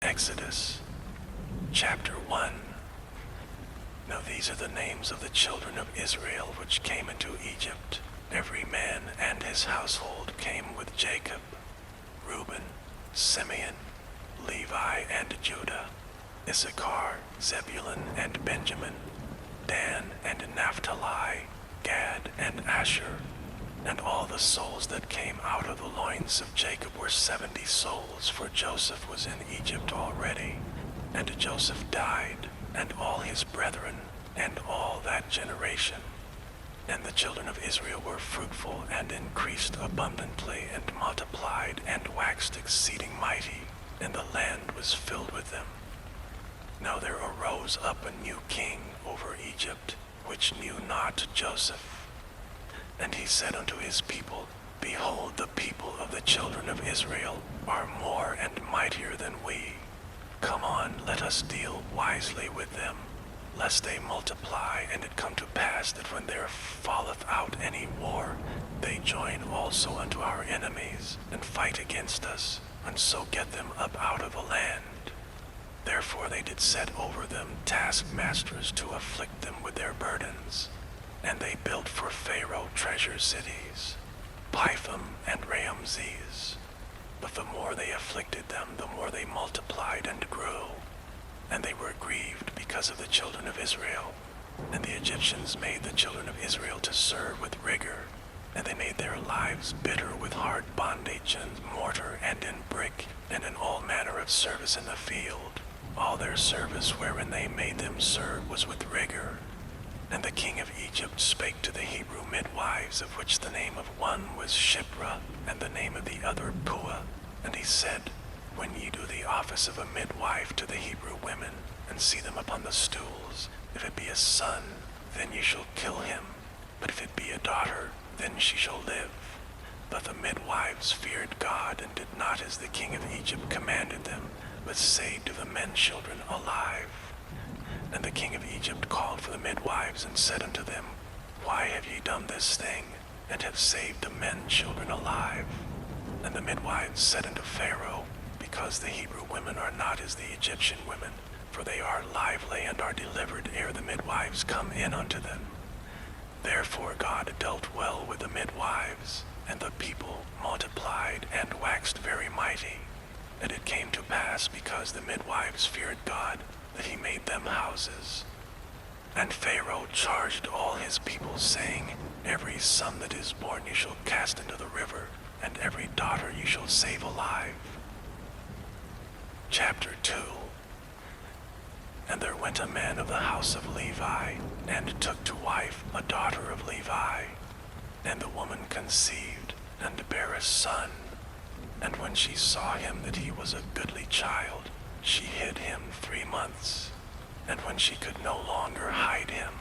Exodus, chapter 1. Now these are the names of the children of Israel which came into Egypt. Every man and his household came with Jacob: Reuben, Simeon, Levi and Judah, Issachar, Zebulun and Benjamin, Dan and Naphtali, Gad and Asher. And all the souls that came out of the loins of Jacob were 70 souls, for Joseph was in Egypt already. And Joseph died, and all his brethren, and all that generation. And the children of Israel were fruitful, and increased abundantly, and multiplied, and waxed exceeding mighty, and the land was filled with them. Now there arose up a new king over Egypt, which knew not Joseph. And he said unto his people, Behold, the people of the children of Israel are more and mightier than we. Come on, let us deal wisely with them, lest they multiply, and it come to pass that when there falleth out any war, they join also unto our enemies, and fight against us, and so get them up out of the land. Therefore they did set over them taskmasters to afflict them with their burdens. And they built for Pharaoh treasure cities, Pithom and Ramses. But the more they afflicted them, the more they multiplied and grew. And they were grieved because of the children of Israel. And the Egyptians made the children of Israel to serve with rigor. And they made their lives bitter with hard bondage and mortar and in brick, and in all manner of service in the field. All their service wherein they made them serve was with rigor. And the king of Egypt spake to the Hebrew midwives, of which the name of one was Shiphrah, and the name of the other Puah. And he said, When ye do the office of a midwife to the Hebrew women, and see them upon the stools, if it be a son, then ye shall kill him. But if it be a daughter, then she shall live. But the midwives feared God, and did not as the king of Egypt commanded them, but saved the men children alive. And the king of Egypt called for the midwives, and said unto them, Why have ye done this thing, and have saved the men children alive? And the midwives said unto Pharaoh, Because the Hebrew women are not as the Egyptian women, for they are lively, and are delivered ere the midwives come in unto them. Therefore God dealt well with the midwives, and the people multiplied, and waxed very mighty. And it came to pass, because the midwives feared God, that he made them houses. And Pharaoh charged all his people, saying, Every son that is born ye shall cast into the river, and every daughter ye shall save alive. Chapter 2. And there went a man of the house of Levi, and took to wife a daughter of Levi. And the woman conceived, and bare a son. And when she saw him that he was a goodly child, she hid him 3 months. And when she could no longer hide him,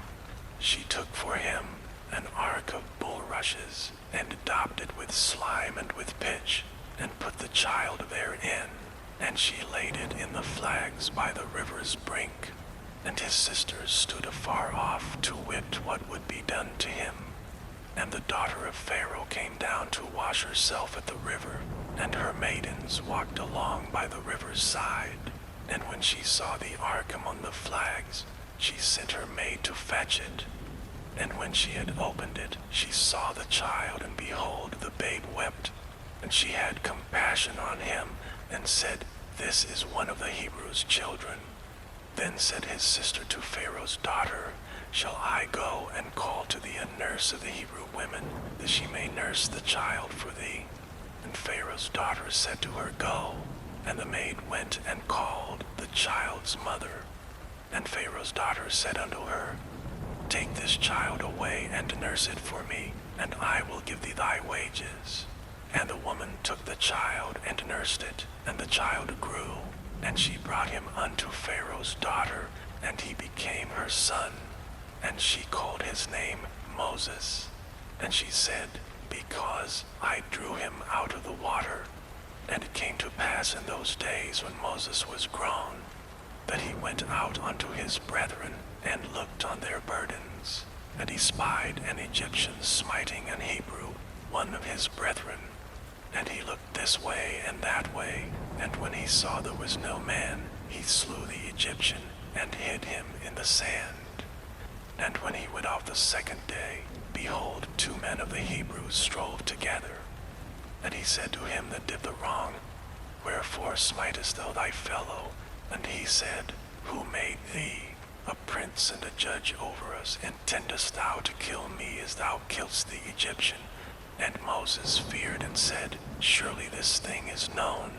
she took for him an ark of bulrushes, and daubed it with slime and with pitch, and put the child therein. And she laid it in the flags by the river's brink. And his sisters stood afar off to wit what would be done to him. And the daughter of Pharaoh came down to wash herself at the river, and her maidens walked along by the river's side. And when she saw the ark among the flags, she sent her maid to fetch it. And when she had opened it, she saw the child, and behold, the babe wept. And she had compassion on him, and said, This is one of the Hebrews' children. Then said his sister to Pharaoh's daughter, Shall I go and call to thee a nurse of the Hebrew women, that she may nurse the child for thee? And Pharaoh's daughter said to her, Go. And the maid went and called the child's mother. And Pharaoh's daughter said unto her, Take this child away and nurse it for me, and I will give thee thy wages. And the woman took the child and nursed it, and the child grew. And she brought him unto Pharaoh's daughter, and he became her son. And she called his name Moses. And she said, Because I drew him out of the water. And it came to pass in those days when Moses was grown, that he went out unto his brethren, and looked on their burdens. And he spied an Egyptian smiting an Hebrew, one of his brethren. And he looked this way and that way, and when he saw there was no man, he slew the Egyptian and hid him in the sand. And when he went out the second day, behold, 2 men of the Hebrews strove together. And he said to him that did the wrong, Wherefore smitest thou thy fellow? And he said, Who made thee a prince and a judge over us? Intendest thou to kill me as thou killedst the Egyptian? And Moses feared and said, Surely this thing is known.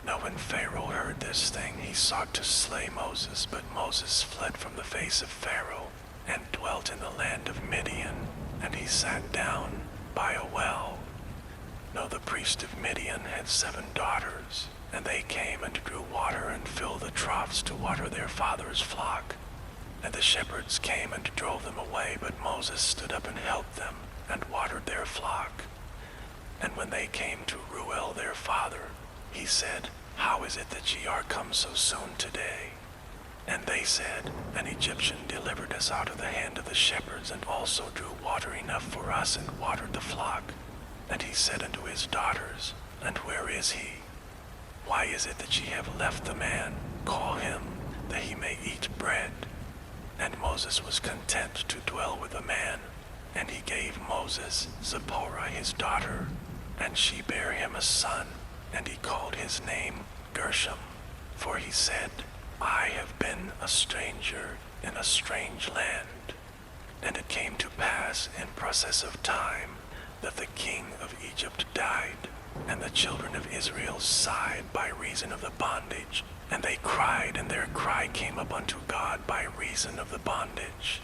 Now when Pharaoh heard this thing, he sought to slay Moses, but Moses fled from the face of Pharaoh, and dwelt in the land of Midian, and he sat down by a well. Now the priest of Midian had 7 daughters, and they came and drew water and filled the troughs to water their father's flock. And the shepherds came and drove them away, but Moses stood up and helped them, and watered their flock. And when they came to Reuel their father, he said, How is it that ye are come so soon today? And they said, An Egyptian delivered us out of the hand of the shepherds, and also drew water enough for us, and watered the flock. And he said unto his daughters, And where is he? Why is it that ye have left the man? Call him, that he may eat bread. And Moses was content to dwell with the man, and he gave Moses Zipporah his daughter, and she bare him a son, and he called his name Gershom, for he said, I have been a stranger in a strange land. And it came to pass in process of time that the king of Egypt died, and the children of Israel sighed by reason of the bondage, and they cried, and their cry came up unto God by reason of the bondage.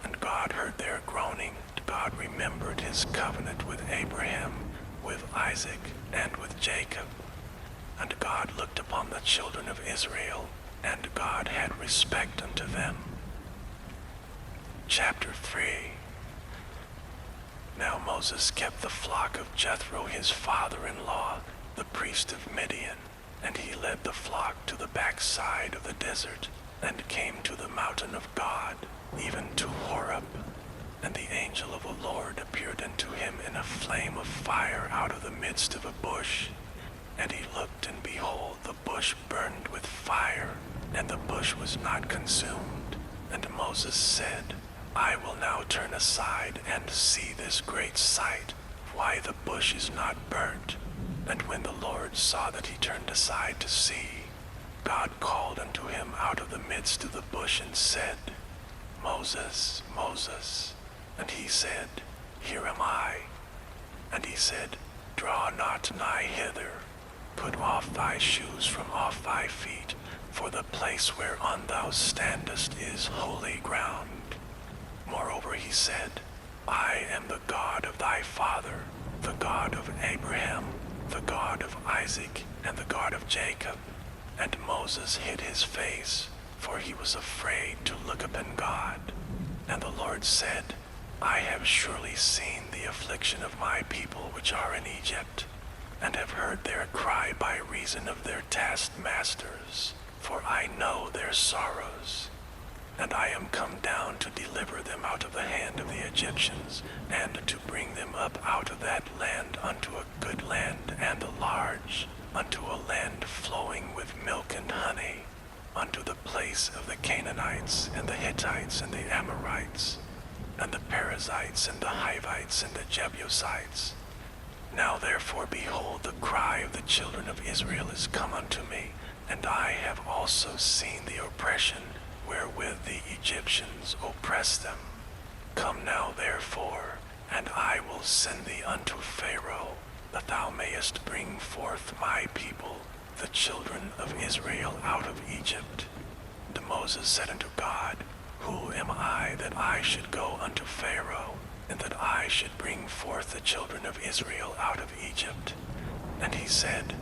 And God heard their groaning. God remembered his covenant with Abraham, with Isaac, and with Jacob. And God looked upon the children of Israel, and God had respect unto them. Chapter 3. Now Moses kept the flock of Jethro his father-in-law, the priest of Midian, and he led the flock to the backside of the desert, and came to the mountain of God, even to Horeb. And the angel of the Lord appeared unto him in a flame of fire out of the midst of a bush. And he looked, and behold, the bush burned with fire, and the bush was not consumed. And Moses said, I will now turn aside and see this great sight, why the bush is not burnt. And when the Lord saw that he turned aside to see, God called unto him out of the midst of the bush and said, Moses, Moses. And he said, Here am I. And he said, Draw not nigh hither. Put off thy shoes from off thy feet, for the place whereon thou standest is holy ground. Moreover he said, I am the God of thy father, the God of Abraham, the God of Isaac, and the God of Jacob. And Moses hid his face, for he was afraid to look upon God. And the Lord said, I have surely seen the affliction of my people which are in Egypt, and have heard their cry by reason of their taskmasters, for I know their sorrows. And I am come down to deliver them out of the hand of the Egyptians, and to bring them up out of that land unto a good land and a large, unto a land flowing with milk and honey, unto the place of the Canaanites, and the Hittites, and the Amorites, and the Perizzites, and the Hivites, and the Jebusites. Now therefore, behold, the cry of the children of Israel is come unto me, and I have also seen the oppression wherewith the Egyptians oppress them. Come now therefore, and I will send thee unto Pharaoh, that thou mayest bring forth my people, the children of Israel, out of Egypt. And Moses said unto God, Who am I that I should go unto Pharaoh, and that I should bring forth the children of Israel out of Egypt? And he said,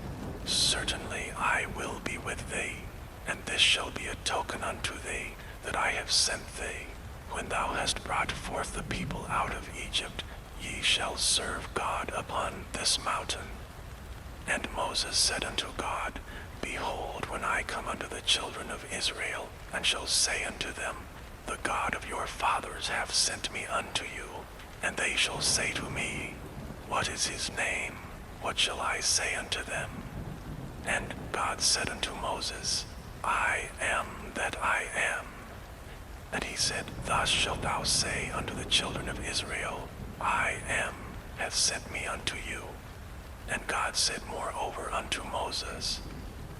Certainly I will be with thee, and this shall be a token unto thee, that I have sent thee. When thou hast brought forth the people out of Egypt, ye shall serve God upon this mountain. And Moses said unto God, Behold, when I come unto the children of Israel, and shall say unto them, The God of your fathers hath sent me unto you, and they shall say to me, What is his name? what shall I say unto them? And God said unto Moses, I am that I am. And he said, Thus shalt thou say unto the children of Israel, I am hath sent me unto you. And God said moreover unto Moses,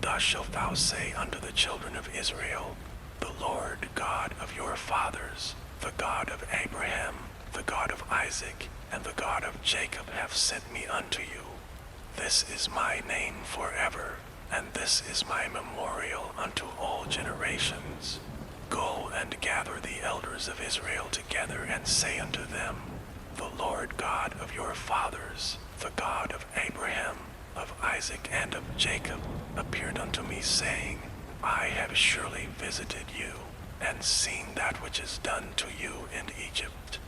Thus shalt thou say unto the children of Israel, The Lord God of your fathers, the God of Abraham, the God of Isaac, and the God of Jacob hath sent me unto you. This is my name forever, and this is my memorial unto all generations. Go and gather the elders of Israel together, and say unto them, The Lord God of your fathers, the God of Abraham, of Isaac, and of Jacob, appeared unto me, saying, I have surely visited you, and seen that which is done to you in Egypt.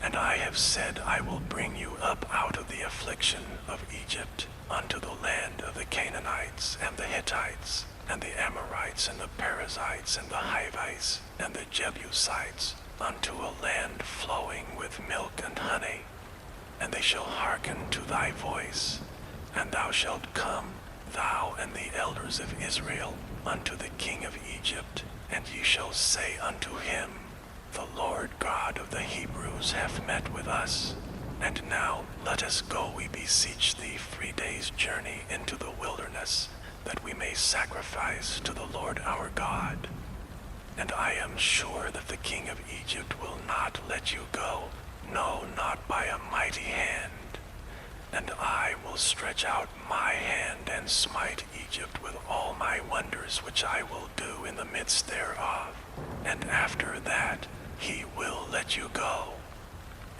And I have said, I will bring you up out of the affliction of Egypt, unto the land of the Canaanites, and the Hittites, and the Amorites, and the Perizzites, and the Hivites, and the Jebusites, unto a land flowing with milk and honey. And they shall hearken to thy voice, and thou shalt come, thou and the elders of Israel, unto the king of Egypt, and ye shall say unto him, The Lord God of the Hebrews hath met with us. And now let us go, we beseech thee, 3 days' journey into the wilderness, that we may sacrifice to the Lord our God. And I am sure that the king of Egypt will not let you go, no, not by a mighty hand. And I will stretch out my hand and smite Egypt with all my wonders which I will do in the midst thereof. And after that he will let you go.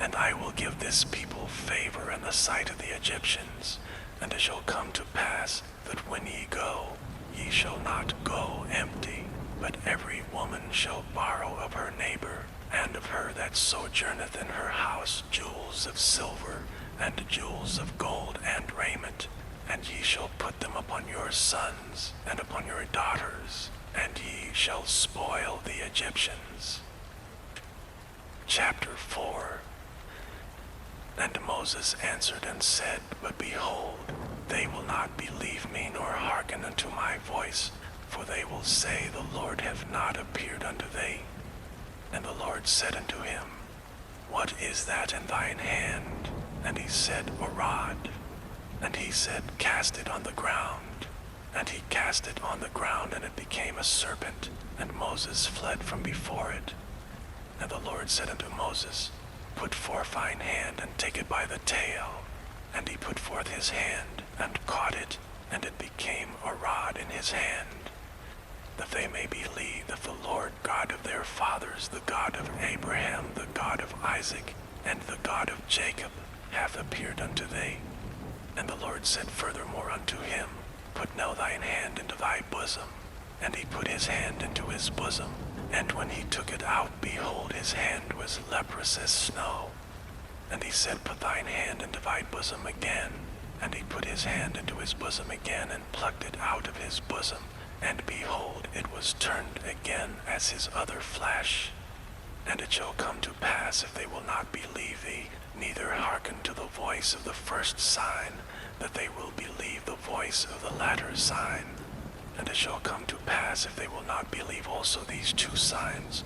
And I will give this people favor in the sight of the Egyptians. And it shall come to pass that when ye go, ye shall not go empty, but every woman shall borrow of her neighbor, and of her that sojourneth in her house, jewels of silver, and jewels of gold, and raiment. And ye shall put them upon your sons, and upon your daughters, and ye shall spoil the Egyptians. Chapter 4. And Moses answered and said, But behold, they will not believe me, nor hearken unto my voice, for they will say, The Lord hath not appeared unto thee. And the Lord said unto him, What is that in thine hand? And he said, A rod. And he said, Cast it on the ground. And he cast it on the ground, and it became a serpent, and Moses fled from before it. And the Lord said unto Moses, Put forth thine hand, and take it by the tail. And he put forth his hand, and caught it, and it became a rod in his hand, that they may believe that the Lord God of their fathers, the God of Abraham, the God of Isaac, and the God of Jacob, hath appeared unto thee. And the Lord said furthermore unto him, Put now thine hand into thy bosom. And he put his hand into his bosom, and when he took it out, behold, his hand was leprous as snow. And he said, Put thine hand into thy bosom again. And he put his hand into his bosom again, and plucked it out of his bosom. And behold, it was turned again as his other flesh. And it shall come to pass, if they will not believe thee, neither hearken to the voice of the first sign, that they will believe the voice of the latter sign. And it shall come to pass, if they will not believe also these 2 signs,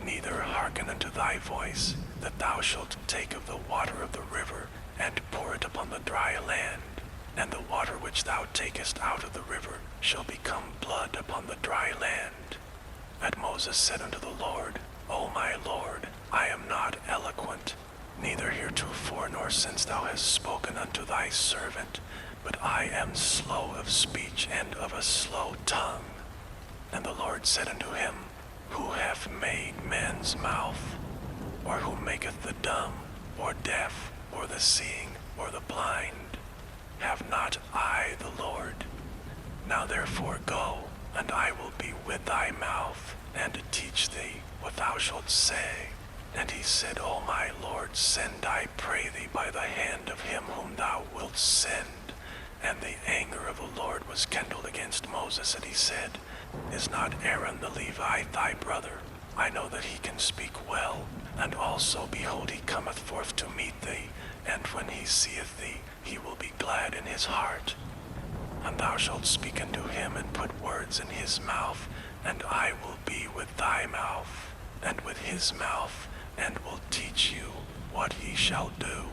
neither hearken unto thy voice, that thou shalt take of the water of the river, and pour it upon the dry land. And the water which thou takest out of the river shall become blood upon the dry land. And Moses said unto the Lord, O my Lord, I am not eloquent, neither heretofore nor since thou hast spoken unto thy servant, but I am slow of speech and of a slow tongue. And the Lord said unto him, Who hath made man's mouth? Or who maketh the dumb, or deaf, or the seeing, or the blind? Have not I the Lord? Now therefore go, and I will be with thy mouth, and teach thee what thou shalt say. And he said, O my Lord, send, I pray thee, by the hand of him whom thou wilt send. And the anger of the Lord was kindled against Moses, and he said, Is not Aaron the Levite thy brother? I know that he can speak well, and also, behold, he cometh forth to meet thee, and when he seeth thee, he will be glad in his heart. And thou shalt speak unto him, and put words in his mouth, and I will be with thy mouth, and with his mouth, and will teach you what he shall do.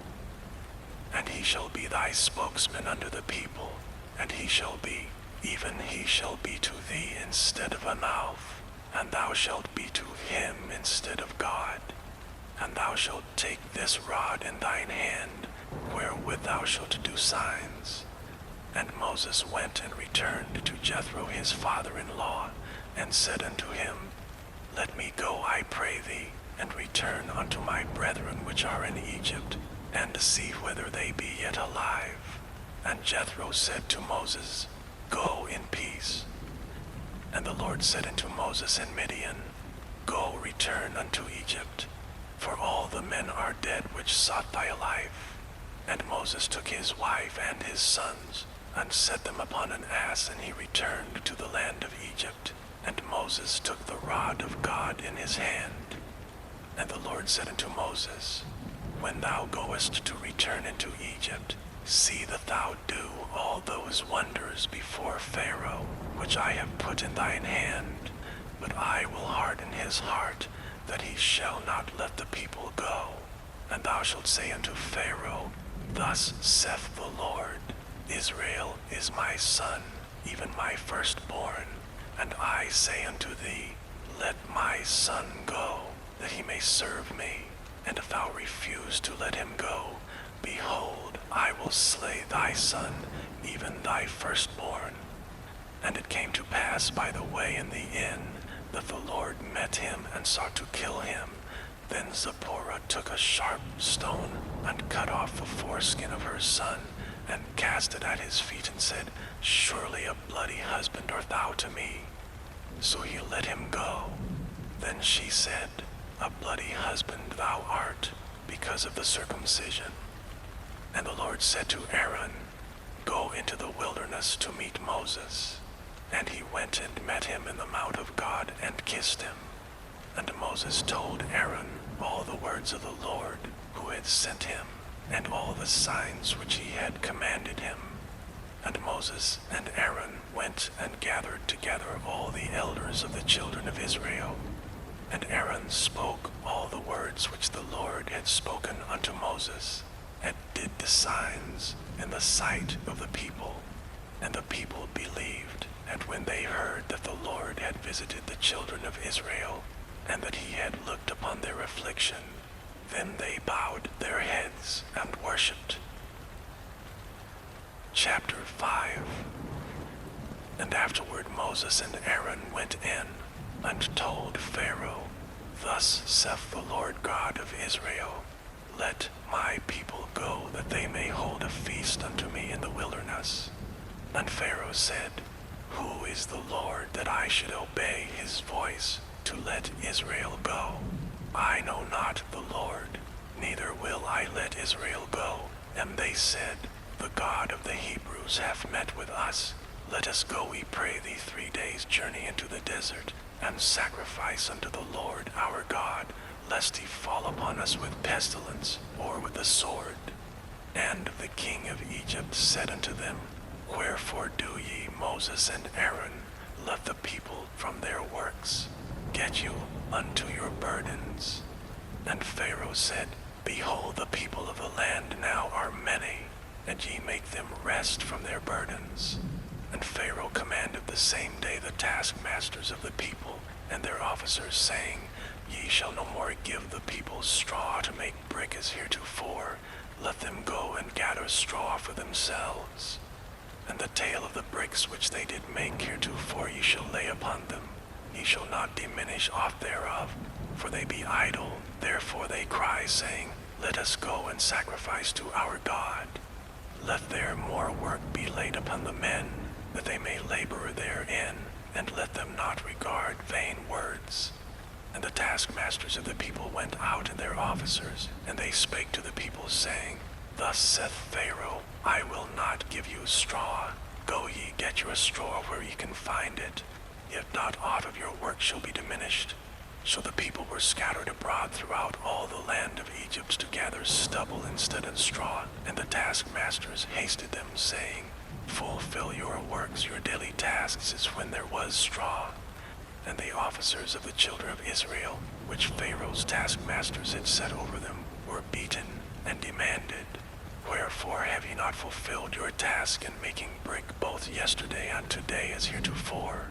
And he shall be thy spokesman unto the people, and he shall be, even he shall be to thee instead of a mouth, and thou shalt be to him instead of God. And thou shalt take this rod in thine hand, wherewith thou shalt do signs. And Moses went and returned to Jethro his father-in-law, and said unto him, Let me go, I pray thee, and return unto my brethren which are in Egypt, and see whether they be yet alive. And Jethro said to Moses, Go in peace. And the Lord said unto Moses in Midian, Go, return unto Egypt, for all the men are dead which sought thy life. And Moses took his wife and his sons, and set them upon an ass, and he returned to the land of Egypt. And Moses took the rod of God in his hand. And the Lord said unto Moses, When thou goest to return into Egypt, see that thou do all those wonders before Pharaoh, which I have put in thine hand. But I will harden his heart, that he shall not let the people go. And thou shalt say unto Pharaoh, Thus saith the Lord, Israel is my son, even my firstborn. And I say unto thee, Let my son go, that he may serve me. And if thou refuse to let him go, behold, I will slay thy son, even thy firstborn. And it came to pass by the way in the inn, that the Lord met him and sought to kill him. Then Zipporah took a sharp stone, and cut off the foreskin of her son, and cast it at his feet, and said, Surely a bloody husband art thou to me. So he let him go. Then she said, A bloody husband thou art, because of the circumcision. And the Lord said to Aaron, Go into the wilderness to meet Moses. And he went and met him in the mount of God, and kissed him. And Moses told Aaron all the words of the Lord, who had sent him, and all the signs which he had commanded him. And Moses and Aaron went and gathered together all the elders of the children of Israel. And Aaron spoke all the words which the Lord had spoken unto Moses, and did the signs in the sight of the people. And the people believed, and when they heard that the Lord had visited the children of Israel, and that he had looked upon their affliction, then they bowed their heads and worshipped. Chapter 5. And afterward Moses and Aaron went in, and told Pharaoh, Thus saith the Lord God of Israel, Let my people go, that they may hold a feast unto me in the wilderness. And Pharaoh said, Who is the Lord, that I should obey his voice, to let Israel go? I know not the Lord, neither will I let Israel go. And they said, The God of the Hebrews hath met with us. Let us go, we pray thee, 3 days' journey into the desert, and sacrifice unto the Lord our God, lest he fall upon us with pestilence, or with the sword. And the king of Egypt said unto them, Wherefore do ye, Moses and Aaron, let the people from their works? Get you unto your burdens. And Pharaoh said, Behold, the people of the land now are many, and ye make them rest from their burdens. And Pharaoh commanded the same day the taskmasters of the people and their officers, saying, Ye shall no more give the people straw to make brick as heretofore. Let them go and gather straw for themselves. And the tale of the bricks which they did make heretofore ye shall lay upon them. Ye shall not diminish aught thereof, for they be idle. Therefore they cry, saying, Let us go and sacrifice to our God. Let there more work be laid upon the men, that they may labor therein, and let them not regard vain words. And the taskmasters of the people went out, and their officers, and they spake to the people, saying, Thus saith Pharaoh, I will not give you straw. Go ye, get your straw where ye can find it, yet not aught of your work shall be diminished. So the people were scattered abroad throughout all the land of Egypt to gather stubble instead of straw, and the taskmasters hasted them, saying, Fulfill your works, your daily tasks, as when there was straw. And the officers of the children of Israel, which Pharaoh's taskmasters had set over them, were beaten and demanded, Wherefore have ye not fulfilled your task in making brick both yesterday and today as heretofore?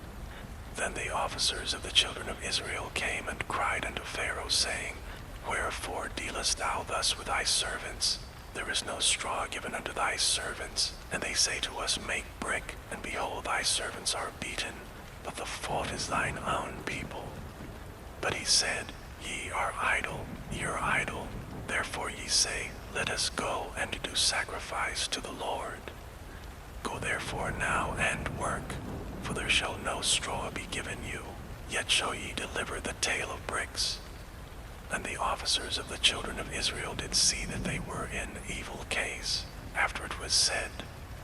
Then the officers of the children of Israel came and cried unto Pharaoh, saying, Wherefore dealest thou thus with thy servants? There is no straw given unto thy servants. And they say to us, Make brick, and behold, thy servants are beaten, but the fault is thine own people. But he said, Ye are idle, ye are idle. Therefore ye say, Let us go and do sacrifice to the Lord. Go therefore now and work, for there shall no straw be given you, yet shall ye deliver the tale of bricks. And the officers of the children of Israel did see that they were in evil case, after it was said,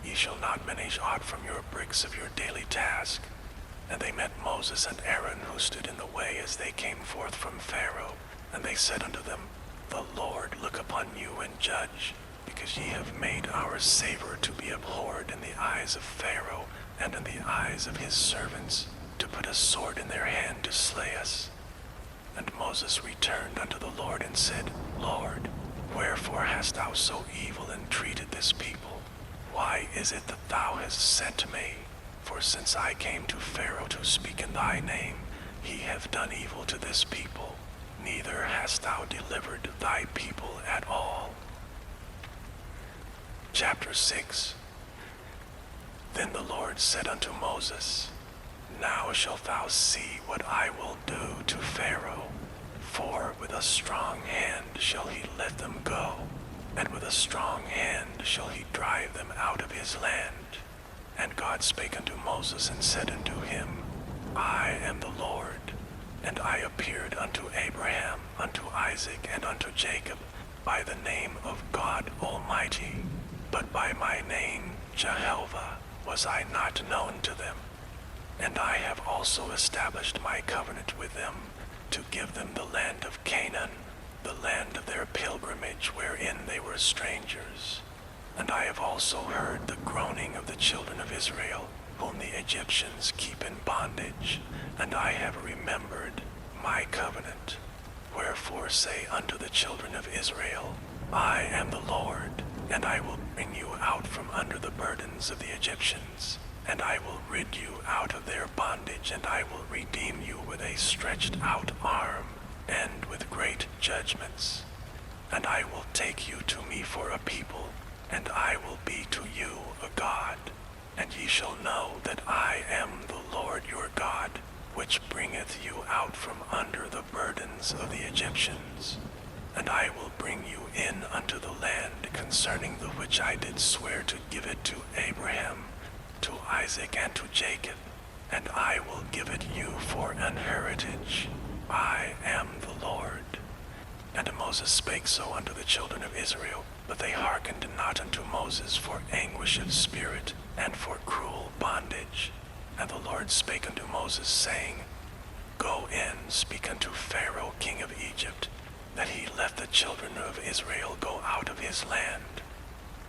Ye shall not manage aught from your bricks of your daily task. And they met Moses and Aaron, who stood in the way as they came forth from Pharaoh. And they said unto them, The Lord look upon you and judge, because ye have made our savor to be abhorred in the eyes of Pharaoh and in the eyes of his servants, to put a sword in their hand to slay us. And Moses returned unto the Lord and said, Lord, wherefore hast thou so evil entreated this people? Why is it that thou hast sent me? For since I came to Pharaoh to speak in thy name, he hath done evil to this people, neither hast thou delivered thy people at all. Chapter 6. Then the Lord said unto Moses, Now shalt thou see what I will do to Pharaoh, for with a strong hand shall he let them go, and with a strong hand shall he drive them out of his land. And God spake unto Moses and said unto him, I am the Lord, and I appeared unto Abraham, unto Isaac, and unto Jacob by the name of God Almighty, but by my name Jehovah was I not known to them. And I have also established my covenant with them, to give them the land of Canaan, the land of their pilgrimage wherein they were strangers. And I have also heard the groaning of the children of Israel, whom the Egyptians keep in bondage, and I have remembered my covenant. Wherefore say unto the children of Israel, I am the Lord, and I will bring you out from under the burdens of the Egyptians, and I will rid you out of their bondage, and I will redeem you with a stretched out arm, and with great judgments. And I will take you to me for a people, and I will be to you a God. And ye shall know that I am the Lord your God, which bringeth you out from under the burdens of the Egyptians. And I will bring you in unto the land concerning the which I did swear to give it to Abraham, to Isaac, and to Jacob, and I will give it you for an heritage. I am the Lord. And Moses spake so unto the children of Israel, but they hearkened not unto Moses for anguish of spirit, and for cruel bondage. And the Lord spake unto Moses, saying, Go in, speak unto Pharaoh king of Egypt, that he let the children of Israel go out of his land.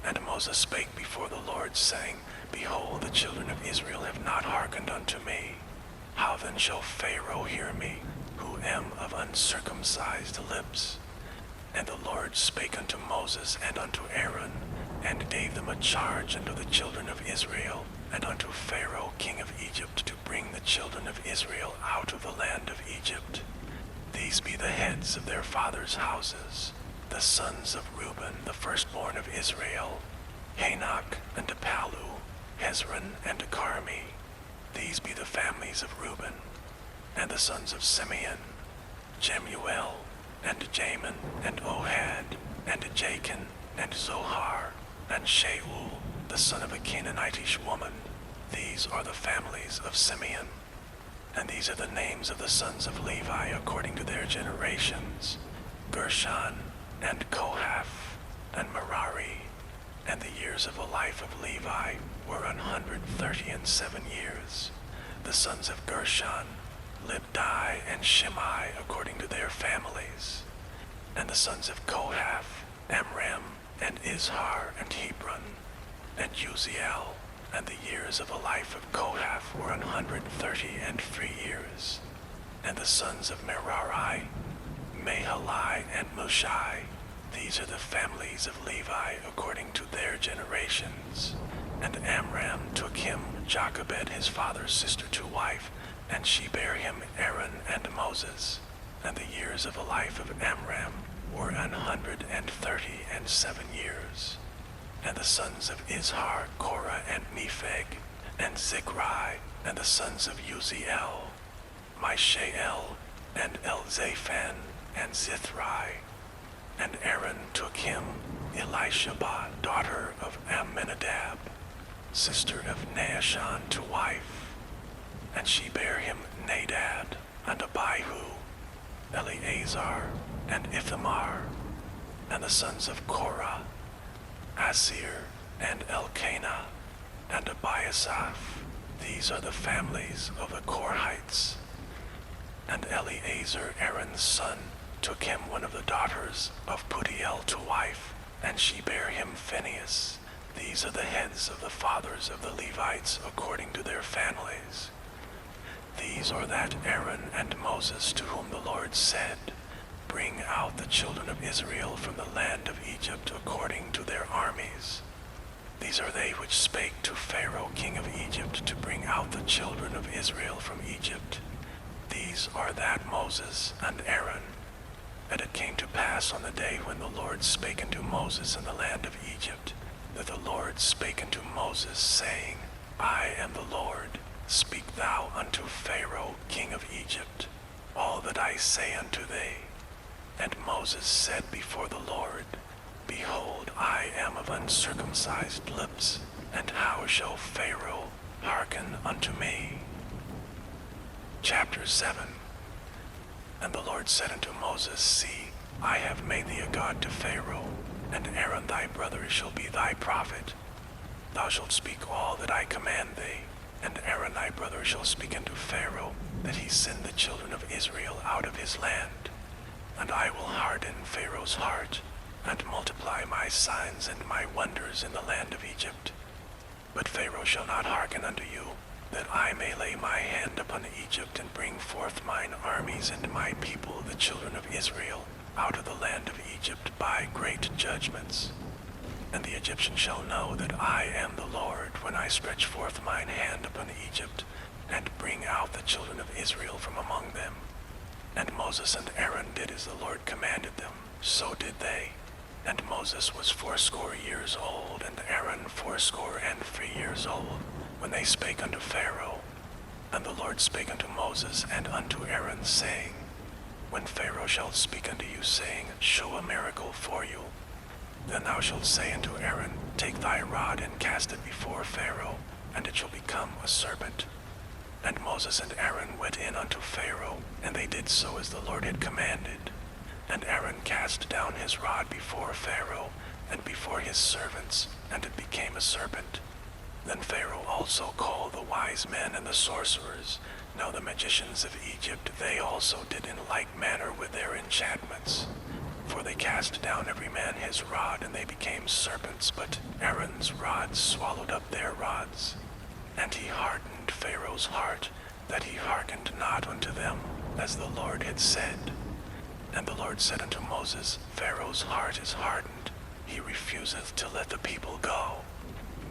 And Moses spake before the Lord, saying, Behold, the children of Israel have not hearkened unto me. How then shall Pharaoh hear me, who am of uncircumcised lips? And the Lord spake unto Moses and unto Aaron, and gave them a charge unto the children of Israel, and unto Pharaoh king of Egypt, to bring the children of Israel out of the land of Egypt. These be the heads of their fathers' houses, the sons of Reuben, the firstborn of Israel, Hanok, and Palu, Hezron, and Carmi. These be the families of Reuben. And the sons of Simeon, Jemuel, and Jamin, and Ohad, and Jachin, and Zohar, and Shaul, the son of a Canaanitish woman. These are the families of Simeon. And these are the names of the sons of Levi according to their generations, Gershon, and Kohath, and Merari. And the years of the life of Levi were 137 years. The sons of Gershon, Libni and Shimei according to their families. And the sons of Kohath, Amram, and Izhar, and Hebron, and Uziel. And the years of the life of Kohath were 133 years. And the sons of Merari, Mahali, and Mushai. These are the families of Levi according to their generations. And Amram took him Jochebed his father's sister to wife, and she bare him Aaron and Moses. And the years of the life of Amram were 137 years. And the sons of Izhar, Korah, and Nepheg, and Zikri, and the sons of Uziel, Mishael, and Elzaphan, and Zithri. And Aaron took him Elisheba, daughter of Amminadab, sister of Nahshon, to wife. And she bare him Nadab, and Abihu, Eleazar, and Ithamar. And the sons of Korah, Asir, and Elkanah, and Abiasaph. These are the families of the Korhites. And Eleazar, Aaron's son, took him one of the daughters of Putiel to wife, and she bare him Phinehas. These are the heads of the fathers of the Levites according to their families. These are that Aaron and Moses to whom the Lord said, Bring out the children of Israel from the land of Egypt according to their armies. These are they which spake to Pharaoh king of Egypt to bring out the children of Israel from Egypt. These are that Moses and Aaron. And it came to pass on the day when the Lord spake unto Moses in the land of Egypt, that the Lord spake unto Moses, saying, I am the Lord. Speak thou unto Pharaoh king of Egypt all that I say unto thee. And Moses said before the Lord, Behold, I am of uncircumcised lips, and how shall Pharaoh hearken unto me? Chapter 7. And the Lord said unto Moses, See, I have made thee a god to Pharaoh, and Aaron thy brother shall be thy prophet. Thou shalt speak all that I command thee, and Aaron thy brother shall speak unto Pharaoh, that he send the children of Israel out of his land. And I will harden Pharaoh's heart, and multiply my signs and my wonders in the land of Egypt. But Pharaoh shall not hearken unto you, that I may lay my hand upon Egypt and bring forth mine armies and my people, the children of Israel, out of the land of Egypt by great judgments. And the Egyptians shall know that I am the Lord when I stretch forth mine hand upon Egypt, and bring out the children of Israel from among them. And Moses and Aaron did as the Lord commanded them, so did they. And Moses was 80 years old, and Aaron 83 years old, when they spake unto Pharaoh. And the Lord spake unto Moses and unto Aaron, saying, When Pharaoh shall speak unto you, saying, Show a miracle for you, then thou shalt say unto Aaron, Take thy rod and cast it before Pharaoh, and it shall become a serpent. And Moses and Aaron went in unto Pharaoh, and they did so as the Lord had commanded. And Aaron cast down his rod before Pharaoh, and before his servants, and it became a serpent. Then Pharaoh also called the wise men and the sorcerers. Now the magicians of Egypt, they also did in like manner with their enchantments. For they cast down every man his rod, and they became serpents, but Aaron's rod swallowed up their rods. And he hardened Pharaoh's heart, that he hearkened not unto them, as the Lord had said. And the Lord said unto Moses, Pharaoh's heart is hardened, he refuseth to let the people go.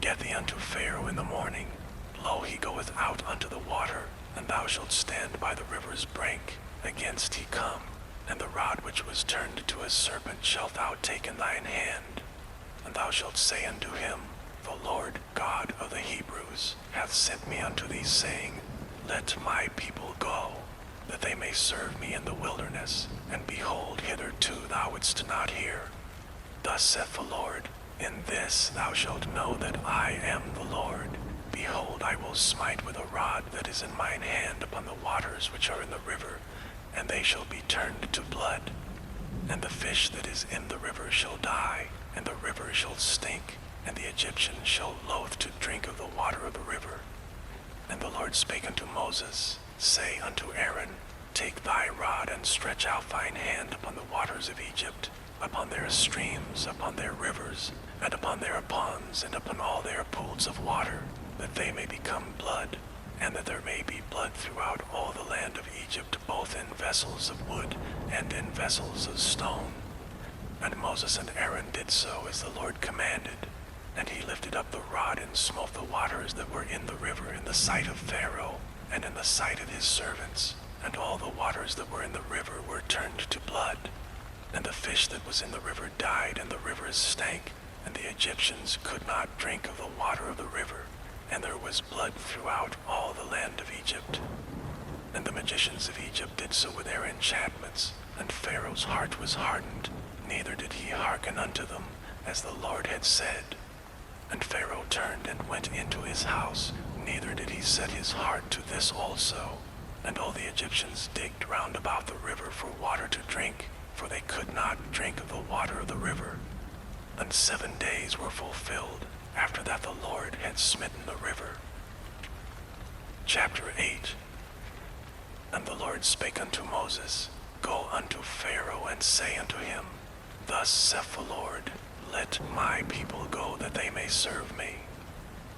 Get thee unto Pharaoh in the morning. Lo, he goeth out unto the water, and thou shalt stand by the river's brink, against he come. And the rod which was turned to a serpent shalt thou take in thine hand. And thou shalt say unto him, The Lord God of the Hebrews hath sent me unto thee, saying, Let my people go, that they may serve me in the wilderness. And behold, hitherto thou wouldst not hear. Thus saith the Lord, In this thou shalt know that I am the Lord. Behold, I will smite with a rod that is in mine hand upon the waters which are in the river, and they shall be turned to blood. And the fish that is in the river shall die, and the river shall stink, and the Egyptians shall loathe to drink of the water of the river. And the Lord spake unto Moses, say unto Aaron, Take thy rod and stretch out thine hand upon the waters of Egypt, upon their streams, upon their rivers, and upon their ponds, and upon all their pools of water, that they may become blood, and that there may be blood throughout all the land of Egypt, both in vessels of wood and in vessels of stone. And Moses and Aaron did so as the Lord commanded. And he lifted up the rod and smote the waters that were in the river in the sight of Pharaoh, and in the sight of his servants. And all the waters that were in the river were turned to blood. And the fish that was in the river died, and the rivers stank, and the Egyptians could not drink of the water of the river, and there was blood throughout all the land of Egypt. And the magicians of Egypt did so with their enchantments, and Pharaoh's heart was hardened, neither did he hearken unto them, as the Lord had said. And Pharaoh turned and went into his house, neither did he set his heart to this also. And all the Egyptians digged round about the river for water to drink, for they could not drink of the water of the river. And 7 days were fulfilled, after that the Lord had smitten the river. Chapter 8. And the Lord spake unto Moses, Go unto Pharaoh, and say unto him, Thus saith the Lord, Let my people go, that they may serve me.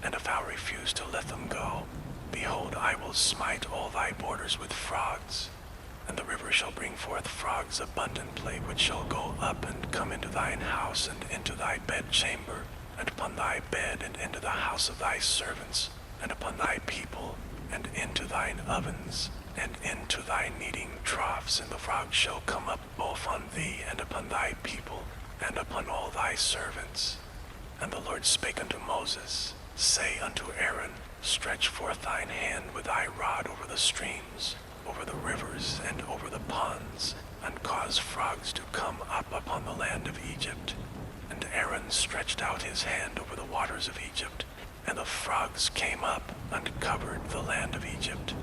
And if thou refuse to let them go, behold, I will smite all thy borders with frogs. And the river shall bring forth frogs abundantly, which shall go up and come into thine house, and into thy bedchamber, and upon thy bed, and into the house of thy servants, and upon thy people, and into thine ovens, and into thy kneading troughs. And the frogs shall come up both on thee, and upon thy people, and upon all thy servants. And the Lord spake unto Moses, Say unto Aaron, Stretch forth thine hand with thy rod over the streams, over the rivers, and over the ponds, and cause frogs to come up upon the land of Egypt. And Aaron stretched out his hand over the waters of Egypt, and the frogs came up and covered the land of Egypt.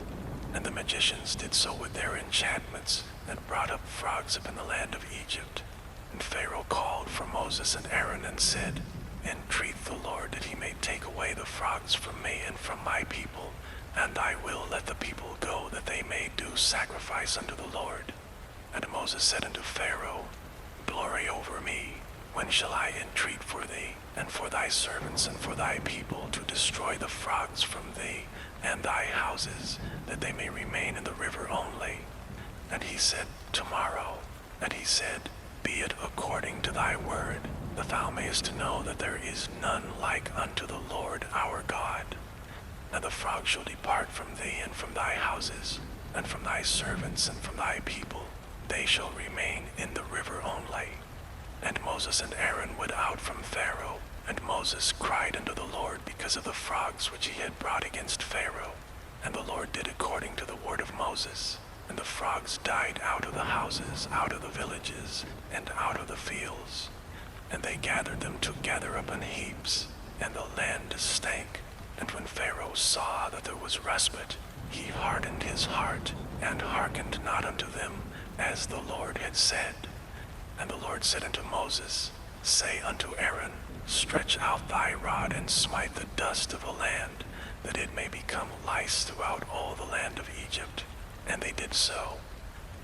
And the magicians did so with their enchantments, and brought up frogs up in the land of Egypt. And Pharaoh called for Moses and Aaron, and said, Entreat the Lord that he may take away the frogs from me and from my people, and I will let the people go, that they may do sacrifice unto the Lord. And Moses said unto Pharaoh, Glory over me, when shall I entreat for thee, and for thy servants, and for thy people, to destroy the frogs from thee, and thy houses, that they may remain in the river only? And he said, Tomorrow. And he said, Be it according to thy word, that thou mayest know that there is none like unto the Lord our God. And the frogs shall depart from thee, and from thy houses, and from thy servants, and from thy people. They shall remain in the river only. And Moses and Aaron went out from Pharaoh, and Moses cried unto the Lord because of the frogs which he had brought against Pharaoh. And the Lord did according to the word of Moses. And the frogs died out of the houses, out of the villages, and out of the fields. And they gathered them together upon heaps, and the land stank. And when Pharaoh saw that there was respite, he hardened his heart, and hearkened not unto them, as the Lord had said. And the Lord said unto Moses, Say unto Aaron, Stretch out thy rod, and smite the dust of the land, that it may become lice throughout all the land of Egypt. And they did so.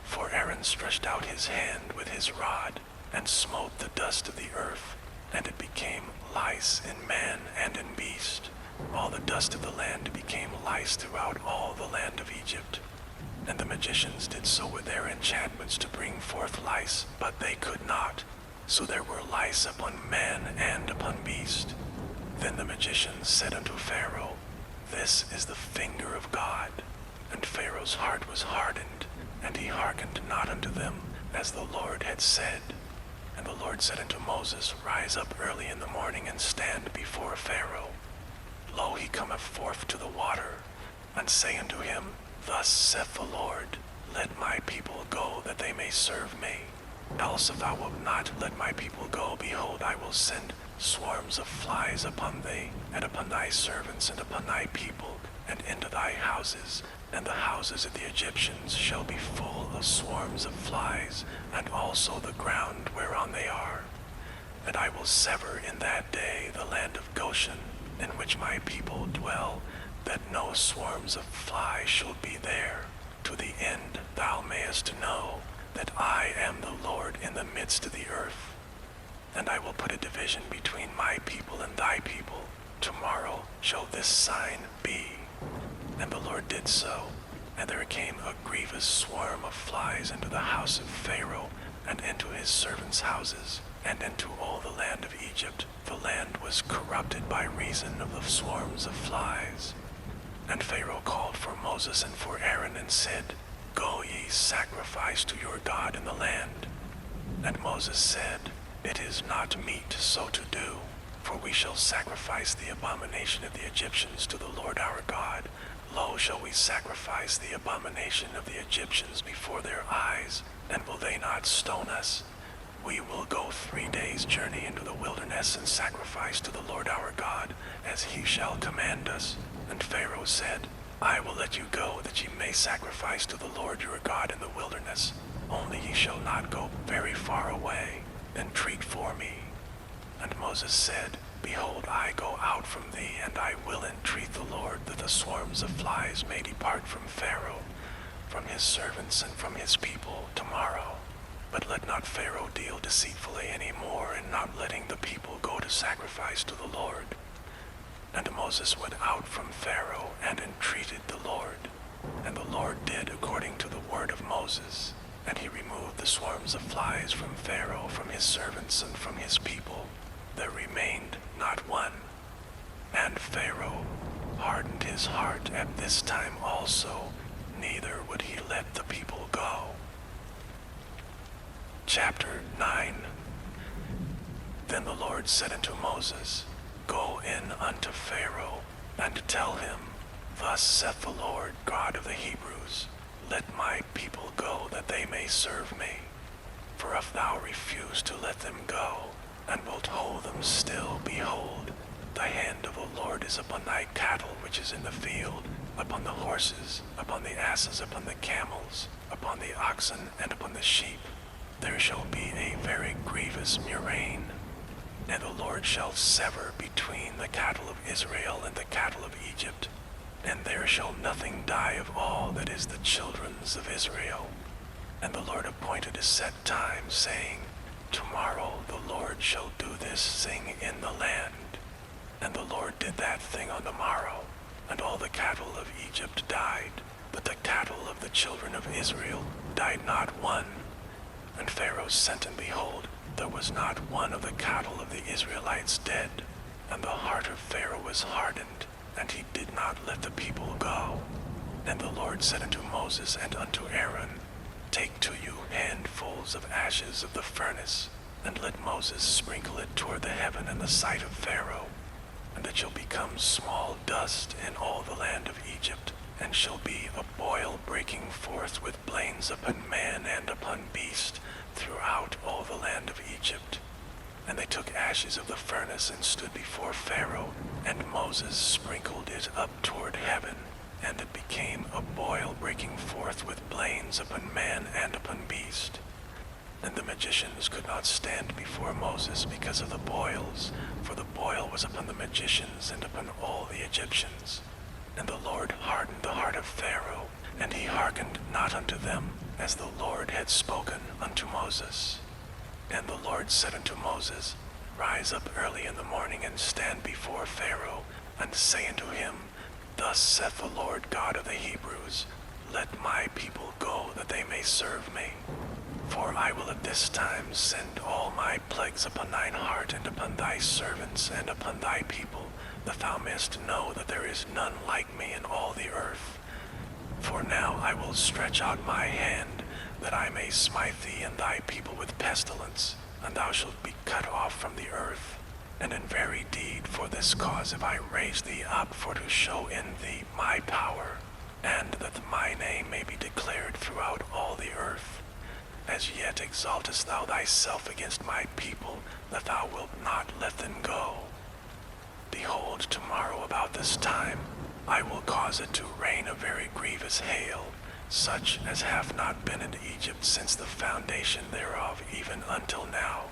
For Aaron stretched out his hand with his rod, and smote the dust of the earth, and it became lice in man and in beast. All the dust of the land became lice throughout all the land of Egypt. And the magicians did so with their enchantments to bring forth lice, but they could not. So there were lice upon man and upon beast. Then the magicians said unto Pharaoh, This is the finger of God. And Pharaoh's heart was hardened, and he hearkened not unto them, as the Lord had said. And the Lord said unto Moses, Rise up early in the morning, and stand before Pharaoh. Lo, he cometh forth to the water. And say unto him, Thus saith the Lord, Let my people go, that they may serve me. Else if thou wilt not let my people go, behold, I will send swarms of flies upon thee, and upon thy servants, and upon thy people, and into thy houses. And the houses of the Egyptians shall be full of swarms of flies, and also the ground whereon they are. And I will sever in that day the land of Goshen, in which my people dwell, that no swarms of flies shall be there, to the end thou mayest know that I am the Lord in the midst of the earth. And I will put a division between my people and thy people. Tomorrow shall this sign be. And the Lord did so, and there came a grievous swarm of flies into the house of Pharaoh, and into his servants' houses, and into all the land of Egypt. The land was corrupted by reason of the swarms of flies. And Pharaoh called for Moses and for Aaron, and said, Go ye sacrifice to your God in the land. And Moses said, It is not meet so to do, for we shall sacrifice the abomination of the Egyptians to the Lord our God. Lo, shall we sacrifice the abomination of the Egyptians before their eyes, and will they not stone us? We will go 3 days' journey into the wilderness and sacrifice to the Lord our God, as he shall command us. And Pharaoh said, I will let you go, that ye may sacrifice to the Lord your God in the wilderness. Only ye shall not go very far away. Entreat for me. And Moses said, Behold, I go out from thee, and I will entreat the Lord, that the swarms of flies may depart from Pharaoh, from his servants, and from his people tomorrow. But let not Pharaoh deal deceitfully any more, in not letting the people go to sacrifice to the Lord. And Moses went out from Pharaoh, and entreated the Lord. And the Lord did according to the word of Moses. And he removed the swarms of flies from Pharaoh, from his servants, and from his people. There remained not one. And Pharaoh hardened his heart at this time also, neither would he let the people go. Chapter 9. Then the Lord said unto Moses, Go in unto Pharaoh, and tell him, Thus saith the Lord God of the Hebrews, Let my people go, that they may serve me. For if thou refuse to let them go, and wilt hold them still, behold, the hand of the Lord is upon thy cattle which is in the field, upon the horses, upon the asses, upon the camels, upon the oxen, and upon the sheep. There shall be a very grievous murrain. And the Lord shall sever between the cattle of Israel and the cattle of Egypt, and there shall nothing die of all that is the children's of Israel. And the Lord appointed a set time, saying, Tomorrow the Lord shall do this thing in the land. And the Lord did that thing on the morrow, and all the cattle of Egypt died, but the cattle of the children of Israel died not one. And Pharaoh sent, and behold, there was not one of the cattle of the Israelites dead. And the heart of Pharaoh was hardened, and he did not let the people go. And the Lord said unto Moses and unto Aaron, Take to you handfuls of ashes of the furnace, and let Moses sprinkle it toward the heaven in the sight of Pharaoh. And it shall become small dust in all the land of Egypt, and shall be a boil breaking forth with blains upon man and upon beast, throughout all the land of Egypt. And they took ashes of the furnace, and stood before Pharaoh, and Moses sprinkled it up toward heaven, and it became a boil breaking forth with blains upon man and upon beast. And the magicians could not stand before Moses because of the boils, for the boil was upon the magicians and upon all the Egyptians. And the Lord hardened the heart of Pharaoh, and he hearkened not unto them, as the Lord had spoken unto Moses. And the Lord said unto Moses, Rise up early in the morning, and stand before Pharaoh, and say unto him, Thus saith the Lord God of the Hebrews, Let my people go, that they may serve me. For I will at this time send all my plagues upon thine heart, and upon thy servants, and upon thy people, that thou mayest know that there is none like me in all the earth. For now I will stretch out my hand, that I may smite thee and thy people with pestilence, and thou shalt be cut off from the earth. And in very deed for this cause have I raised thee up, for to show in thee my power, and that my name may be declared throughout all the earth. As yet exaltest thou thyself against my people, that thou wilt not let them go. Behold, tomorrow about this time, I will cause it to rain a very grievous hail, such as hath not been in Egypt since the foundation thereof even until now.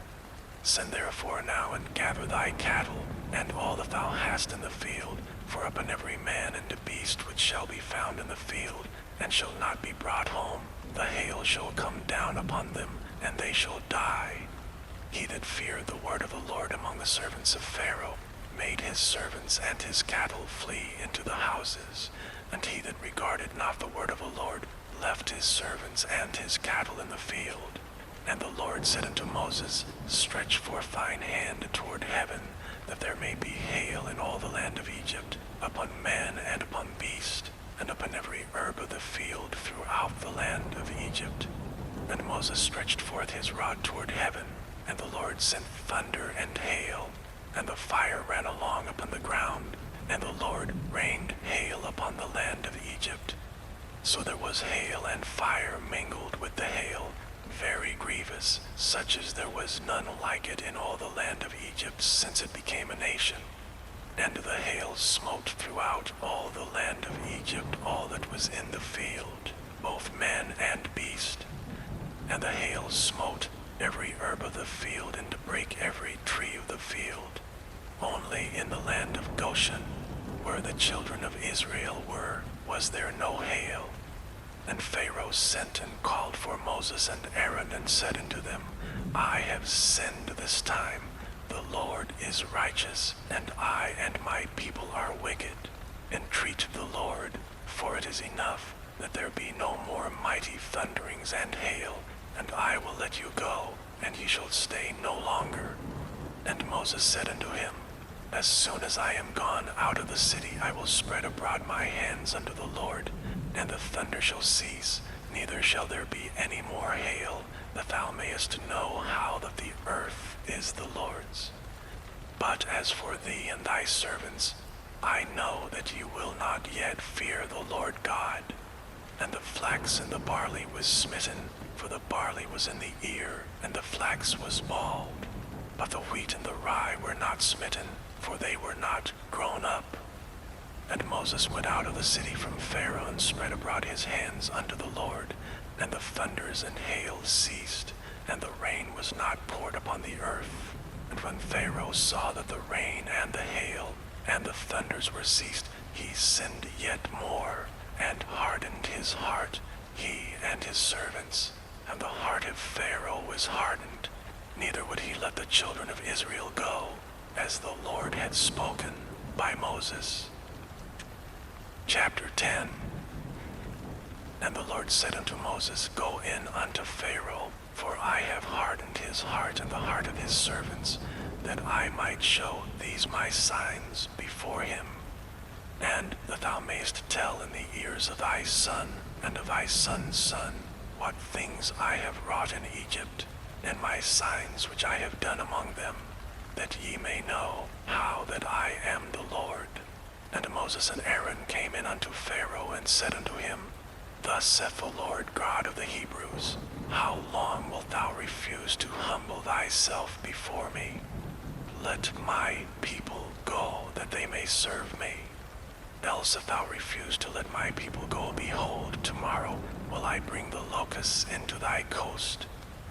Send therefore now and gather thy cattle, and all that thou hast in the field, For upon every man and beast which shall be found in the field, and shall not be brought home, the hail shall come down upon them, and they shall die. He that feared the word of the Lord among the servants of Pharaoh made his servants and his cattle flee into the houses, and he that regarded not the word of the Lord left his servants and his cattle in the field. And the Lord said unto Moses, Stretch forth thine hand toward heaven, that there may be hail in all the land of Egypt, upon man and upon beast, and upon every herb of the field throughout the land of Egypt. And Moses stretched forth his rod toward heaven, and the Lord sent thunder and hail, and the fire ran along upon the ground, and the Lord rained hail upon the land of Egypt. So there was hail and fire mingled with the hail, very grievous, such as there was none like it in all the land of Egypt since it became a nation. And the hail smote throughout all the land of Egypt all that was in the field, both man and beast. And the hail smote every herb of the field, and to break every tree of the field. Only in the land of Goshen, where the children of Israel were, was there no hail. And Pharaoh sent and called for Moses and Aaron, and said unto them, I have sinned this time. The Lord is righteous, and I and my people are wicked. Entreat the Lord, for it is enough that there be no more mighty thunderings and hail, and I will let you go, and ye shall stay no longer. And Moses said unto him, As soon as I am gone out of the city, I will spread abroad my hands unto the Lord, and the thunder shall cease, neither shall there be any more hail, that thou mayest know how that the earth is the Lord's. But as for thee and thy servants, I know that ye will not yet fear the Lord God. And the flax and the barley was smitten, for the barley was in the ear, and the flax was bald. But the wheat and the rye were not smitten, for they were not grown up. And Moses went out of the city from Pharaoh, and spread abroad his hands unto the Lord, and the thunders and hail ceased, and the rain was not poured upon the earth. And when Pharaoh saw that the rain and the hail and the thunders were ceased, he sinned yet more, and hardened his heart, he and his servants. And the heart of Pharaoh was hardened, neither would he let the children of Israel go, as the Lord had spoken by Moses. Chapter 10. And the Lord said unto Moses, Go in unto Pharaoh, for I have hardened his heart and the heart of his servants, that I might show these my signs before him, and that thou mayest tell in the ears of thy son and of thy son's son what things I have wrought in Egypt, and my signs which I have done among them, that ye may know how that I am the Lord. And Moses and Aaron came in unto Pharaoh, and said unto him, Thus saith the Lord God of the Hebrews, How long wilt thou refuse to humble thyself before me? Let my people go, that they may serve me. Else if thou refuse to let my people go, behold, tomorrow will I bring the locusts into thy coast,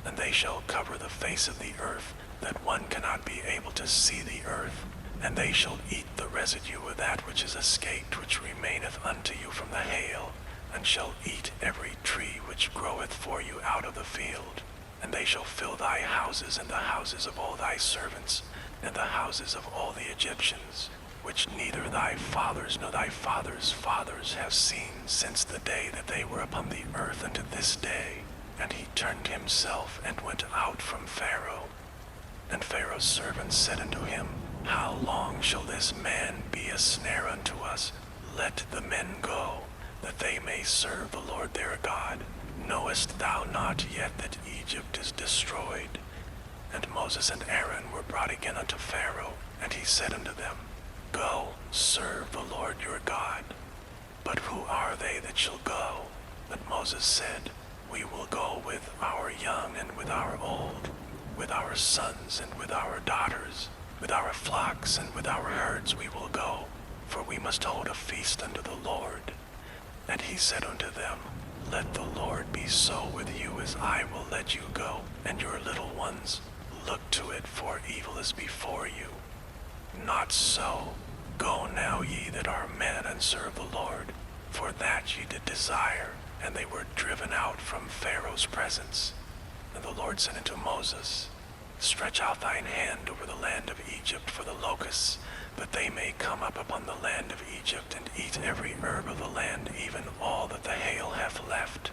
and they shall cover the face of the earth, that one cannot be able to see the earth. And they shall eat the residue of that which is escaped, which remaineth unto you from the hail, and shall eat every tree which groweth for you out of the field. And they shall fill thy houses and the houses of all thy servants, and the houses of all the Egyptians, which neither thy fathers nor thy fathers' fathers have seen since the day that they were upon the earth unto this day. And he turned himself and went out from Pharaoh. And Pharaoh's servants said unto him, How long shall this man be a snare unto us? Let the men go, that they may serve the Lord their God. Knowest thou not yet that Egypt is destroyed? And Moses and Aaron were brought again unto Pharaoh, and he said unto them, Go, serve the Lord your God. But who are they that shall go? But Moses said, We will go with our young and with our old, with our sons and with our daughters, with our flocks and with our herds we will go, for we must hold a feast unto the Lord. And he said unto them, Let the Lord be so with you as I will let you go, and your little ones. Look to it, for evil is before you. Not so, Go now ye that are men, and serve the Lord, for that ye did desire. And they were driven out from Pharaoh's presence. And the Lord said unto Moses, Stretch out thine hand over the land of Egypt for the locusts, that they may come up upon the land of Egypt, and eat every herb of the land, even all that the hail hath left.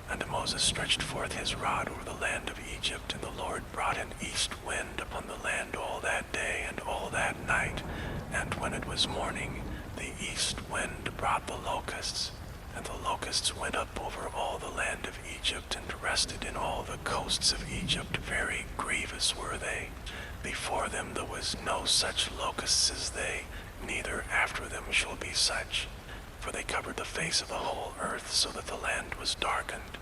And Moses stretched forth his rod over the land of Egypt, and the Lord brought an east wind upon the land all that day and all that night. And when it was morning, the east wind brought the locusts. And the locusts went up over all the land of Egypt, and rested in all the coasts of Egypt. Very grievous were they. Before them there was no such locusts as they, neither after them shall be such. For they covered the face of the whole earth, so that the land was darkened.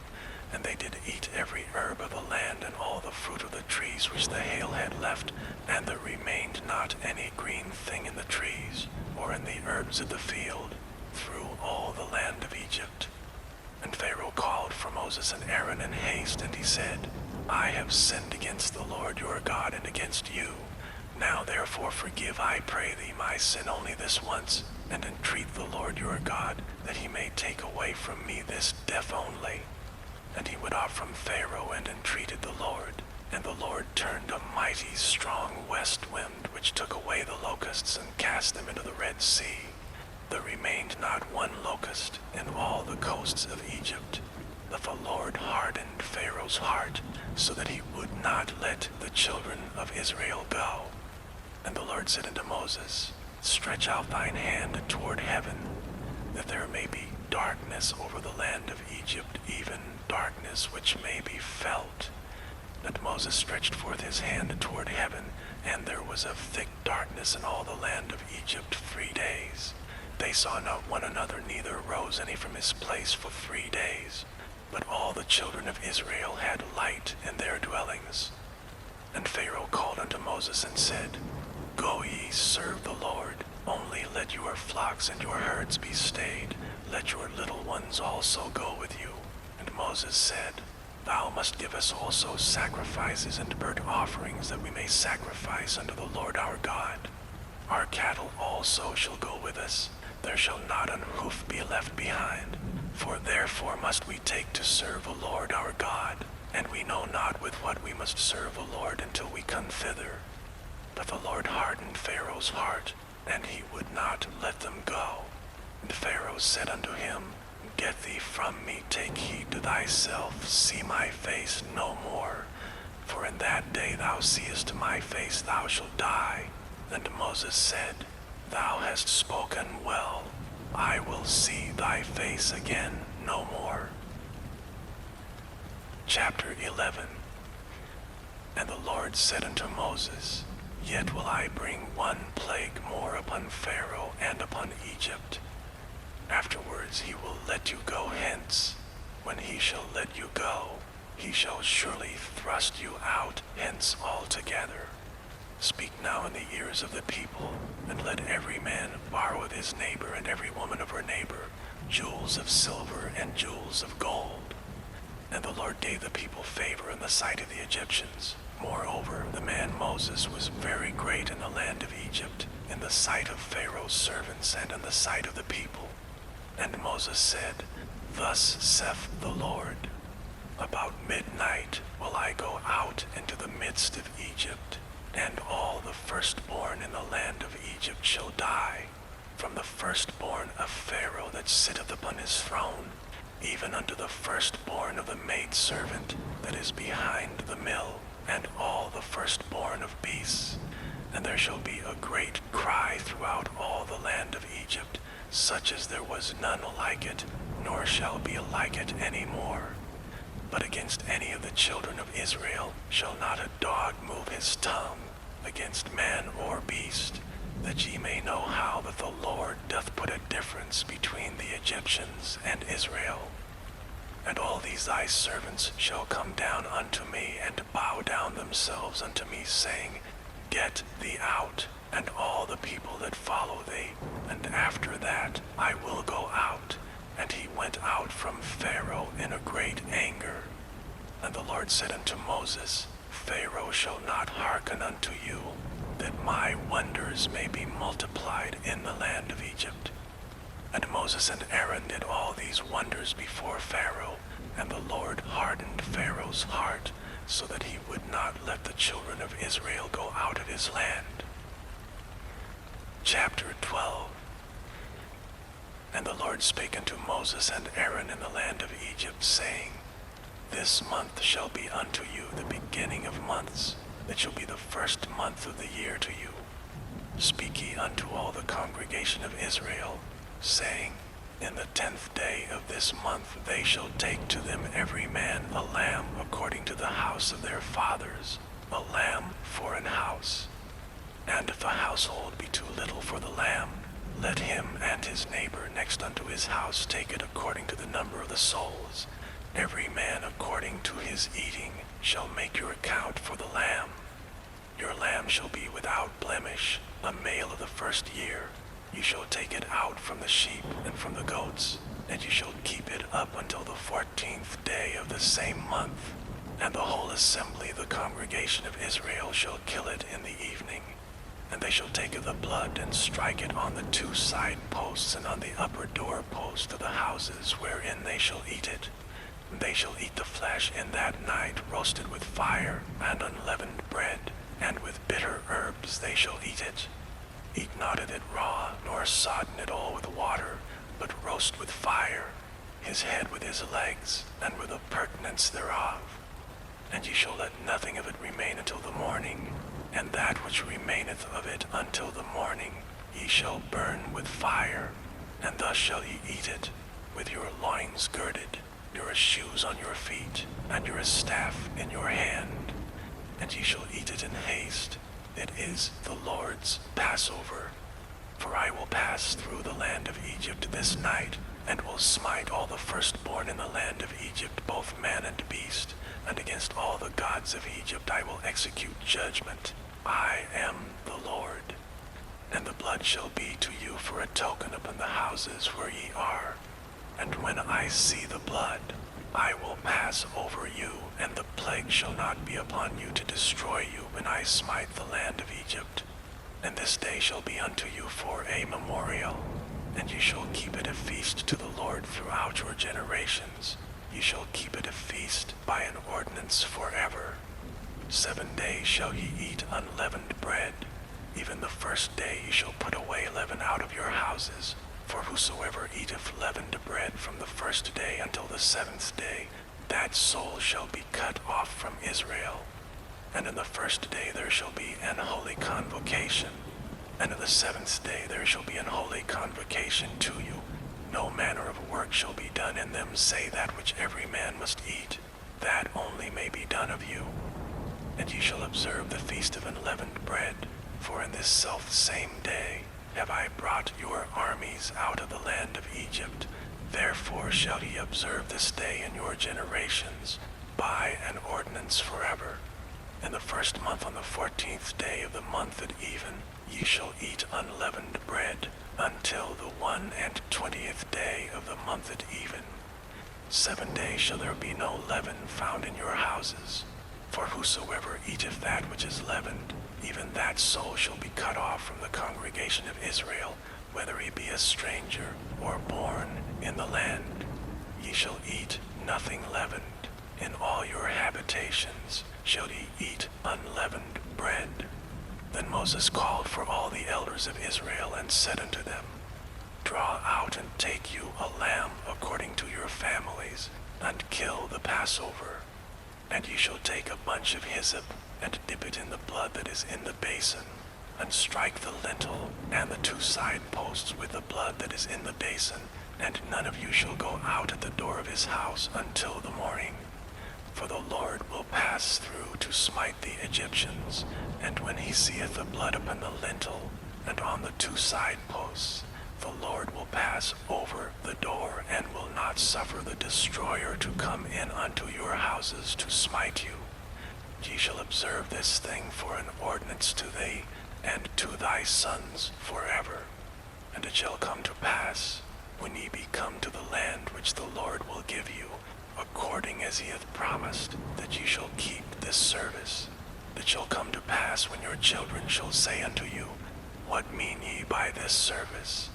And they did eat every herb of the land, and all the fruit of the trees which the hail had left, and there remained not any green thing in the trees, or in the herbs of the field, through all the land of Egypt. And Pharaoh called for Moses and Aaron in haste, and he said, I have sinned against the Lord your God and against you. Now therefore forgive, I pray thee, my sin only this once, and entreat the Lord your God, that he may take away from me this death only. And he went off from Pharaoh and entreated the Lord. And the Lord turned a mighty strong west wind, which took away the locusts and cast them into the Red Sea. There remained not one locust in all the coasts of Egypt. But the Lord hardened Pharaoh's heart, so that he would not let the children of Israel go. And the Lord said unto Moses, Stretch out thine hand toward heaven, that there may be darkness over the land of Egypt, even darkness which may be felt. And Moses stretched forth his hand toward heaven, and there was a thick darkness in all the land of Egypt 3 days. They saw not one another, neither rose any from his place for 3 days. But all the children of Israel had light in their dwellings. And Pharaoh called unto Moses and said, Go ye, serve the Lord, only let your flocks and your herds be stayed, let your little ones also go with you. And Moses said, Thou must give us also sacrifices and burnt offerings, that we may sacrifice unto the Lord our God. Our cattle also shall go with us, there shall not an hoof be left behind. For therefore must we take to serve the Lord our God, and we know not with what we must serve the Lord until we come thither. But the Lord hardened Pharaoh's heart, and he would not let them go. And Pharaoh said unto him, Get thee from me, take heed to thyself, see my face no more. For in that day thou seest my face, thou shalt die. And Moses said, Thou hast spoken well. I will see thy face again no more. Chapter 11. And the Lord said unto Moses, Yet will I bring one plague more upon Pharaoh and upon Egypt. Afterwards he will let you go hence. When he shall let you go, he shall surely thrust you out hence altogether. Speak now in the ears of the people, and let every man borrow of his neighbor and every woman of her neighbor jewels of silver and jewels of gold. And the Lord gave the people favor in the sight of the Egyptians. Moreover, the man Moses was very great in the land of Egypt, in the sight of Pharaoh's servants and in the sight of the people. And Moses said, Thus saith the Lord, About midnight will I go out into the midst of Egypt, and all the firstborn in the land of Egypt shall die, from the firstborn of Pharaoh that sitteth upon his throne, even unto the firstborn of the maidservant that is behind the mill, and all the firstborn of beasts. And there shall be a great cry throughout all the land of Egypt, such as there was none like it, nor shall be like it any more. But against any of the children of Israel shall not a dog move his tongue, against man or beast, that ye may know how that the Lord doth put a difference between the Egyptians and Israel. And all these thy servants shall come down unto me, and bow down themselves unto me, saying, Get thee out, and all the people that follow thee, and after that I will go out. And he went out from Pharaoh in a great anger. And the Lord said unto Moses, Pharaoh shall not hearken unto you, that my wonders may be multiplied in the land of Egypt. And Moses and Aaron did all these wonders before Pharaoh, and the Lord hardened Pharaoh's heart, so that he would not let the children of Israel go out of his land. Chapter 12. And the Lord spake unto Moses and Aaron in the land of Egypt, saying, This month shall be unto you the beginning of months. It shall be the first month of the year to you. Speak ye unto all the congregation of Israel, saying, In the 10th day of this month they shall take to them every man a lamb according to the house of their fathers, a lamb for an house. And if the household be too little for the lamb, let him and his neighbor next unto his house take it according to the number of the souls. Every man according to his eating shall make your account for the lamb. Your lamb shall be without blemish, a male of the first year. You shall take it out from the sheep and from the goats, and you shall keep it up until the 14th day of the same month. And the whole assembly of the congregation of Israel shall kill it in the evening. And they shall take of the blood and strike it on the 2 side posts and on the upper door post of the houses wherein they shall eat it. They shall eat the flesh in that night, roasted with fire and unleavened bread, and with bitter herbs they shall eat it. Eat not of it raw, nor sodden it all with water, but roast with fire, his head with his legs, and with the purtenance thereof. And ye shall let nothing of it remain until the morning, and that which remaineth of it until the morning ye shall burn with fire, and thus shall ye eat it, with your loins girded, your shoes on your feet, and your staff in your hand. And ye shall eat it in haste. It is the Lord's Passover. For I will pass through the land of Egypt this night, and will smite all the firstborn in the land of Egypt, both man and beast, and against all the gods of Egypt I will execute judgment. I am the Lord. And the blood shall be to you for a token upon the houses where ye are. And when I see the blood, I will pass over you, and the plague shall not be upon you to destroy you when I smite the land of Egypt. And this day shall be unto you for a memorial, and ye shall keep it a feast to the Lord throughout your generations. Ye shall keep it a feast by an ordinance forever. 7 days shall ye eat unleavened bread. Even the first day ye shall put away leaven out of your houses. For whosoever eateth leavened bread from the first day until the 7th day, that soul shall be cut off from Israel. And in the first day there shall be an holy convocation, and in the 7th day there shall be an holy convocation to you. No manner of work shall be done in them, save that which every man must eat, that only may be done of you. And ye shall observe the feast of unleavened bread, for in this selfsame day have I brought your armies out of the land of Egypt. Therefore shall ye observe this day in your generations, by an ordinance forever. In the first month on the 14th day of the month at even, ye shall eat unleavened bread, until the 21st day of the month at even. 7 days shall there be no leaven found in your houses. For whosoever eateth that which is leavened, even that soul shall be cut off from the congregation of Israel, whether he be a stranger or born in the land. Ye shall eat nothing leavened. In all your habitations shall ye eat unleavened bread. Then Moses called for all the elders of Israel, and said unto them, Draw out and take you a lamb according to your families, and kill the Passover. And ye shall take a bunch of hyssop, and dip it in the blood that is in the basin, and strike the lintel and the 2 side posts with the blood that is in the basin, and none of you shall go out at the door of his house until the morning. For the Lord will pass through to smite the Egyptians, and when he seeth the blood upon the lintel and on the 2 side posts, the Lord will pass over the door, and will not suffer the destroyer to come in unto your houses to smite you. Ye shall observe this thing for an ordinance to thee, and to thy sons forever. And it shall come to pass, when ye be come to the land which the Lord will give you, according as he hath promised, that ye shall keep this service, it shall come to pass when your children shall say unto you, What mean ye by this service?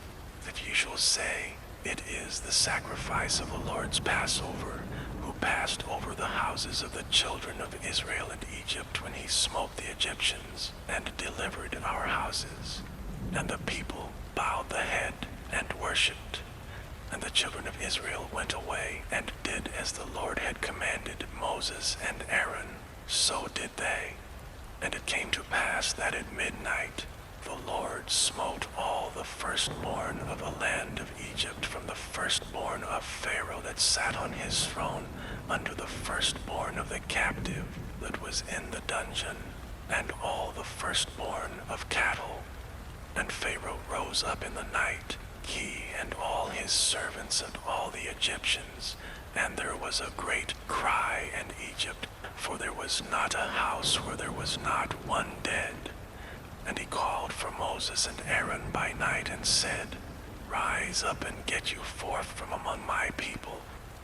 That ye shall say, It is the sacrifice of the Lord's Passover, who passed over the houses of the children of Israel in Egypt when he smote the Egyptians, and delivered our houses. And the people bowed the head and worshipped. And the children of Israel went away and did as the Lord had commanded Moses and Aaron, so did they. And it came to pass that at midnight the Lord smote all the firstborn of the land of Egypt, from the firstborn of Pharaoh that sat on his throne unto the firstborn of the captive that was in the dungeon, and all the firstborn of cattle. And Pharaoh rose up in the night, he and all his servants and all the Egyptians, and there was a great cry in Egypt, for there was not a house where there was not one dead. And he called for Moses and Aaron by night and said, Rise up and get you forth from among my people,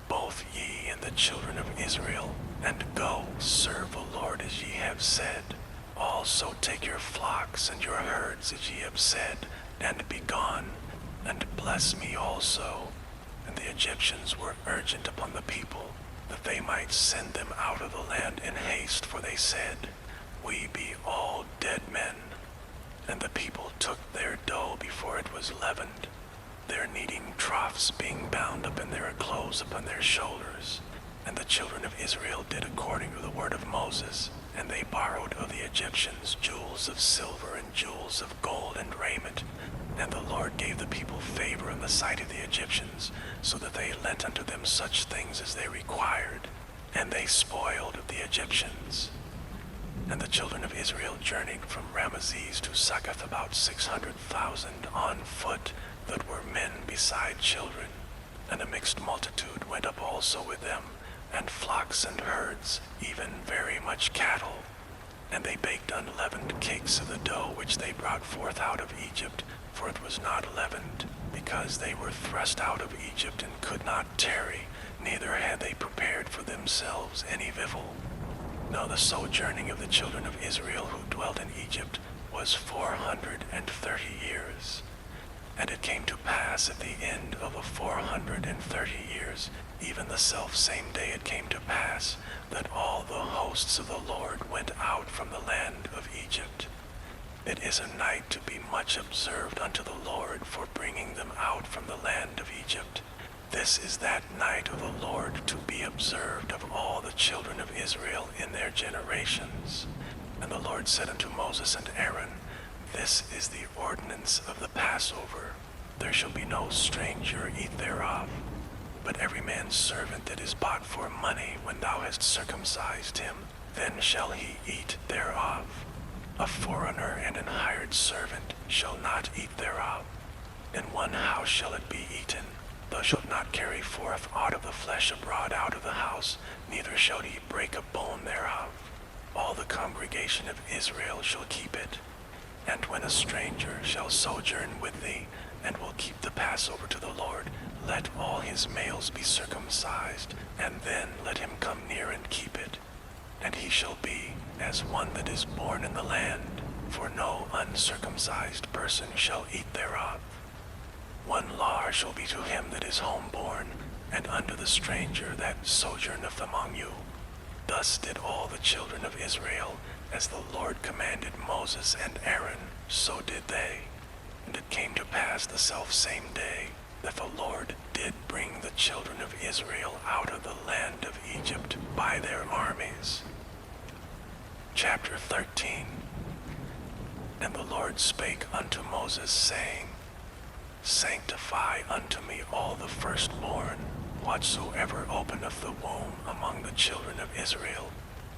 both ye and the children of Israel, and go serve the Lord as ye have said. Also take your flocks and your herds as ye have said, and be gone, and bless me also. And the Egyptians were urgent upon the people, that they might send them out of the land in haste, for they said, We be all dead men. And the people took their dough before it was leavened, their kneading troughs being bound up in their clothes upon their shoulders. And the children of Israel did according to the word of Moses, and they borrowed of the Egyptians jewels of silver and jewels of gold and raiment. And the Lord gave the people favor in the sight of the Egyptians, so that they lent unto them such things as they required, and they spoiled of the Egyptians. And the children of Israel journeyed from Ramesses to Succoth, about 600,000 on foot, that were men beside children. And a mixed multitude went up also with them, and flocks and herds, even very much cattle. And they baked unleavened cakes of the dough which they brought forth out of Egypt, for it was not leavened, because they were thrust out of Egypt and could not tarry, neither had they prepared for themselves any victual. Now the sojourning of the children of Israel who dwelt in Egypt was 430 years. And it came to pass at the end of the 430 years, even the selfsame day it came to pass, that all the hosts of the Lord went out from the land of Egypt. It is a night to be much observed unto the Lord for bringing them out from the land of Egypt. This is that night of the Lord to be observed of all the children of Israel in their generations. And the Lord said unto Moses and Aaron, This is the ordinance of the Passover. There shall be no stranger eat thereof, but every man's servant that is bought for money, when thou hast circumcised him, then shall he eat thereof. A foreigner and an hired servant shall not eat thereof. In one house shall it be eaten. Thou shalt not carry forth aught of the flesh abroad out of the house, neither shall ye break a bone thereof. All the congregation of Israel shall keep it. And when a stranger shall sojourn with thee, and will keep the Passover to the Lord, let all his males be circumcised, and then let him come near and keep it. And he shall be as one that is born in the land, for no uncircumcised person shall eat thereof. One law shall be to him that is homeborn, and unto the stranger that sojourneth among you. Thus did all the children of Israel, as the Lord commanded Moses and Aaron, so did they. And it came to pass the selfsame day, that the Lord did bring the children of Israel out of the land of Egypt by their armies. Chapter 13. And the Lord spake unto Moses, saying, Sanctify unto me all the firstborn, whatsoever openeth the womb among the children of Israel,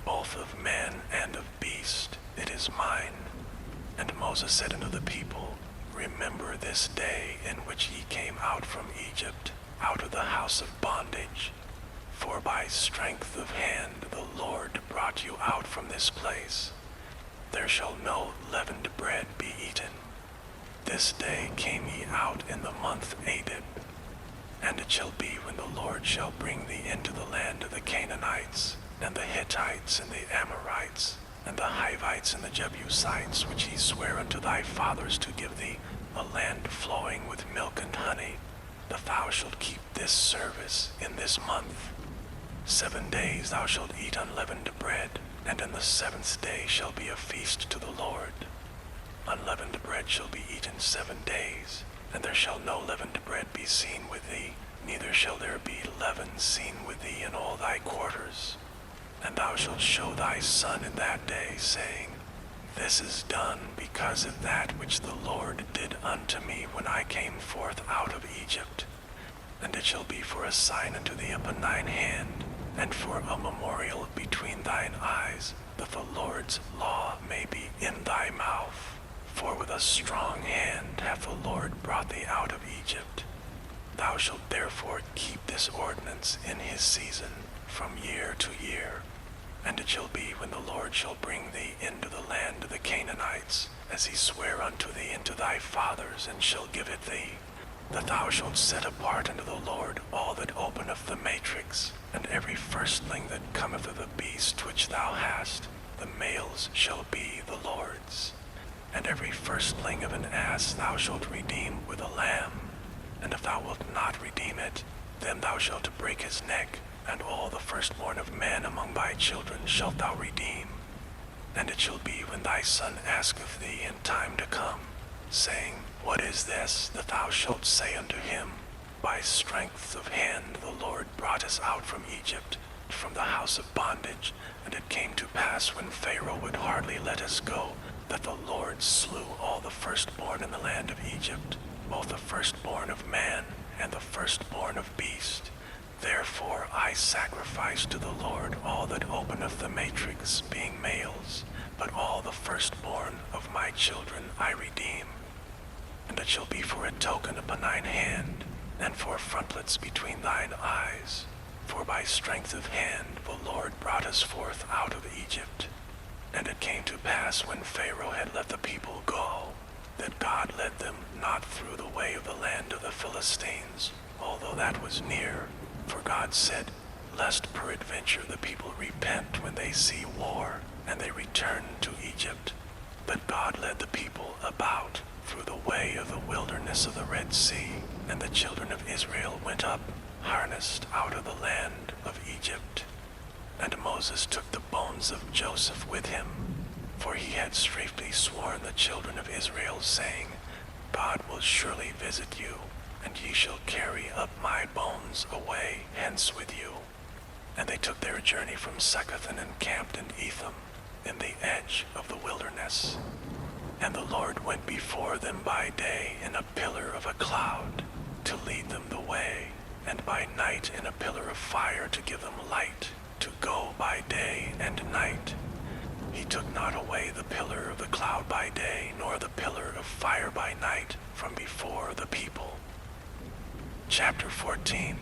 both of man and of beast, it is mine. And Moses said unto the people, Remember this day in which ye came out from Egypt, out of the house of bondage. For by strength of hand the Lord brought you out from this place. There shall no leavened bread be eaten. This day came ye out in the month Abib. And it shall be when the Lord shall bring thee into the land of the Canaanites, and the Hittites, and the Amorites, and the Hivites and the Jebusites, which he sware unto thy fathers to give thee, a land flowing with milk and honey, that thou shalt keep this service in this month. 7 days thou shalt eat unleavened bread, and in the 7th day shall be a feast to the Lord. Unleavened bread shall be eaten 7 days, and there shall no leavened bread be seen with thee, neither shall there be leaven seen with thee in all thy quarters. And thou shalt show thy son in that day, saying, This is done because of that which the Lord did unto me when I came forth out of Egypt. And it shall be for a sign unto thee upon thine hand, and for a memorial between thine eyes, that the Lord's law may be in thy mouth. For with a strong hand hath the Lord brought thee out of Egypt. Thou shalt therefore keep this ordinance in his season, from year to year. And it shall be when the Lord shall bring thee into the land of the Canaanites, as he sware unto thee and to thy fathers, and shall give it thee, that thou shalt set apart unto the Lord all that openeth the matrix, and every firstling that cometh of the beast which thou hast, the males shall be the Lord's. And every firstling of an ass thou shalt redeem with a lamb. And if thou wilt not redeem it, then thou shalt break his neck, and all the firstborn of man among thy children shalt thou redeem. And it shall be when thy son asketh thee in time to come, saying, What is this? That thou shalt say unto him, By strength of hand the Lord brought us out from Egypt, from the house of bondage. And it came to pass when Pharaoh would hardly let us go, that the Lord slew all the firstborn in the land of Egypt, both the firstborn of man and the firstborn of beast. Therefore I sacrifice to the Lord all that openeth the matrix, being males, but all the firstborn of my children I redeem. And it shall be for a token upon thine hand, and for frontlets between thine eyes. For by strength of hand the Lord brought us forth out of Egypt. And it came to pass when Pharaoh had let the people go, that God led them not through the way of the land of the Philistines, although that was near. For God said, Lest peradventure the people repent when they see war, and they return to Egypt. But God led the people about through the way of the wilderness of the Red Sea, and the children of Israel went up, harnessed out of the land of Egypt. And Moses took the bones of Joseph with him, for he had straitly sworn the children of Israel, saying, God will surely visit you, and ye shall carry up my bones away hence with you. And they took their journey from Succoth and encamped in Etham, in the edge of the wilderness. And the Lord went before them by day in a pillar of a cloud, to lead them the way, and by night in a pillar of fire to give them light, to go by day and night. He took not away the pillar of the cloud by day, nor the pillar of fire by night, from before the people. Chapter 14.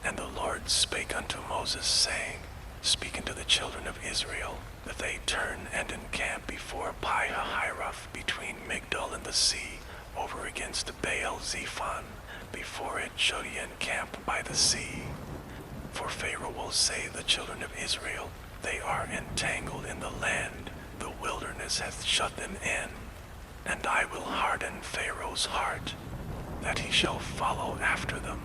And the Lord spake unto Moses, saying, Speak unto the children of Israel, that they turn and encamp before Pi-hahiroth, between Migdol and the sea, over against Baal-zephon. Before it shall ye encamp by the sea. For Pharaoh will say, The children of Israel, they are entangled in the land, the wilderness hath shut them in. And I will harden Pharaoh's heart, that he shall follow after them.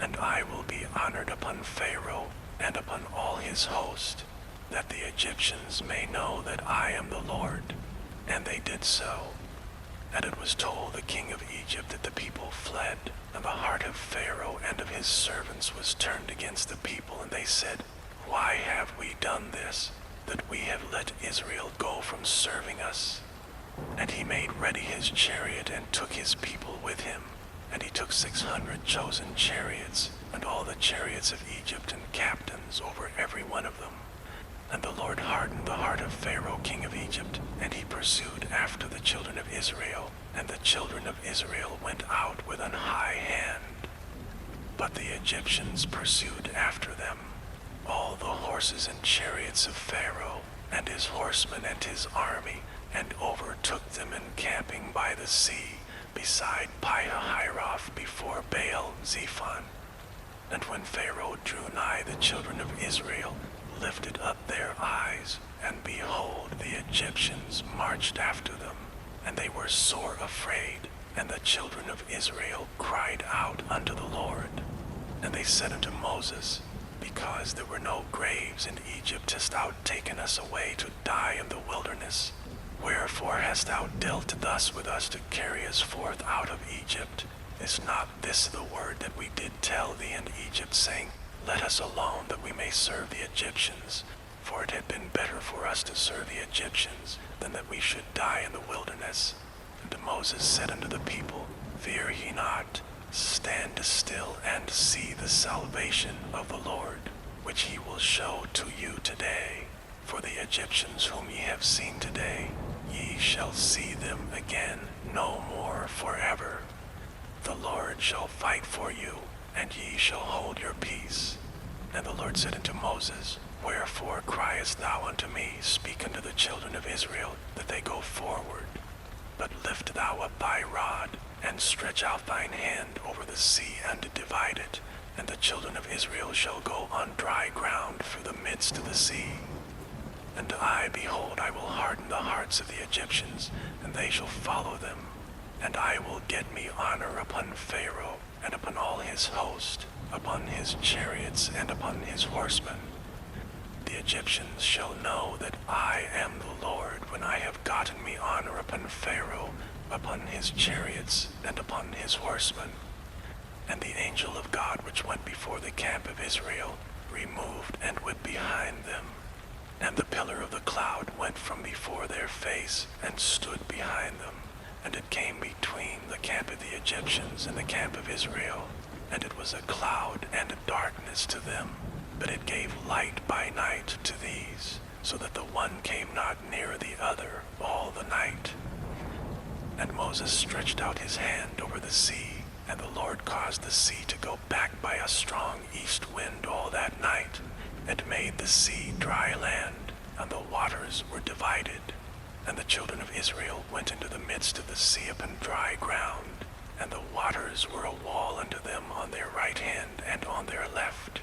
And I will be honored upon Pharaoh, and upon all his host, that the Egyptians may know that I am the Lord. And they did so. And it was told the king of Egypt that the people fled, and the heart of Pharaoh and of his servants was turned against the people, and they said, Why have we done this, that we have let Israel go from serving us? And he made ready his chariot, and took his people with him. And he took 600 chosen chariots, and all the chariots of Egypt, and captains over every one of them. And the Lord hardened the heart of Pharaoh king of Egypt, and he pursued after the children of Israel, and the children of Israel went out with an high hand. But the Egyptians pursued after them, all the horses and chariots of Pharaoh, and his horsemen and his army, and overtook them encamping by the sea, beside Pi-hahiroth, before Baal-zephon. And when Pharaoh drew nigh the children of Israel, lifted up their eyes, and behold, the Egyptians marched after them, and they were sore afraid. And the children of Israel cried out unto the Lord. And they said unto Moses, Because there were no graves in Egypt, hast thou taken us away to die in the wilderness? Wherefore hast thou dealt thus with us to carry us forth out of Egypt? Is not this the word that we did tell thee in Egypt, saying, Let us alone, that we may serve the Egyptians? For it had been better for us to serve the Egyptians, than that we should die in the wilderness. And Moses said unto the people, Fear ye not, stand still and see the salvation of the Lord, which he will show to you today. For the Egyptians whom ye have seen today, ye shall see them again no more forever. The Lord shall fight for you, and ye shall hold your peace. And the Lord said unto Moses, Wherefore criest thou unto me? Speak unto the children of Israel, that they go forward. But lift thou up thy rod, and stretch out thine hand over the sea, and divide it, and the children of Israel shall go on dry ground through the midst of the sea. And I, behold, I will harden the hearts of the Egyptians, and they shall follow them. And I will get me honor upon Pharaoh, and upon all his host, upon his chariots, and upon his horsemen. The Egyptians shall know that I am the Lord, when I have gotten me honor upon Pharaoh, upon his chariots, and upon his horsemen. And the angel of God which went before the camp of Israel removed and went behind them. And the pillar of the cloud went from before their face, and stood behind them. And it came between the camp of the Egyptians and the camp of Israel. And it was a cloud and a darkness to them, but it gave light by night to these, so that the one came not near the other all the night. And Moses stretched out his hand over the sea, and the Lord caused the sea to go back by a strong east wind all that night, and made the sea dry land, and the waters were divided. And the children of Israel went into the midst of the sea upon dry ground, and the waters were a wall unto them on their right hand and on their left.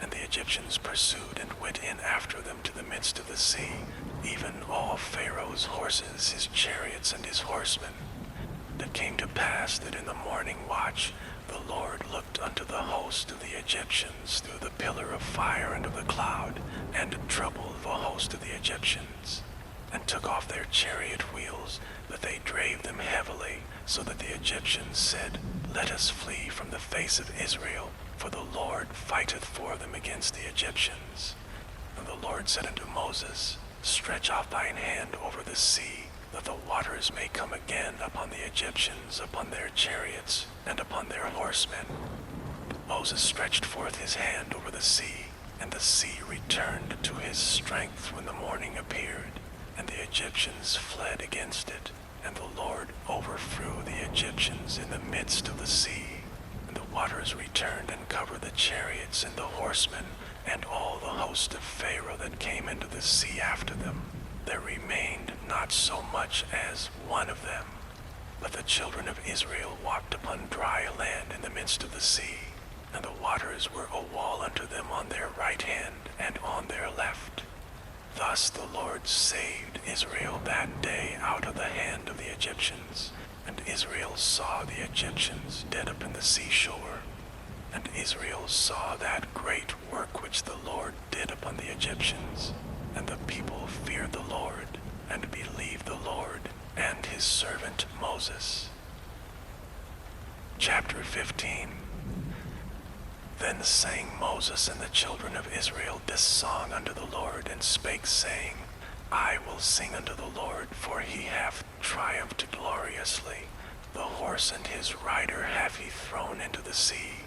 And the Egyptians pursued and went in after them to the midst of the sea, even all Pharaoh's horses, his chariots, and his horsemen. And it came to pass that in the morning watch the Lord looked unto the host of the Egyptians through the pillar of fire and of the cloud, and troubled the host of the Egyptians, and took off their chariot wheels, that they drave them heavily, so that the Egyptians said, Let us flee from the face of Israel, for the Lord fighteth for them against the Egyptians. And the Lord said unto Moses, Stretch out thine hand over the sea, that the waters may come again upon the Egyptians, upon their chariots, and upon their horsemen. Moses stretched forth his hand over the sea, and the sea returned to his strength when the morning appeared, and the Egyptians fled against it, and the Lord overthrew the Egyptians in the midst of the sea. And the waters returned and covered the chariots and the horsemen, and all the host of Pharaoh that came into the sea after them. There remained not so much as one of them. But the children of Israel walked upon dry land in the midst of the sea, and the waters were a wall unto them on their right hand and on their left. Thus the Lord saved Israel that day out of the hand of the Egyptians. And Israel saw the Egyptians dead upon the seashore. And Israel saw that great work which the Lord did upon the Egyptians. And the people feared the Lord, and believed the Lord and his servant Moses. Chapter 15. Then sang Moses and the children of Israel this song unto the Lord, and spake, saying, I will sing unto the Lord, for he hath triumphed gloriously. The horse and his rider hath he thrown into the sea.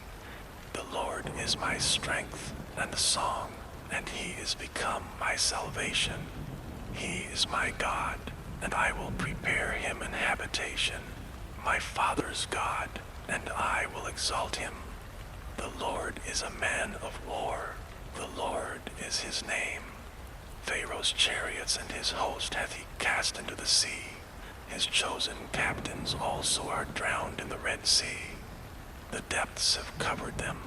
The Lord is my strength and song, and he is become my salvation. He is my God, and I will prepare him an habitation, my father's God, and I will exalt him. The Lord is a man of war, the Lord is his name. Pharaoh's chariots and his host hath he cast into the sea. His chosen captains also are drowned in the Red Sea. The depths have covered them,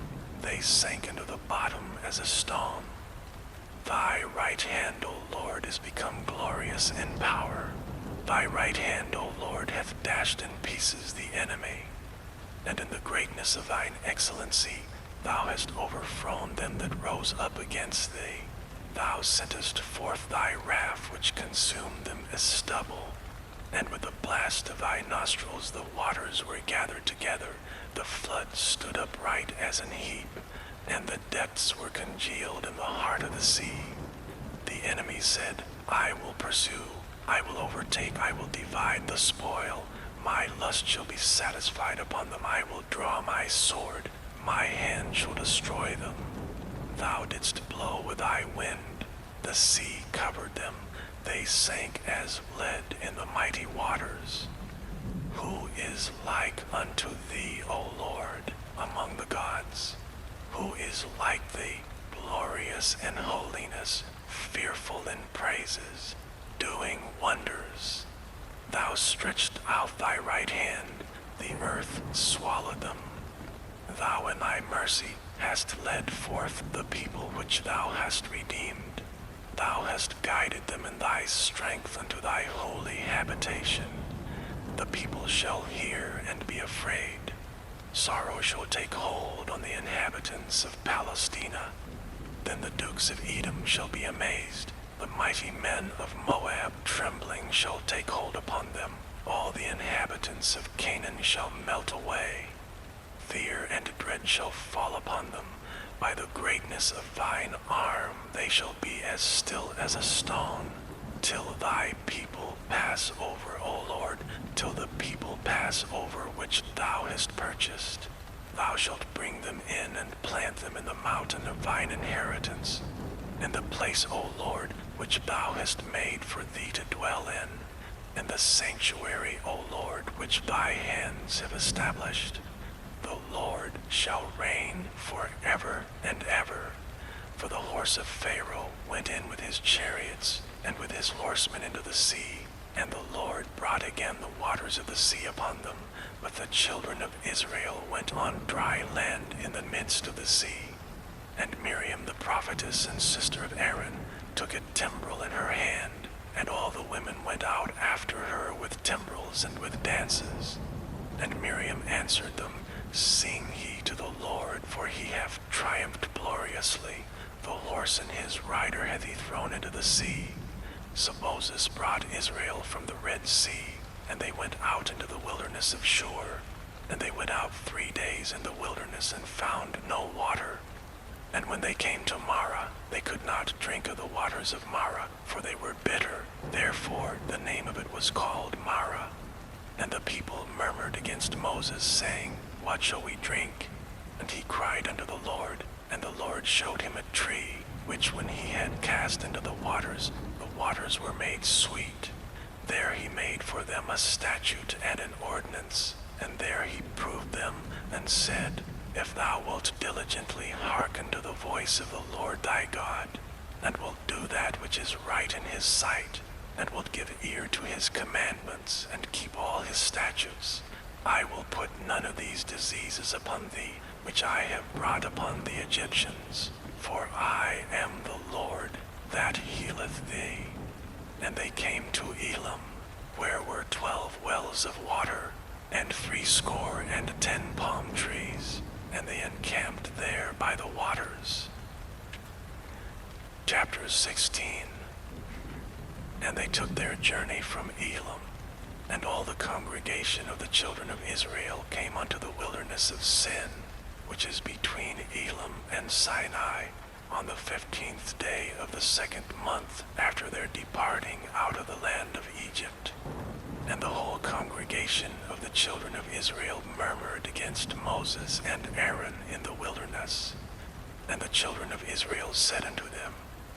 they sank into the bottom as a stone. Thy right hand, O Lord, is become glorious in power. Thy right hand, O Lord, hath dashed in pieces the enemy. And in the greatness of thine excellency, thou hast overthrown them that rose up against thee. Thou sentest forth thy wrath, which consumed them as stubble. And with the blast of thy nostrils the waters were gathered together. The flood stood upright as an heap, and the depths were congealed in the heart of the sea. The enemy said, I will pursue, I will overtake, I will divide the spoil. My lust shall be satisfied upon them. I will draw my sword. My hand shall destroy them. Thou didst blow with thy wind. The sea covered them. They sank as lead in the mighty waters. Who is like unto thee, O Lord, among the gods? Who is like thee, glorious in holiness, fearful in praises, doing wonders? Thou stretched out thy right hand, the earth swallowed them. Thou in thy mercy hast led forth the people which thou hast redeemed. Thou hast guided them in thy strength unto thy holy habitation. The people shall hear and be afraid. Sorrow shall take hold on the inhabitants of Palestina. Then the dukes of Edom shall be amazed. The mighty men of Moab trembling shall take hold upon them. All the inhabitants of Canaan shall melt away. Fear and dread shall fall upon them. By the greatness of thine arm they shall be as still as a stone, till thy people pass over, O Lord, till the people pass over which thou hast purchased. Thou shalt bring them in and plant them in the mountain of thine inheritance, in the place, O Lord, which thou hast made for thee to dwell in the sanctuary, O Lord, which thy hands have established. The Lord shall reign forever and ever. For the horse of Pharaoh went in with his chariots and with his horsemen into the sea, and the Lord brought again the waters of the sea upon them. But the children of Israel went on dry land in the midst of the sea. And Miriam the prophetess and sister of Aaron took a timbrel in her hand, and all the women went out after her with timbrels and with dances. And Miriam answered them, Sing ye to the Lord, for he hath triumphed gloriously. The horse and his rider hath he thrown into the sea. So Moses brought Israel from the Red Sea, and they went out into the wilderness of Shur. And they went out 3 days in the wilderness and found no water. And when they came to Marah, they could not drink of the waters of Marah, for they were bitter. Therefore the name of it was called Marah. And the people murmured against Moses, saying, What shall we drink? And he cried unto the Lord, and the Lord showed him a tree, which when he had cast into the waters were made sweet. There he made for them a statute and an ordinance, and there he proved them, and said, If thou wilt diligently hearken to the voice of the Lord thy God, and wilt do that which is right in his sight, and wilt give ear to his commandments, and keep all his statutes, I will put none of these diseases upon thee, which I have brought upon the Egyptians, for I am the Lord that healeth thee. And they came to Elim, where were 12 wells of water, and 70 palm trees, and they encamped there by the waters. Chapter 16. And they took their journey from Elim, and all the congregation of the children of Israel came unto the wilderness of Sin, which is between Elim and Sinai, on the 15th day of the 2nd month after their departing out of the land of Egypt. And the whole congregation of the children of Israel murmured against Moses and Aaron in the wilderness. And the children of Israel said unto them,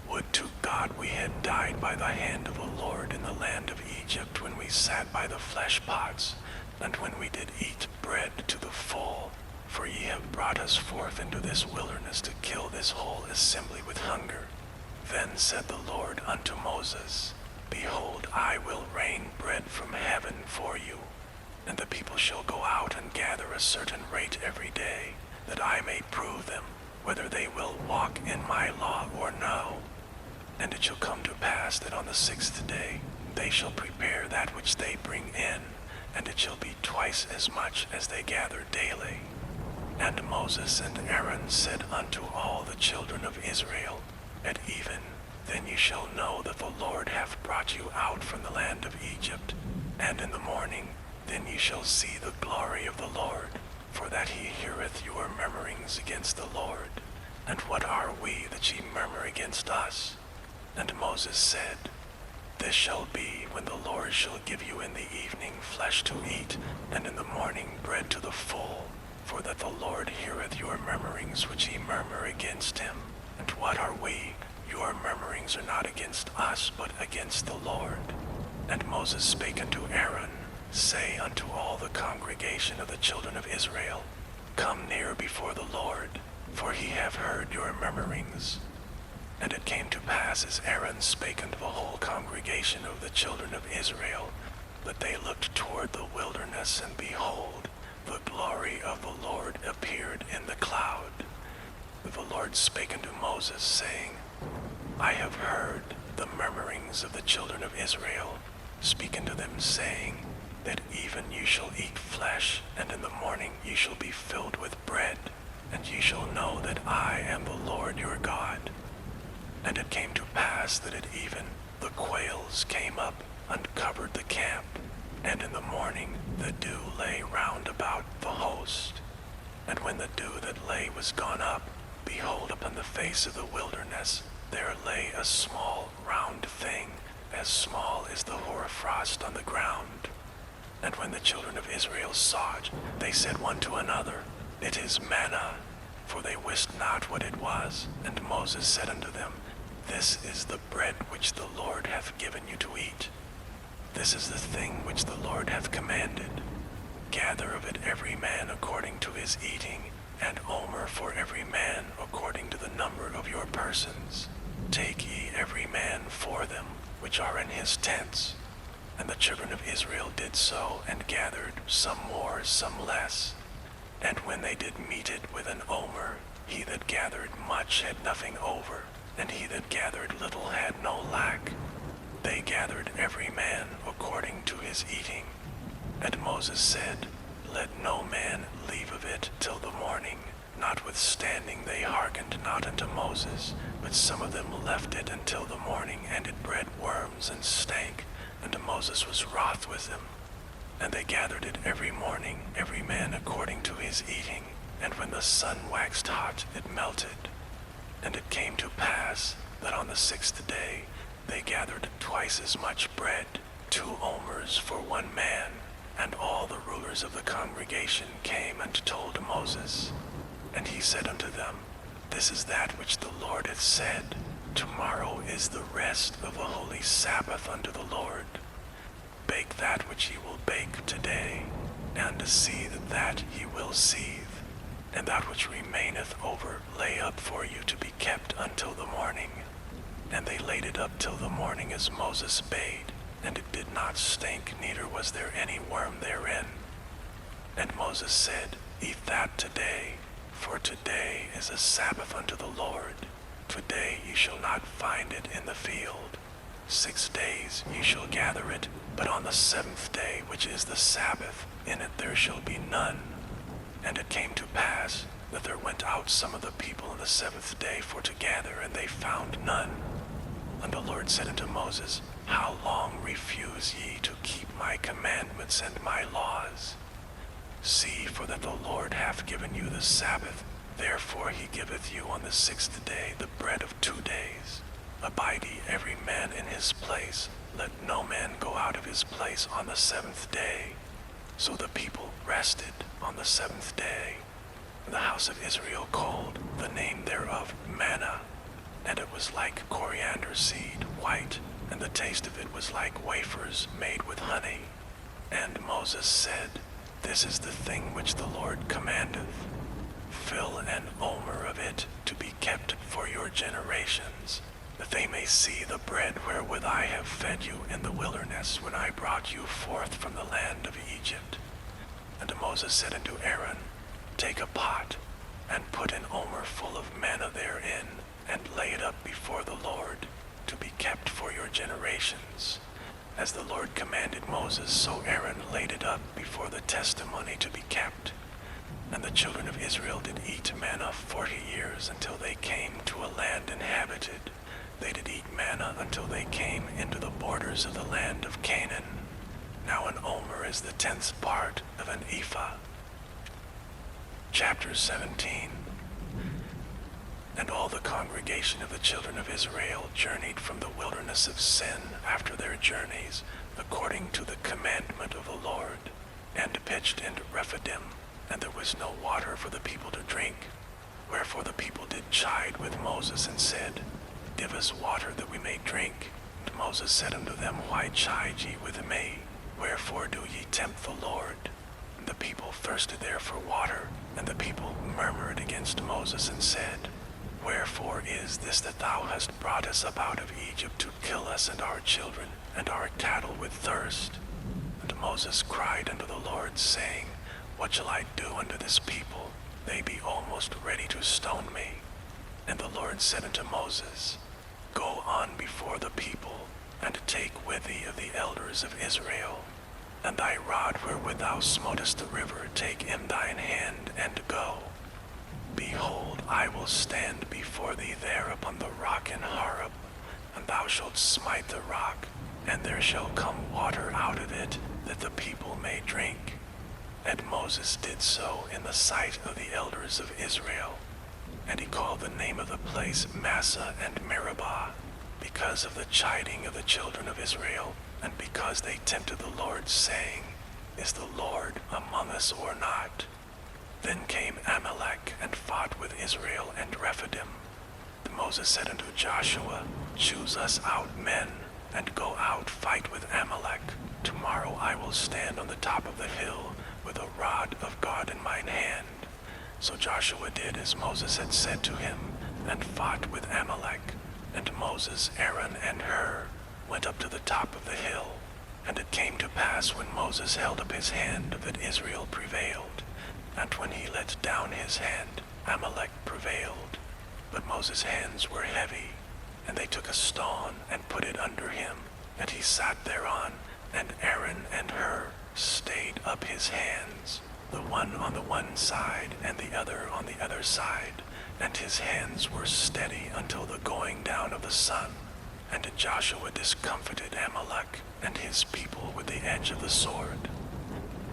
Would to God we had died by the hand of the Lord in the land of Egypt, when we sat by the flesh pots, and when we did eat bread to the full. For ye have brought us forth into this wilderness to kill this whole assembly with hunger. Then said the Lord unto Moses, Behold, I will rain bread from heaven for you, and the people shall go out and gather a certain rate every day, that I may prove them, whether they will walk in my law or no. And it shall come to pass that on the 6th day they shall prepare that which they bring in, and it shall be twice as much as they gather daily. And Moses and Aaron said unto all the children of Israel, At even, then ye shall know that the Lord hath brought you out from the land of Egypt. And in the morning, then ye shall see the glory of the Lord, for that he heareth your murmurings against the Lord. And what are we that ye murmur against us? And Moses said, This shall be when the Lord shall give you in the evening flesh to eat, and in the morning bread to the full, for that the Lord heareth your murmurings which ye murmur against him. And what are we? Your murmurings are not against us, but against the Lord. And Moses spake unto Aaron, Say unto all the congregation of the children of Israel, Come near before the Lord, for he hath heard your murmurings. And it came to pass, as Aaron spake unto the whole congregation of the children of Israel, that they looked toward the wilderness, and behold, the glory of the Lord appeared in the cloud. The Lord spake unto Moses, saying, I have heard the murmurings of the children of Israel. Speak unto them, saying, That even ye shall eat flesh, and in the morning ye shall be filled with bread, and ye shall know that I am the Lord your God. And it came to pass that at even the quails came up and covered the camp, and in the morning the dew lay round about the host. And when the dew that lay was gone up, behold, upon the face of the wilderness there lay a small round thing, as small as the hoarfrost on the ground. And when the children of Israel saw it, they said one to another, It is manna, for they wist not what it was. And Moses said unto them, This is the bread which the Lord hath given you to eat. This is the thing which the Lord hath commanded. Gather of it every man according to his eating, and omer for every man according to the number of your persons. Take ye every man for them, which are in his tents. And the children of Israel did so, and gathered, some more, some less. And when they did meet it with an omer, he that gathered much had nothing over, and he that gathered little had no lack. They gathered every man according to his eating. And Moses said, Let no man leave of it till the morning. Notwithstanding they hearkened not unto Moses, but some of them left it until the morning, and it bred worms and stank, and Moses was wroth with them. And they gathered it every morning, every man according to his eating, and when the sun waxed hot, it melted. And it came to pass that on the 6th day they gathered twice as much bread, 2 omers for one man. And all the rulers of the congregation came and told Moses. And he said unto them, This is that which the Lord hath said, Tomorrow is the rest of the holy Sabbath unto the Lord. Bake that which ye will bake today, and seethe that ye will seethe, and that which remaineth over lay up for you to be kept until the morning. And they laid it up till the morning as Moses bade, and it did not stink, neither was there any worm therein. And Moses said, Eat that today, for today is a Sabbath unto the Lord. Today ye shall not find it in the field. 6 days ye shall gather it, but on the 7th day, which is the Sabbath, in it there shall be none. And it came to pass that there went out some of the people on the 7th day for to gather, and they found none. And the Lord said unto Moses, How long refuse ye to keep my commandments and my laws? See, for that the Lord hath given you the Sabbath, therefore he giveth you on the 6th day the bread of 2 days. Abide ye every man in his place, let no man go out of his place on the 7th day. So the people rested on the 7th day. And the house of Israel called the name thereof manna, and it was like coriander seed, white, and the taste of it was like wafers made with honey. And Moses said, This is the thing which the Lord commandeth. Fill an omer of it to be kept for your generations, that they may see the bread wherewith I have fed you in the wilderness when I brought you forth from the land of Egypt. And Moses said unto Aaron, Take a pot, and put an omer full of manna therein, and lay it up before the Lord, to generations. As the Lord commanded Moses, so Aaron laid it up before the testimony to be kept. And the children of Israel did eat manna 40 years until they came to a land inhabited. They did eat manna until they came into the borders of the land of Canaan. Now an omer is the 10th part of an ephah. Chapter 17. And all the congregation of the children of Israel journeyed from the wilderness of Sin after their journeys, according to the commandment of the Lord, and pitched into Rephidim, and there was no water for the people to drink. Wherefore the people did chide with Moses, and said, Give us water that we may drink. And Moses said unto them, Why chide ye with me? Wherefore do ye tempt the Lord? And the people thirsted there for water, and the people murmured against Moses, and said, Wherefore is this that thou hast brought us up out of Egypt to kill us and our children and our cattle with thirst? And Moses cried unto the Lord, saying, What shall I do unto this people? They be almost ready to stone me. And the Lord said unto Moses, Go on before the people, and take with thee of the elders of Israel, and thy rod wherewith thou smotest the river take in thine hand, and go. Behold, I will stand before thee there upon the rock in Horeb, and thou shalt smite the rock, and there shall come water out of it, that the people may drink. And Moses did so in the sight of the elders of Israel. And he called the name of the place Massah and Meribah, because of the chiding of the children of Israel, and because they tempted the Lord, saying, Is the Lord among us or not? Then came Amalek and fought with Israel and Rephidim. And Moses said unto Joshua, Choose us out men, and go out fight with Amalek. Tomorrow I will stand on the top of the hill, with a rod of God in mine hand. So Joshua did as Moses had said to him, and fought with Amalek. And Moses, Aaron, and Hur went up to the top of the hill. And it came to pass, when Moses held up his hand, that Israel prevailed. And when he let down his hand, Amalek prevailed. But Moses' hands were heavy, and they took a stone and put it under him, and he sat thereon, and Aaron and Hur stayed up his hands, the one on the one side and the other on the other side, and his hands were steady until the going down of the sun. And Joshua discomfited Amalek and his people with the edge of the sword.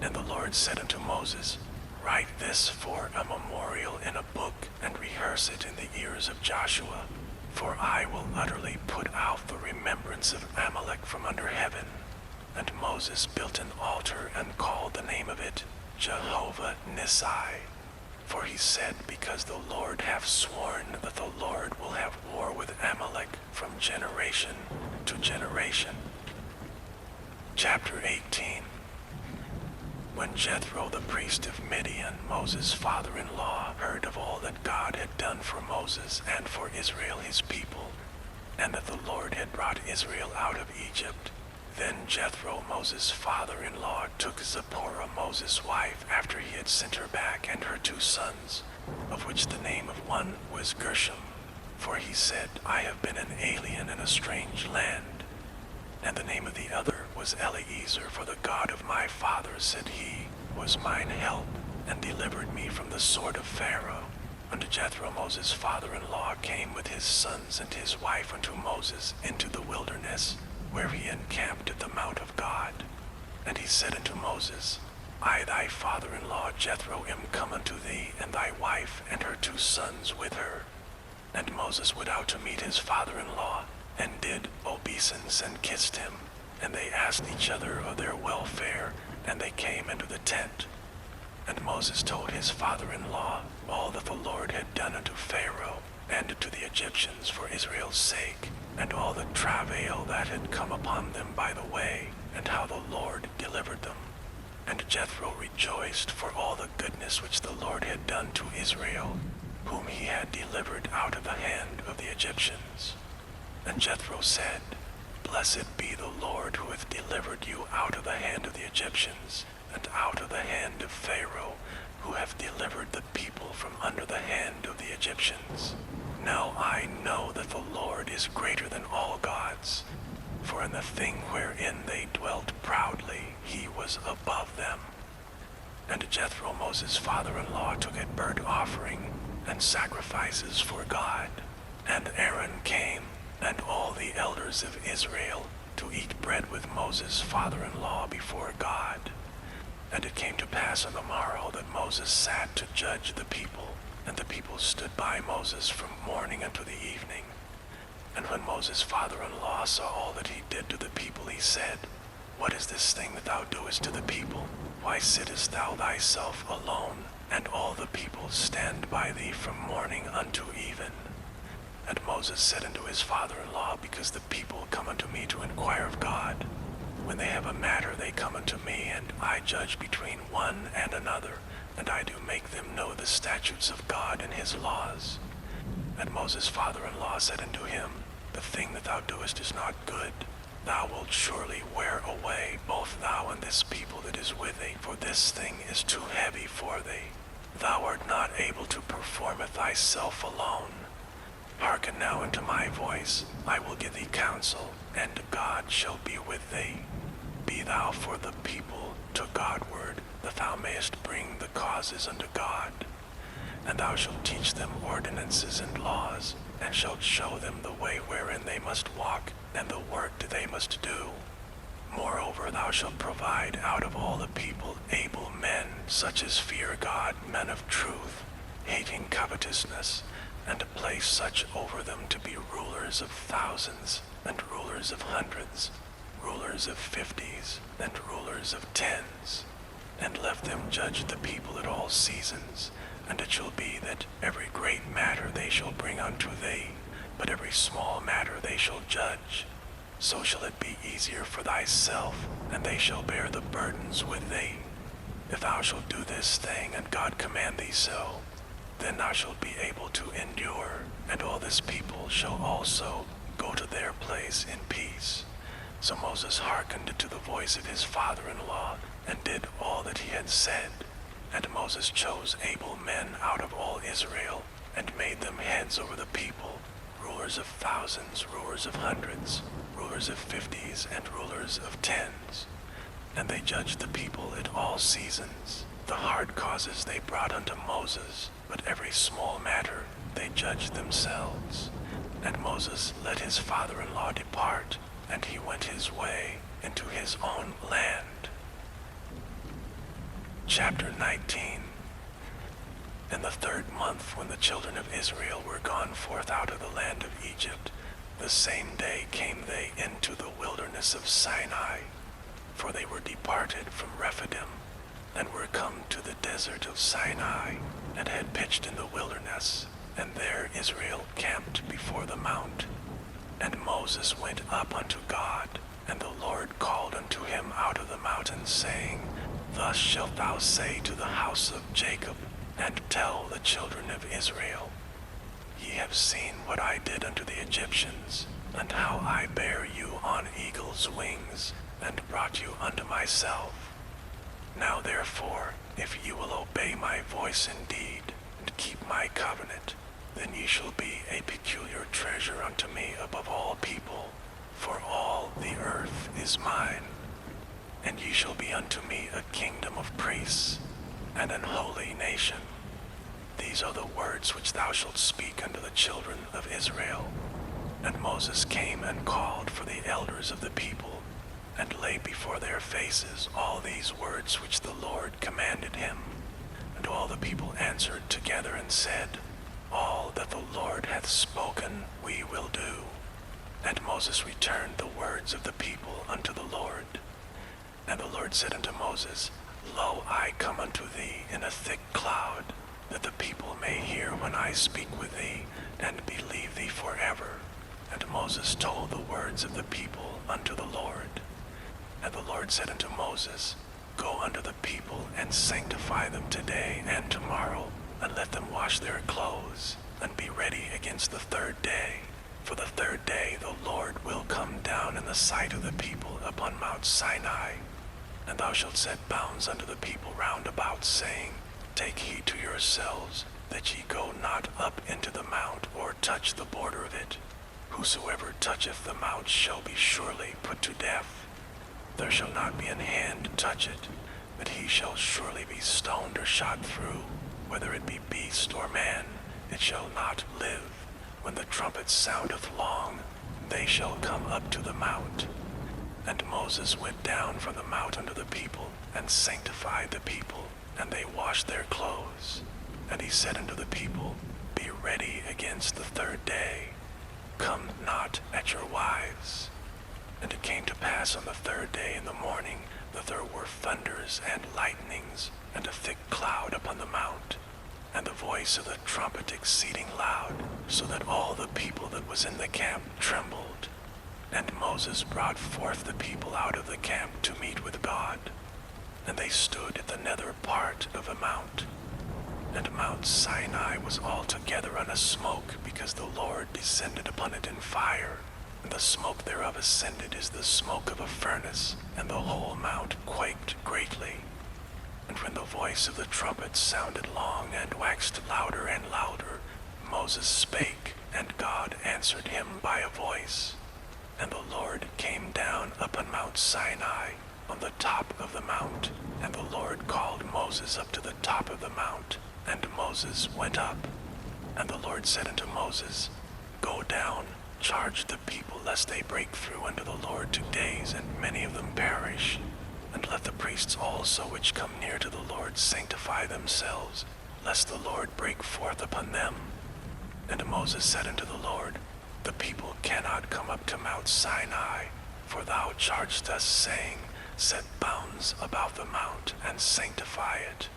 And the Lord said unto Moses, Write this for a memorial in a book, and rehearse it in the ears of Joshua, for I will utterly put out the remembrance of Amalek from under heaven. And Moses built an altar, and called the name of it Jehovah Nissi. For he said, Because the Lord hath sworn that the Lord will have war with Amalek from generation to generation. Chapter 18. When Jethro the priest of Midian, Moses' father-in-law, heard of all that God had done for Moses and for Israel his people, and that the Lord had brought Israel out of Egypt, then Jethro, Moses' father-in-law, took Zipporah, Moses' wife, after he had sent her back, and her 2 sons, of which the name of one was Gershom. For he said, I have been an alien in a strange land. And the name of the other was Eliezer, for the God of my fathers, said he, was mine help, and delivered me from the sword of Pharaoh. And Jethro, Moses' father-in-law, came with his sons and his wife unto Moses into the wilderness, where he encamped at the mount of God. And he said unto Moses, I thy father-in-law Jethro am come unto thee, and thy wife and her 2 sons with her. And Moses went out to meet his father-in-law, and did obeisance, and kissed him. And they asked each other of their welfare, and they came into the tent. And Moses told his father-in-law all that the Lord had done unto Pharaoh, and to the Egyptians for Israel's sake, and all the travail that had come upon them by the way, and how the Lord delivered them. And Jethro rejoiced for all the goodness which the Lord had done to Israel, whom he had delivered out of the hand of the Egyptians. And Jethro said, Blessed be the Lord who hath delivered you out of the hand of the Egyptians, and out of the hand of Pharaoh, who hath delivered the people from under the hand of the Egyptians. Now I know that the Lord is greater than all gods, for in the thing wherein they dwelt proudly he was above them. And Jethro, Moses' father-in-law, took a burnt offering and sacrifices for God. And Aaron came, and all the elders of Israel, to eat bread with Moses' father-in-law before God. And it came to pass on the morrow that Moses sat to judge the people, and the people stood by Moses from morning until the evening. And when Moses' father-in-law saw all that he did to the people, he said, What is this thing that thou doest to the people? Why sittest thou thyself alone, and all the people stand by thee from morning unto even? And Moses said unto his father-in-law, Because the people come unto me to inquire of God. When they have a matter, they come unto me, and I judge between one and another, and I do make them know the statutes of God and his laws. And Moses' father-in-law said unto him, The thing that thou doest is not good. Thou wilt surely wear away both thou and this people that is with thee, for this thing is too heavy for thee. Thou art not able to perform it thyself alone. Hearken now unto my voice, I will give thee counsel, and God shall be with thee. Be thou for the people to Godward, that thou mayest bring the causes unto God. And thou shalt teach them ordinances and laws, and shalt show them the way wherein they must walk, and the work that they must do. Moreover, thou shalt provide out of all the people able men, such as fear God, men of truth, hating covetousness, and to place such over them to be rulers of thousands, and rulers of hundreds, rulers of 50s, and rulers of 10s. And let them judge the people at all seasons. And it shall be that every great matter they shall bring unto thee, but every small matter they shall judge. So shall it be easier for thyself, and they shall bear the burdens with thee. If thou shalt do this thing, and God command thee so, then thou shalt be able to endure, and all this people shall also go to their place in peace. So Moses hearkened to the voice of his father-in-law, and did all that he had said. And Moses chose able men out of all Israel, and made them heads over the people, rulers of thousands, rulers of hundreds, rulers of 50s, and rulers of 10s. And they judged the people at all seasons. The hard causes they brought unto Moses, but every small matter they judged themselves. And Moses let his father-in-law depart, and he went his way into his own land. Chapter 19. In the 3rd month, when the children of Israel were gone forth out of the land of Egypt, the same day came they into the wilderness of Sinai, for they were departed from Rephidim, and were come to the desert of Sinai, and had pitched in the wilderness, and there Israel camped before the mount. And Moses went up unto God, and the Lord called unto him out of the mountain, saying, Thus shalt thou say to the house of Jacob, and tell the children of Israel, Ye have seen what I did unto the Egyptians, and how I bare you on eagle's wings, and brought you unto myself. Now therefore, if you will obey my voice indeed, and keep my covenant, then ye shall be a peculiar treasure unto me above all people, for all the earth is mine. And ye shall be unto me a kingdom of priests, and an holy nation. These are the words which thou shalt speak unto the children of Israel. And Moses came and called for the elders of the people, and laid before their faces all these words which the Lord commanded him. And all the people answered together and said, All that the Lord hath spoken we will do. And Moses returned the words of the people unto the Lord. And the Lord said unto Moses, Lo, I come unto thee in a thick cloud, that the people may hear when I speak with thee, and believe thee forever. And Moses told the words of the people unto the Lord. And the Lord said unto Moses, Go unto the people, and sanctify them today and tomorrow, and let them wash their clothes, and be ready against the 3rd day. For the 3rd day the Lord will come down in the sight of the people upon Mount Sinai. And thou shalt set bounds unto the people round about, saying, Take heed to yourselves, that ye go not up into the mount, or touch the border of it. Whosoever toucheth the mount shall be surely put to death. There shall not be an hand to touch it, but he shall surely be stoned or shot through. Whether it be beast or man, it shall not live. When the trumpet soundeth long, they shall come up to the mount. And Moses went down from the mount unto the people, and sanctified the people, and they washed their clothes. And he said unto the people, Be ready against the third day. Come not at your wives. And it came to pass on the third day in the morning that there were thunders and lightnings, and a thick cloud upon the mount, and the voice of the trumpet exceeding loud, so that all the people that was in the camp trembled. And Moses brought forth the people out of the camp to meet with God. And they stood at the nether part of the mount. And Mount Sinai was altogether on a smoke, because the Lord descended upon it in fire. And the smoke thereof ascended as the smoke of a furnace, and the whole mount quaked greatly. And when the voice of the trumpet sounded long, and waxed louder and louder, Moses spake, and God answered him by a voice. And the Lord came down upon Mount Sinai, on the top of the mount, and the Lord called Moses up to the top of the mount, and Moses went up. And the Lord said unto Moses, Go down, charge the people, lest they break through unto the Lord 2 days, and many of them perish. And let the priests also which come near to the Lord sanctify themselves, lest the Lord break forth upon them. And Moses said unto the Lord, The people cannot come up to Mount Sinai, for thou charged us, saying, Set bounds about the mount, and sanctify it.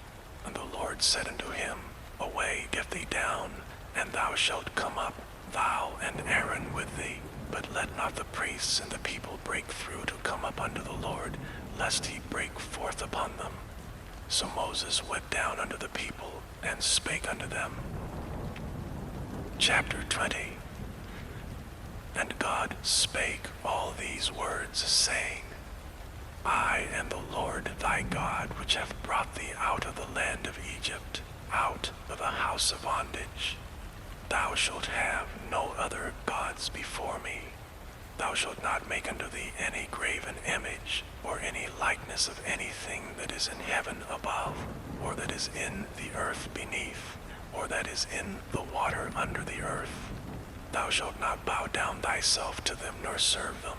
And the Lord said unto him, Away, get thee down, and thou shalt come up, thou and Aaron with thee. But let not the priests and the people break through to come up unto the Lord, lest he break forth upon them. So Moses went down unto the people, and spake unto them. Chapter 20. And God spake all these words, saying, I am the Lord thy God, which hath brought thee out of the land of Egypt, out of the house of bondage. Thou shalt have no other gods before me. Thou shalt not make unto thee any graven image, or any likeness of anything that is in heaven above, or that is in the earth beneath, or that is in the water under the earth. Thou shalt not bow down thyself to them, nor serve them.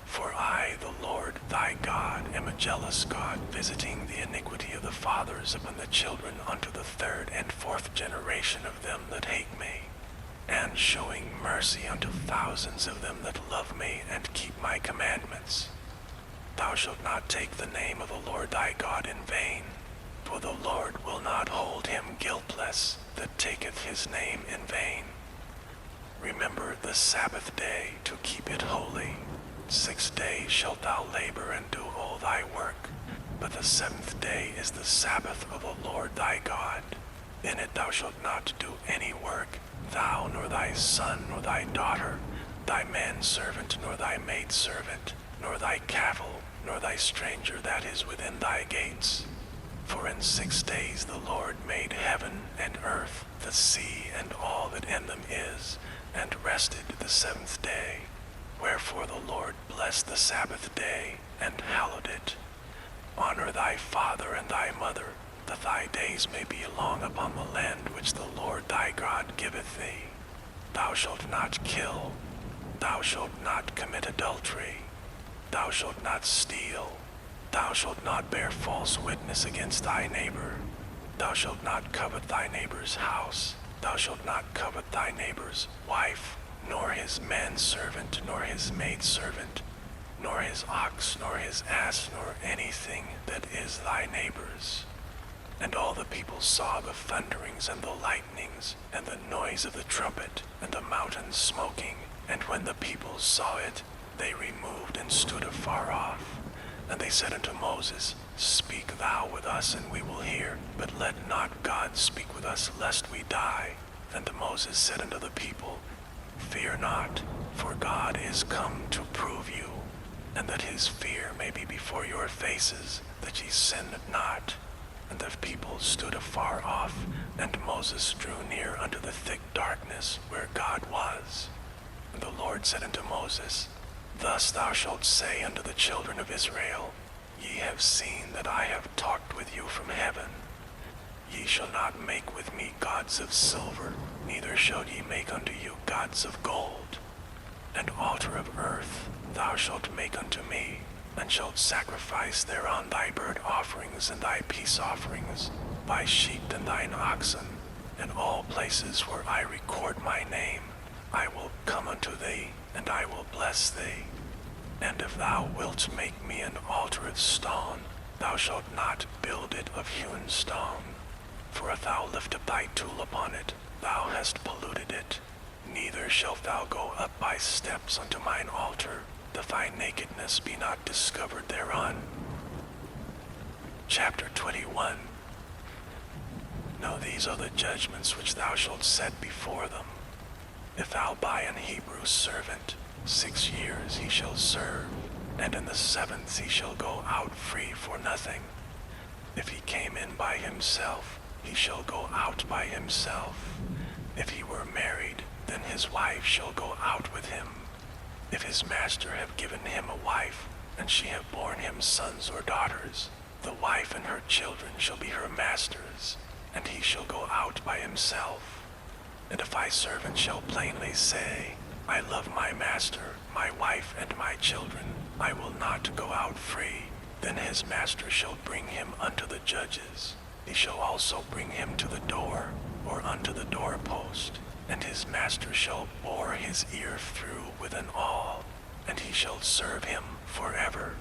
For I, the Lord thy God, am a jealous God, visiting the iniquity of the fathers upon the children unto the 3rd and 4th generation of them that hate me, and showing mercy unto thousands of them that love me and keep my commandments. Thou shalt not take the name of the Lord thy God in vain, for the Lord will not hold him guiltless that taketh his name in vain. Remember the Sabbath day to keep it holy. 6 days shalt thou labor and do all thy work, but the 7th day is the Sabbath of the Lord thy God. In it thou shalt not do any work, thou nor thy son nor thy daughter, thy manservant nor thy maidservant, nor thy cattle, nor thy stranger that is within thy gates. For in 6 days the Lord made heaven and earth, the sea, and all that in them is, and rested the 7th day. Wherefore the Lord blessed the Sabbath day, and hallowed it. Honor thy father and thy mother, that thy days may be long upon the land which the Lord thy God giveth thee. Thou shalt not kill. Thou shalt not commit adultery. Thou shalt not steal. Thou shalt not bear false witness against thy neighbor. Thou shalt not covet thy neighbor's house. Thou shalt not covet thy neighbor's wife, nor his manservant, nor his maidservant, nor his ox, nor his ass, nor anything that is thy neighbor's. And all the people saw the thunderings and the lightnings, and the noise of the trumpet, and the mountain smoking. And when the people saw it, they removed and stood afar off. And they said unto Moses, Speak thou with us, and we will hear, but let not God speak with us, lest we die. And Moses said unto the people, Fear not, for God is come to prove you, and that his fear may be before your faces, that ye sin not. And the people stood afar off, and Moses drew near unto the thick darkness where God was. And the Lord said unto Moses, Thus thou shalt say unto the children of Israel, Ye have seen that I have talked with you from heaven. Ye shall not make with me gods of silver, neither shall ye make unto you gods of gold. An altar of earth thou shalt make unto me, and shalt sacrifice thereon thy burnt offerings and thy peace offerings, thy sheep and thine oxen. In all places where I record my name, I will come unto thee, and I will bless thee. And if thou wilt make me an altar of stone, thou shalt not build it of hewn stone. For if thou lift up thy tool upon it, thou hast polluted it. Neither shalt thou go up by steps unto mine altar, that thy nakedness be not discovered thereon. Chapter 21. Now these are the judgments which thou shalt set before them. If thou buy an Hebrew servant, 6 years he shall serve, and in the 7th he shall go out free for nothing. If he came in by himself, he shall go out by himself. If he were married, then his wife shall go out with him. If his master have given him a wife, and she have borne him sons or daughters, the wife and her children shall be her master's, and he shall go out by himself. And if thy servant shall plainly say, I love my master, my wife, and my children, I will not go out free, then his master shall bring him unto the judges. He shall also bring him to the door, or unto the doorpost, and his master shall bore his ear through with an awl, and he shall serve him forever.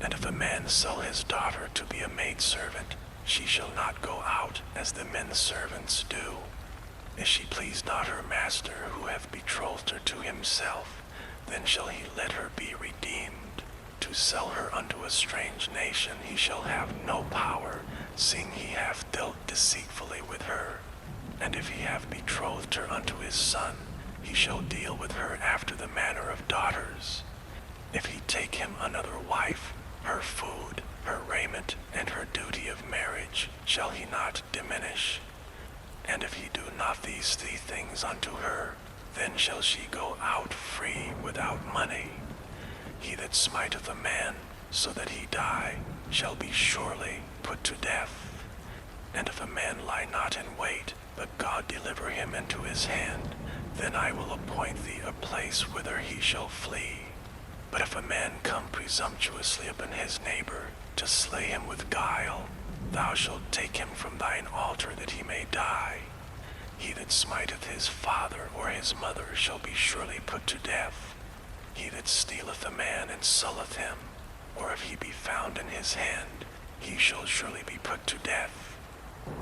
And if a man sell his daughter to be a maidservant, she shall not go out as the men's servants do. If she please not her master who hath betrothed her to himself, then shall he let her be redeemed. To sell her unto a strange nation he shall have no power, seeing he hath dealt deceitfully with her. And if he have betrothed her unto his son, he shall deal with her after the manner of daughters. If he take him another wife, her food, her raiment, and her duty of marriage shall he not diminish. And if he do not these 3 things unto her, then shall she go out free without money. He that smiteth a man, so that he die, shall be surely put to death. And if a man lie not in wait, but God deliver him into his hand, then I will appoint thee a place whither he shall flee. But if a man come presumptuously upon his neighbor, to slay him with guile, thou shalt take him from thine altar that he may die. He that smiteth his father or his mother shall be surely put to death. He that stealeth a man and selleth him, or if he be found in his hand, he shall surely be put to death.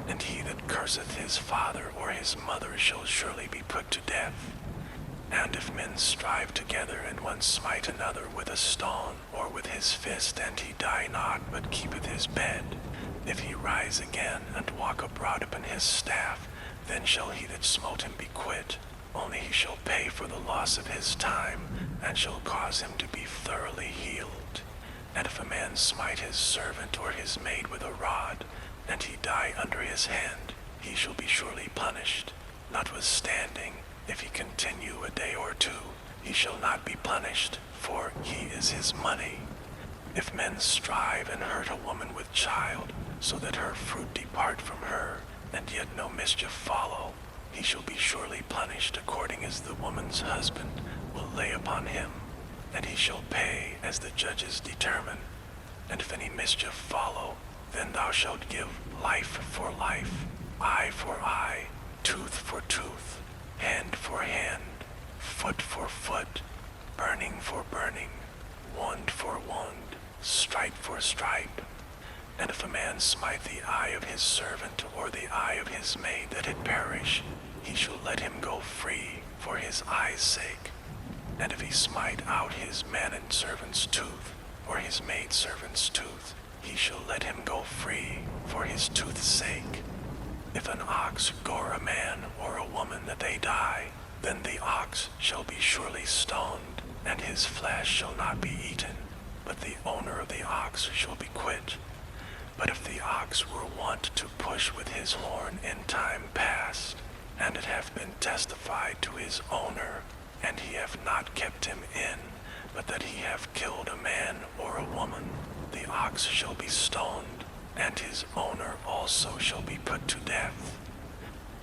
And he that curseth his father or his mother shall surely be put to death. And if men strive together, and one smite another with a stone or with his fist, and he die not, but keepeth his bed, if he rise again and walk abroad upon his staff, then shall he that smote him be quit, only he shall pay for the loss of his time, and shall cause him to be thoroughly healed. And if a man smite his servant or his maid with a rod, and he die under his hand, he shall be surely punished. Notwithstanding, if he continue a day or 2, he shall not be punished, for he is his money. If men strive and hurt a woman with child, so that her fruit depart from her, and yet no mischief follow, he shall be surely punished according as the woman's husband will lay upon him, and he shall pay as the judges determine. And if any mischief follow, then thou shalt give life for life, eye for eye, tooth for tooth, hand for hand, foot for foot, burning for burning, wound for wound, stripe for stripe. And if a man smite the eye of his servant or the eye of his maid that it perish, he shall let him go free for his eye's sake. And if he smite out his manservant's tooth or his maidservant's tooth, he shall let him go free for his tooth's sake. If an ox gore a man or a woman that they die, then the ox shall be surely stoned, and his flesh shall not be eaten, but the owner of the ox shall be quit. But if the ox were wont to push with his horn in time past, and it have been testified to his owner, and he have not kept him in, but that he have killed a man or a woman, the ox shall be stoned, and his owner also shall be put to death.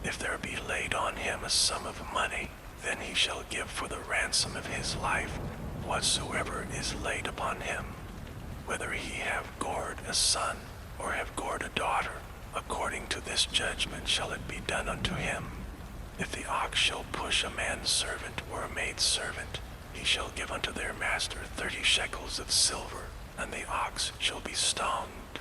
If there be laid on him a sum of money, then he shall give for the ransom of his life whatsoever is laid upon him. Whether he have gored a son, or have gored a daughter, according to this judgment shall it be done unto him. If the ox shall push a man's servant or a maid's servant, he shall give unto their master 30 shekels of silver, and the ox shall be stoned.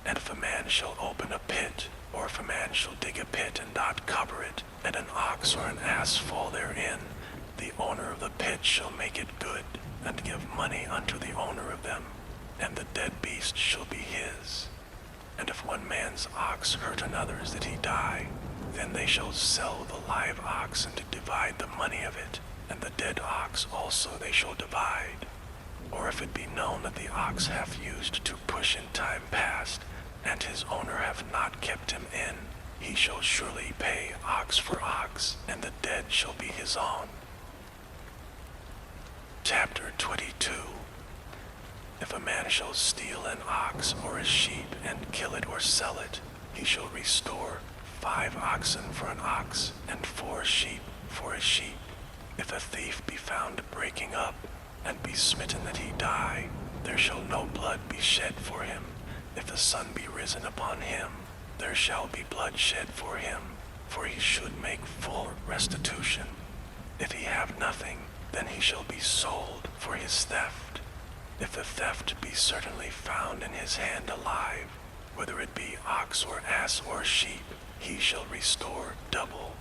And if a man shall open a pit, or if a man shall dig a pit and not cover it, and an ox or an ass fall therein, the owner of the pit shall make it good, and give money unto the owner of them, and the dead beast shall be his. And if one man's ox hurt another's that he die, then they shall sell the live ox and divide the money of it, and the dead ox also they shall divide. Or if it be known that the ox hath used to push in time past, and his owner hath not kept him in, he shall surely pay ox for ox, and the dead shall be his own. Chapter 22. If a man shall steal an ox or a sheep and kill it or sell it, he shall restore 5 oxen for an ox, and 4 sheep for a sheep. If a thief be found breaking up, and be smitten that he die, there shall no blood be shed for him. If the sun be risen upon him, there shall be blood shed for him, for he should make full restitution. If he have nothing, then he shall be sold for his theft. If the theft be certainly found in his hand alive, whether it be ox or ass or sheep, he shall restore double.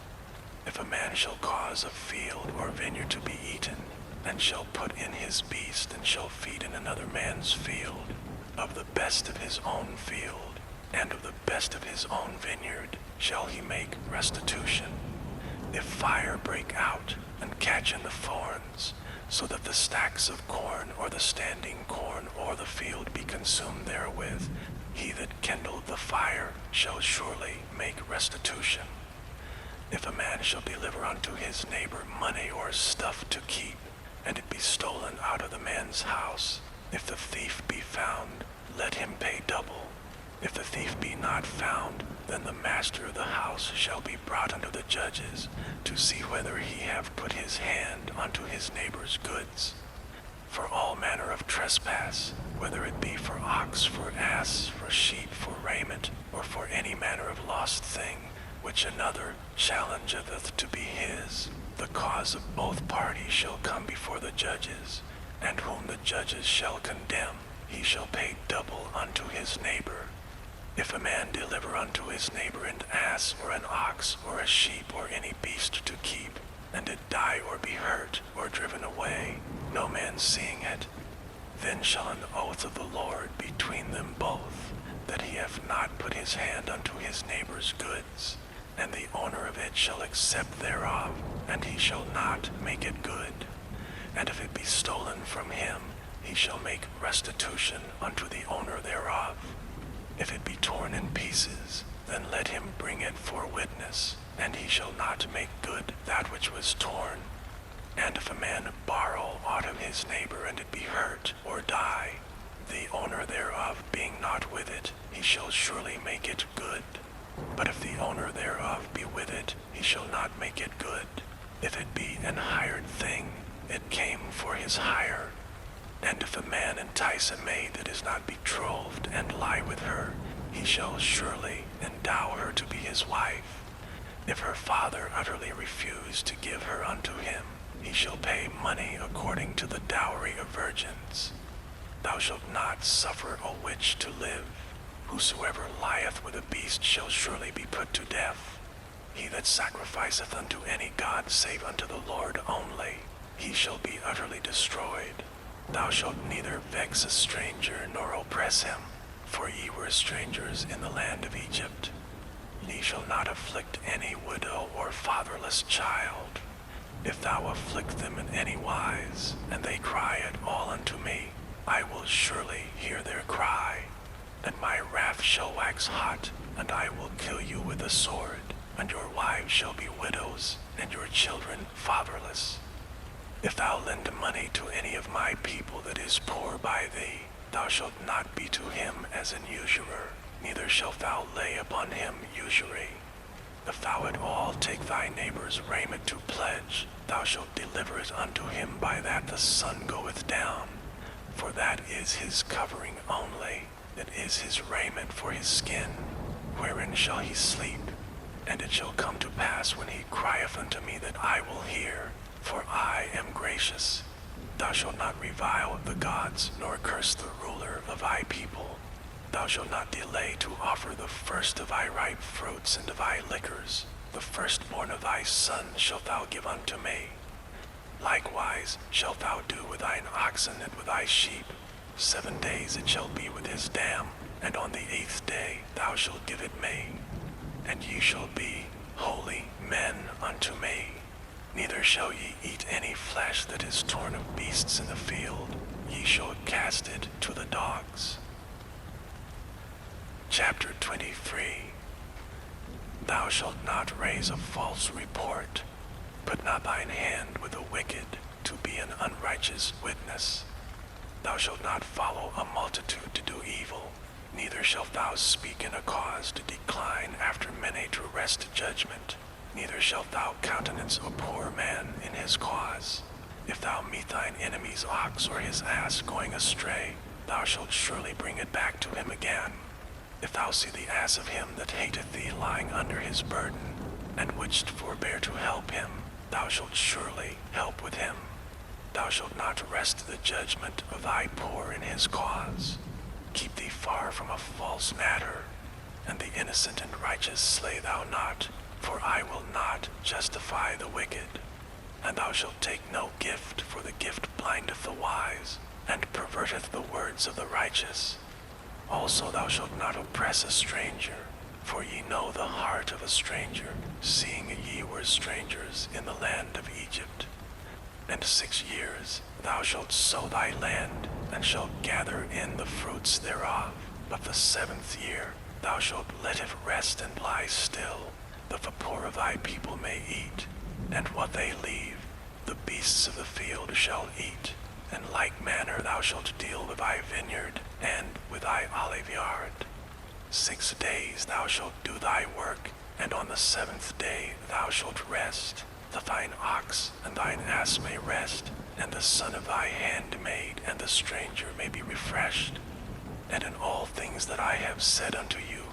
If a man shall cause a field or vineyard to be eaten, and shall put in his beast, and shall feed in another man's field, of the best of his own field, and of the best of his own vineyard, shall he make restitution. If fire break out, and catch in the thorns, so that the stacks of corn, or the standing corn, or the field be consumed therewith, he that kindled the fire shall surely make restitution. If a man shall deliver unto his neighbor money or stuff to keep, and it be stolen out of the man's house, if the thief be found, let him pay double. If the thief be not found, then the master of the house shall be brought unto the judges, to see whether he have put his hand unto his neighbor's goods. For all manner of trespass, whether it be for ox, for ass, for sheep, for raiment, or for any manner of lost thing, which another challengeth to be his, the cause of both parties shall come before the judges, and whom the judges shall condemn, he shall pay double unto his neighbor. If a man deliver unto his neighbor an ass or an ox or a sheep or any beast to keep, and it die or be hurt or driven away, no man seeing it, then shall an oath of the Lord between them both, that he hath not put his hand unto his neighbor's goods, and the owner of it shall accept thereof, and he shall not make it good. And if it be stolen from him, he shall make restitution unto the owner thereof. If it be torn in pieces, then let him bring it for witness, and he shall not make good that which was torn. And if a man borrow aught of his neighbor, and it be hurt or die, the owner thereof being not with it, he shall surely make it good. But if the owner thereof be with it, he shall not make it good. If it be an hired thing, it came for his hire. And if a man entice a maid that is not betrothed, and lie with her, he shall surely endow her to be his wife. If her father utterly refuse to give her unto him, he shall pay money according to the dowry of virgins. Thou shalt not suffer a witch to live. Whosoever lieth with a beast shall surely be put to death. He that sacrificeth unto any god save unto the Lord only, he shall be utterly destroyed. Thou shalt neither vex a stranger nor oppress him, for ye were strangers in the land of Egypt. Ye shall not afflict any widow or fatherless child. If thou afflict them in any wise, and they cry at all unto me, I will surely hear their cry. And my wrath shall wax hot, and I will kill you with a sword, and your wives shall be widows, and your children fatherless. If thou lend money to any of my people that is poor by thee, thou shalt not be to him as an usurer, neither shalt thou lay upon him usury. If thou at all take thy neighbor's raiment to pledge, thou shalt deliver it unto him by that the sun goeth down. For that is his covering only, it is his raiment for his skin. Wherein shall he sleep? And it shall come to pass when he crieth unto me that I will hear, for I am gracious. Thou shalt not revile the gods, nor curse the ruler of thy people. Thou shalt not delay to offer the first of thy ripe fruits and of thy liquors. The firstborn of thy son shalt thou give unto me. Likewise shalt thou do with thine oxen and with thy sheep. 7 days it shall be with his dam, and on the 8th day thou shalt give it me. And ye shall be holy men unto me. Neither shall ye eat any flesh that is torn of beasts in the field. Ye shall cast it to the dogs. Chapter 23. Thou shalt not raise a false report. Put not thine hand with the wicked, to be an unrighteous witness. Thou shalt not follow a multitude to do evil, neither shalt thou speak in a cause to decline after many to wrest judgment, neither shalt thou countenance a poor man in his cause. If thou meet thine enemy's ox or his ass going astray, thou shalt surely bring it back to him again. If thou see the ass of him that hateth thee lying under his burden, and wouldst forbear to help him, thou shalt surely help with him. Thou shalt not wrest the judgment of thy poor in his cause. Keep thee far from a false matter, and the innocent and righteous slay thou not, for I will not justify the wicked. And thou shalt take no gift, for the gift blindeth the wise, and perverteth the words of the righteous. Also thou shalt not oppress a stranger, for ye know the heart of a stranger, seeing ye were strangers in the land of Egypt. And 6 years thou shalt sow thy land, and shalt gather in the fruits thereof. But the 7th year thou shalt let it rest and lie still, that the poor of thy people may eat, and what they leave, the beasts of the field shall eat. In like manner thou shalt deal with thy vineyard, and with thy oliveyard. 6 days thou shalt do thy work, and on the 7th day thou shalt rest, that thine ox and thine ass may rest, and the son of thy handmaid and the stranger may be refreshed. And in all things that I have said unto you,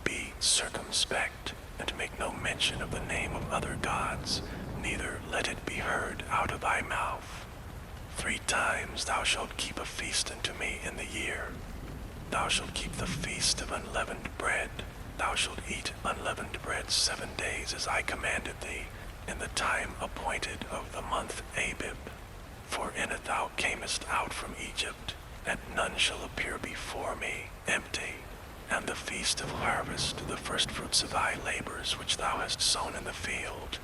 be circumspect, and make no mention of the name of other gods, neither let it be heard out of thy mouth. 3 times thou shalt keep a feast unto me in the year. Thou shalt keep the feast of unleavened bread. Thou shalt eat unleavened bread 7 days as I commanded thee, in the time appointed of the month Abib. For in it thou camest out from Egypt, and none shall appear before me empty. And the feast of harvest, the firstfruits of thy labors which thou hast sown in the field,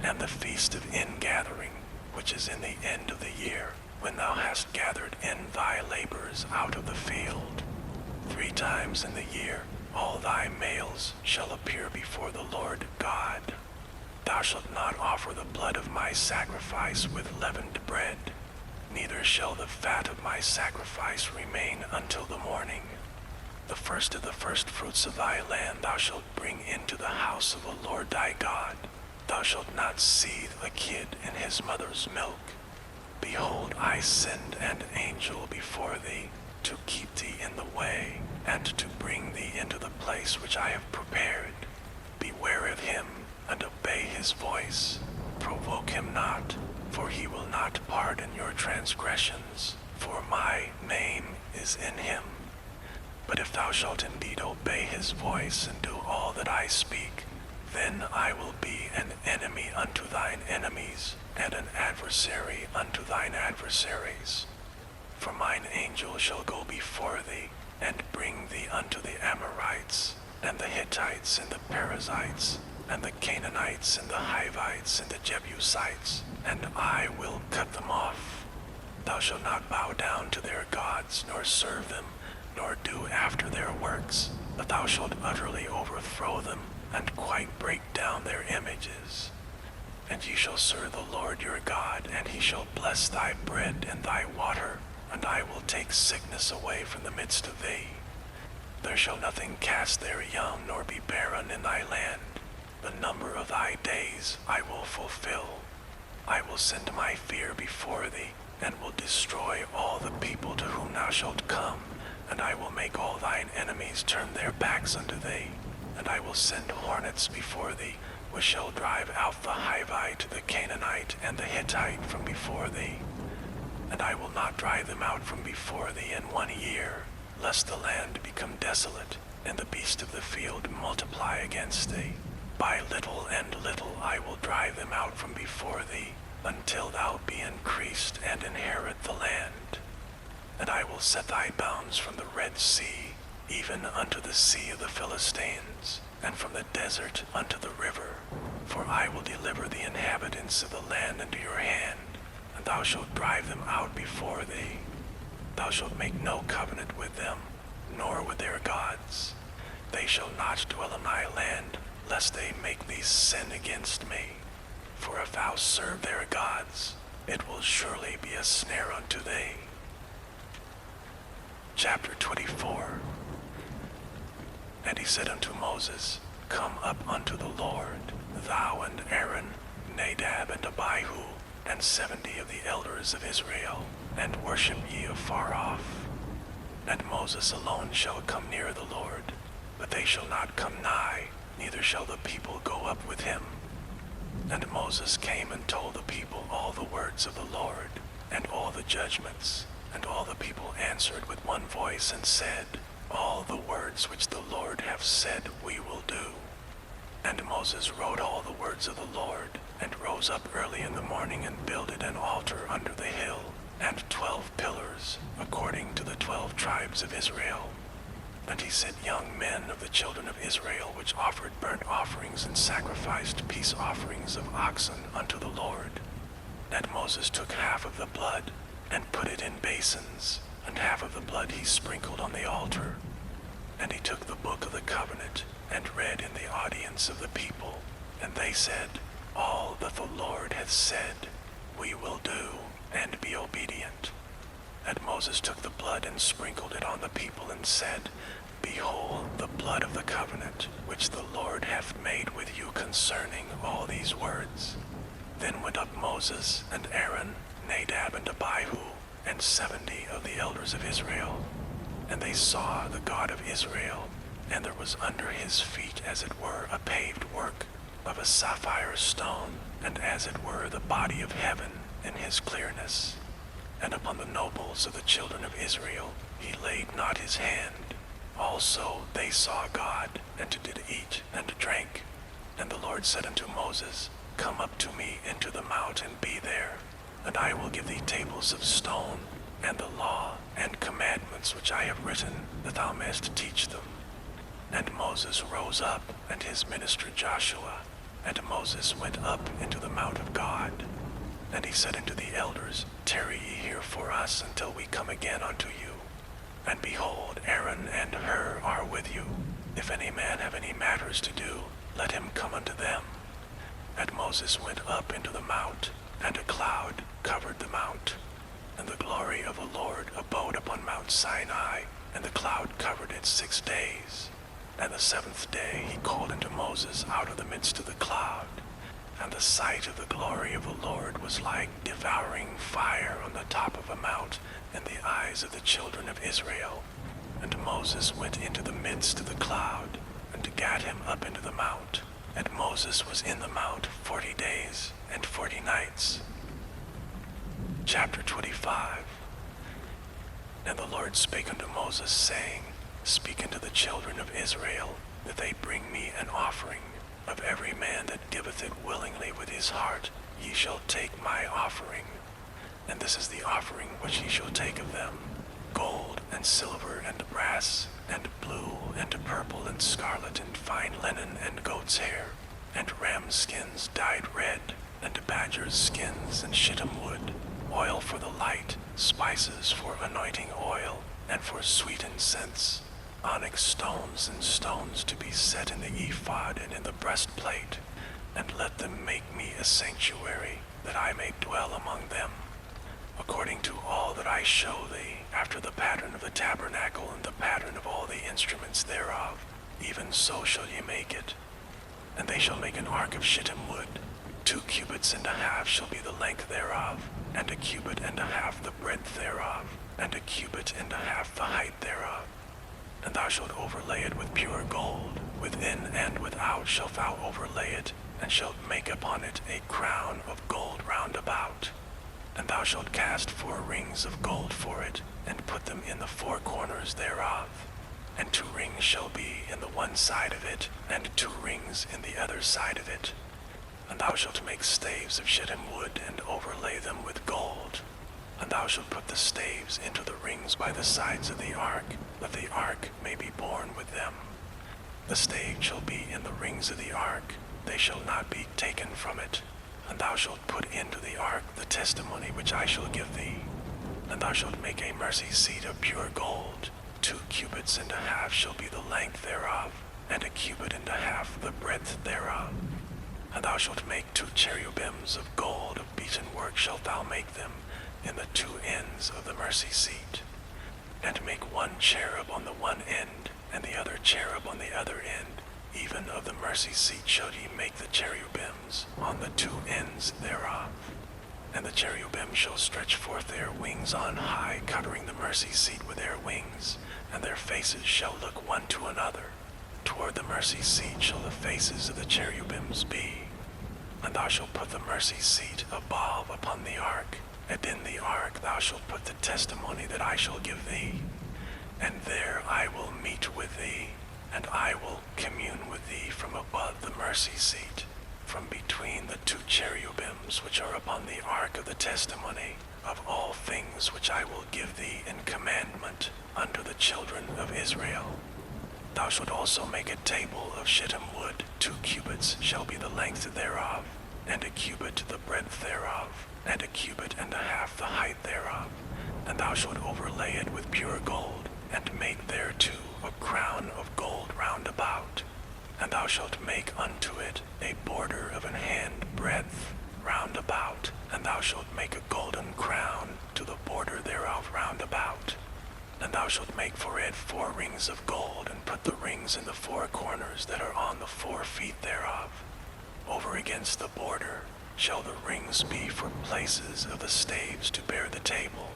and the feast of ingathering, which is in the end of the year, when thou hast gathered in thy labors out of the field. 3 times in the year all thy males shall appear before the Lord God. Thou shalt not offer the blood of my sacrifice with leavened bread, neither shall the fat of my sacrifice remain until the morning. The first of the firstfruits of thy land thou shalt bring into the house of the Lord thy God. Thou shalt not seethe a kid in his mother's milk. Behold, I send an angel before thee, to keep thee in the way, and to bring thee into the place which I have prepared. Beware of him, and obey his voice. Provoke him not, for he will not pardon your transgressions, for my name is in him. But if thou shalt indeed obey his voice, and do all that I speak, then I will be an enemy unto thine enemies, and an adversary unto thine adversaries. For mine angel shall go before thee, and bring thee unto the Amorites, and the Hittites, and the Perizzites, and the Canaanites, and the Hivites, and the Jebusites, and I will cut them off. Thou shalt not bow down to their gods, nor serve them, nor do after their works, but thou shalt utterly overthrow them, and quite break down their images. And ye shall serve the Lord your God, and he shall bless thy bread and thy water, and I will take sickness away from the midst of thee. There shall nothing cast their young, nor be barren in thy land. The number of thy days I will fulfill. I will send my fear before thee, and will destroy all the people to whom thou shalt come, and I will make all thine enemies turn their backs unto thee. And I will send hornets before thee, which shall drive out the Hivite, the Canaanite, and the Hittite from before thee. And I will not drive them out from before thee in 1 year, lest the land become desolate, and the beasts of the field multiply against thee. By little and little I will drive them out from before thee, until thou be increased and inherit the land. And I will set thy bounds from the Red Sea, even unto the sea of the Philistines, and from the desert unto the river. For I will deliver the inhabitants of the land into your hand, and thou shalt drive them out before thee. Thou shalt make no covenant with them, nor with their gods. They shall not dwell in thy land, lest they make thee sin against me. For if thou serve their gods, it will surely be a snare unto thee. Chapter 24. And he said unto Moses, Come up unto the Lord, thou and Aaron, Nadab and Abihu, and 70 of the elders of Israel, and worship ye afar off. And Moses alone shall come near the Lord, but they shall not come nigh, neither shall the people go up with him. And Moses came and told the people all the words of the Lord, and all the judgments. And all the people answered with one voice and said, All the words which the Lord hath said we will do. And Moses wrote all the words of the Lord, and rose up early in the morning and builded an altar under the hill, and 12 pillars, according to the 12 tribes of Israel. And he set young men of the children of Israel, which offered burnt offerings and sacrificed peace offerings of oxen unto the Lord. And Moses took half of the blood, and put it in basins, and half of the blood he sprinkled on the altar. And he took the book of the covenant, and read in the audience of the people. And they said, All that the Lord hath said, we will do, and be obedient. And Moses took the blood and sprinkled it on the people, and said, Behold the blood of the covenant, which the Lord hath made with you concerning all these words. Then went up Moses and Aaron, Nadab and Abihu, and 70 of the elders of Israel. And they saw the God of Israel, and there was under his feet as it were a paved work of a sapphire stone, and as it were the body of heaven in his clearness. And upon the nobles of the children of Israel he laid not his hand. Also they saw God, and did eat and drink. And the Lord said unto Moses, Come up to me into the mount, and be there. And I will give thee tables of stone, and the law and commandments which I have written, that thou mayest teach them. And Moses rose up, and his minister Joshua. And Moses went up into the mount of God. And he said unto the elders, Tarry ye here for us until we come again unto you. And behold, Aaron and Hur are with you. If any man have any matters to do, let him come unto them. And Moses went up into the mount, and a cloud covered the mount. And the glory of the Lord abode upon Mount Sinai, and the cloud covered it 6 days. And the 7th day he called unto Moses out of the midst of the cloud. And the sight of the glory of the Lord was like devouring fire on the top of a mount in the eyes of the children of Israel. And Moses went into the midst of the cloud, and gat him up into the mount. And Moses was in the mount 40 days and 40 nights. Chapter 25. And the Lord spake unto Moses, saying, Speak unto the children of Israel, that they bring me an offering. Of every man that giveth it willingly with his heart, ye shall take my offering. And this is the offering which ye shall take of them: gold and silver and brass, and blue and purple and scarlet and fine linen and goat's hair, and ram skins dyed red, and badgers' skins and shittim wood, oil for the light, spices for anointing oil, and for sweet incense, onyx stones and stones to be set in the ephod and in the breastplate, and let them make me a sanctuary, that I may dwell among them, according to all that I show thee, after the pattern of the tabernacle and the pattern of all the instruments thereof, even so shall ye make it. And they shall make an ark of shittim wood. 2 cubits and a half shall be the length thereof, and 1 cubit and a half the breadth thereof, and 1 cubit and a half the height thereof. And thou shalt overlay it with pure gold. Within and without shalt thou overlay it, and shalt make upon it a crown of gold round about. And thou shalt cast 4 rings of gold for it, and put them in the 4 corners thereof. And 2 rings shall be in the one side of it, and 2 rings in the other side of it. And thou shalt make staves of shittim wood, and overlay them with gold. And thou shalt put the staves into the rings by the sides of the ark, that the ark may be borne with them. The stave shall be in the rings of the ark, they shall not be taken from it. And thou shalt put into the ark the testimony which I shall give thee. And thou shalt make a mercy seat of pure gold. 2 cubits and a half shall be the length thereof, and 1 cubit and a half the breadth thereof. And thou shalt make 2 cherubims of gold, of beaten work shalt thou make them, in the 2 ends of the mercy seat. And make 1 cherub on the one end, and the other cherub on the other end. Even of the mercy seat shall ye make the cherubims on the 2 ends thereof. And the cherubim shall stretch forth their wings on high, covering the mercy seat with their wings, and their faces shall look one to another. Toward the mercy seat shall the faces of the cherubims be. And thou shalt put the mercy seat above upon the ark, and in the ark thou shalt put the testimony that I shall give thee. And there I will meet with thee, and I will commune with thee from above the mercy seat, from between the 2 cherubims which are upon the ark of the testimony, of all things which I will give thee in commandment unto the children of Israel. Thou shalt also make a table of shittim wood. 2 cubits shall be the length thereof, and 1 cubit the breadth thereof, and 1 cubit and a half the height thereof. And thou shalt overlay it with pure gold, and make thereto a crown of gold round about. And thou shalt make unto it a border of an hand breadth round about, and thou shalt make a golden crown to the border thereof round about. And thou shalt make for it 4 rings of gold, and put the rings in the 4 corners that are on the 4 feet thereof. Over against the border shall the rings be for places of the staves to bear the table.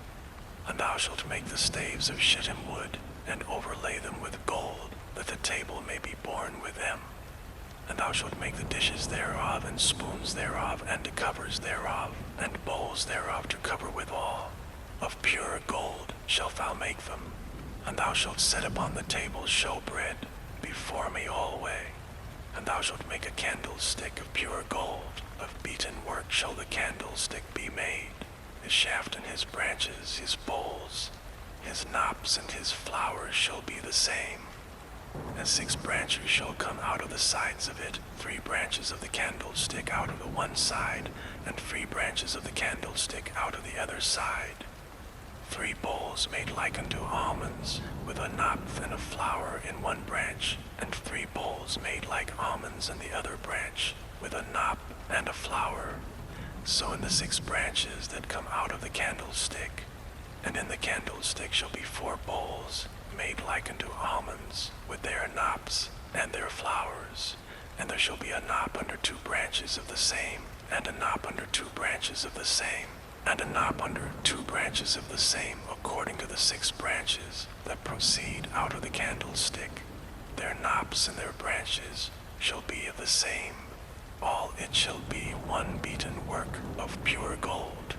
And thou shalt make the staves of shittim wood, and overlay them with gold, that the table may be borne with them. And thou shalt make the dishes thereof, and spoons thereof, and the covers thereof, and bowls thereof to cover withal. Of pure gold shalt thou make them. And thou shalt set upon the table showbread before me alway. And thou shalt make a candlestick of pure gold. Of beaten work shall the candlestick be made. His shaft and his branches, his bowls, his knops and his flowers shall be the same. And 6 branches shall come out of the sides of it, 3 branches of the candlestick out of the one side, and 3 branches of the candlestick out of the other side. 3 bowls made like unto almonds, with a knop and a flower in one branch, and 3 bowls made like almonds in the other branch, with a knop and a flower. So in the 6 branches that come out of the candlestick. And in the candlestick shall be 4 bowls, made like unto almonds, with their knops and their flowers. And there shall be a knop under 2 branches of the same, and a knop under 2 branches of the same, and a knop under 2 branches of the same, according to the 6 branches that proceed out of the candlestick. Their knops and their branches shall be of the same. All it shall be one beaten work of pure gold.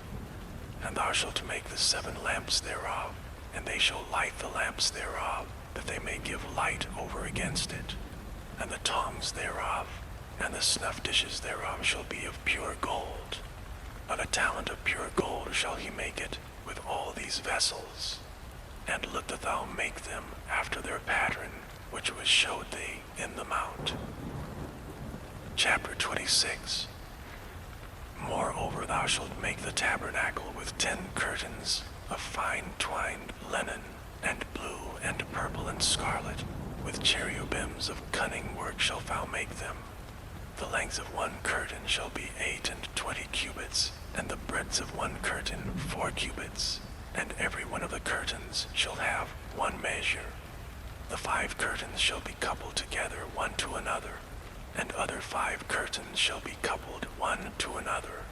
And thou shalt make the 7 lamps thereof, and they shall light the lamps thereof, that they may give light over against it. And the tongs thereof, and the snuff dishes thereof shall be of pure gold. But a talent of pure gold shall he make it, with all these vessels. And look that thou make them after their pattern, which was showed thee in the mount. Chapter 26. Moreover thou shalt make the tabernacle with 10 curtains of fine twined linen, and blue and purple and scarlet, with cherubims of cunning work shalt thou make them. The lengths of one curtain shall be 8 and 20 cubits, and the breadth of one curtain 4 cubits, and every one of the curtains shall have one measure. The 5 curtains shall be coupled together one to another, and other 5 curtains shall be coupled one to another.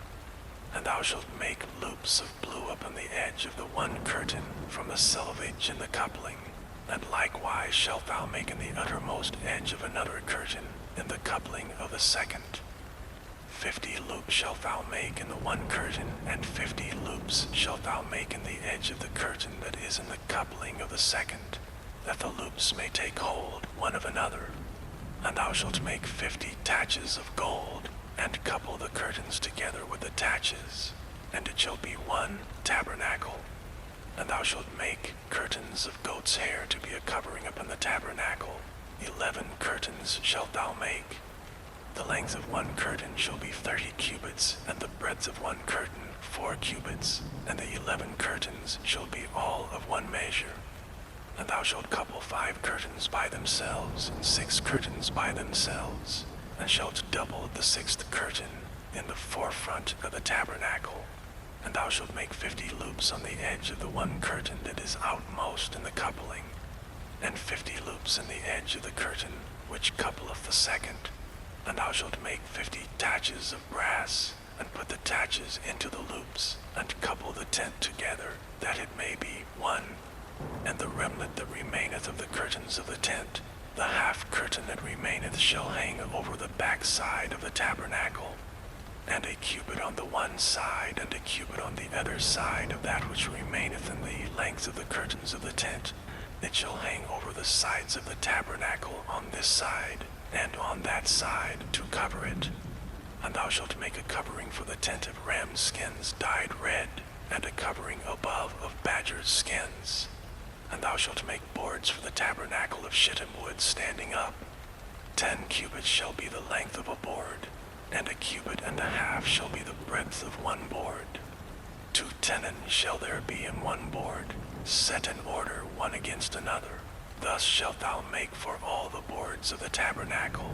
And thou shalt make loops of blue upon the edge of the one curtain from the selvage in the coupling, and likewise shalt thou make in the uttermost edge of another curtain in the coupling of the second. 50 loops shalt thou make in the one curtain, and 50 loops shalt thou make in the edge of the curtain that is in the coupling of the second, that the loops may take hold one of another. And thou shalt make 50 taches of gold, and couple the curtains together with the taches, and it shall be one tabernacle. And thou shalt make curtains of goat's hair to be a covering upon the tabernacle. 11 curtains shalt thou make. The length of one curtain shall be 30 cubits, and the breadth of one curtain 4 cubits, and the 11 curtains shall be all of one measure. And thou shalt couple 5 curtains by themselves, and 6 curtains by themselves, and shalt double the 6th curtain in the forefront of the tabernacle. And thou shalt make 50 loops on the edge of the one curtain that is outmost in the coupling, and 50 loops in the edge of the curtain which coupleth the second. And thou shalt make 50 taches of brass, and put the taches into the loops, and couple the tent together, that it may be one. And the remnant that remaineth of the curtains of the tent, the half curtain that remaineth, shall hang over the back side of the tabernacle, and a cubit on the one side, and a cubit on the other side of that which remaineth in the length of the curtains of the tent. It shall hang over the sides of the tabernacle on this side, and on that side, to cover it. And thou shalt make a covering for the tent of ram skins dyed red, and a covering above of badger's skins. And thou shalt make boards for the tabernacle of shittim wood standing up. 10 cubits shall be the length of a board, and a cubit and a half shall be the breadth of one board. 2 tenons shall there be in one board, set in order one against another. Thus shalt thou make for all the boards of the tabernacle.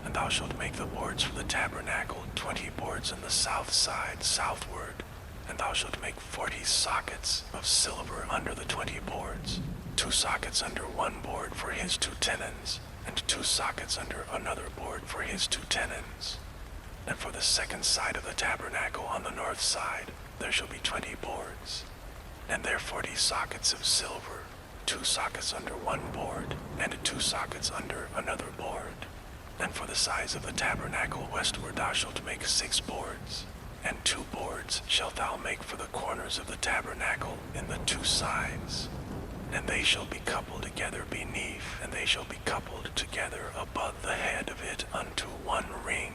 And thou shalt make the boards for the tabernacle 20 boards on the south side southward. And thou shalt make 40 sockets of silver under the 20 boards, 2 sockets under one board for his 2 tenons, and 2 sockets under another board for his 2 tenons. And for the second side of the tabernacle on the north side there shall be 20 boards, and there 40 sockets of silver, 2 sockets under one board, and 2 sockets under another board. And for the size of the tabernacle westward thou shalt make 6 boards, and 2 boards shalt thou make for the corners of the tabernacle in the 2 sides. And they shall be coupled together beneath, and they shall be coupled together above the head of it unto one ring.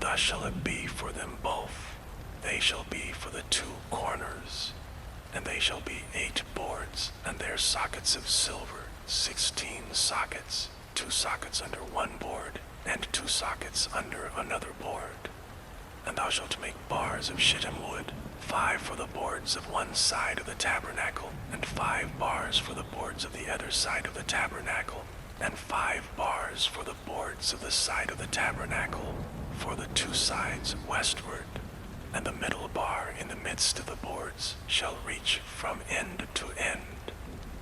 Thus shall it be for them both. They shall be for the 2 corners. And they shall be 8 boards, and their sockets of silver, 16 sockets, 2 sockets under one board, and 2 sockets under another board. And thou shalt make bars of shittim wood, 5 for the boards of one side of the tabernacle, and 5 bars for the boards of the other side of the tabernacle, and 5 bars for the boards of the side of the tabernacle, for the 2 sides westward. And the middle bar in the midst of the boards shall reach from end to end.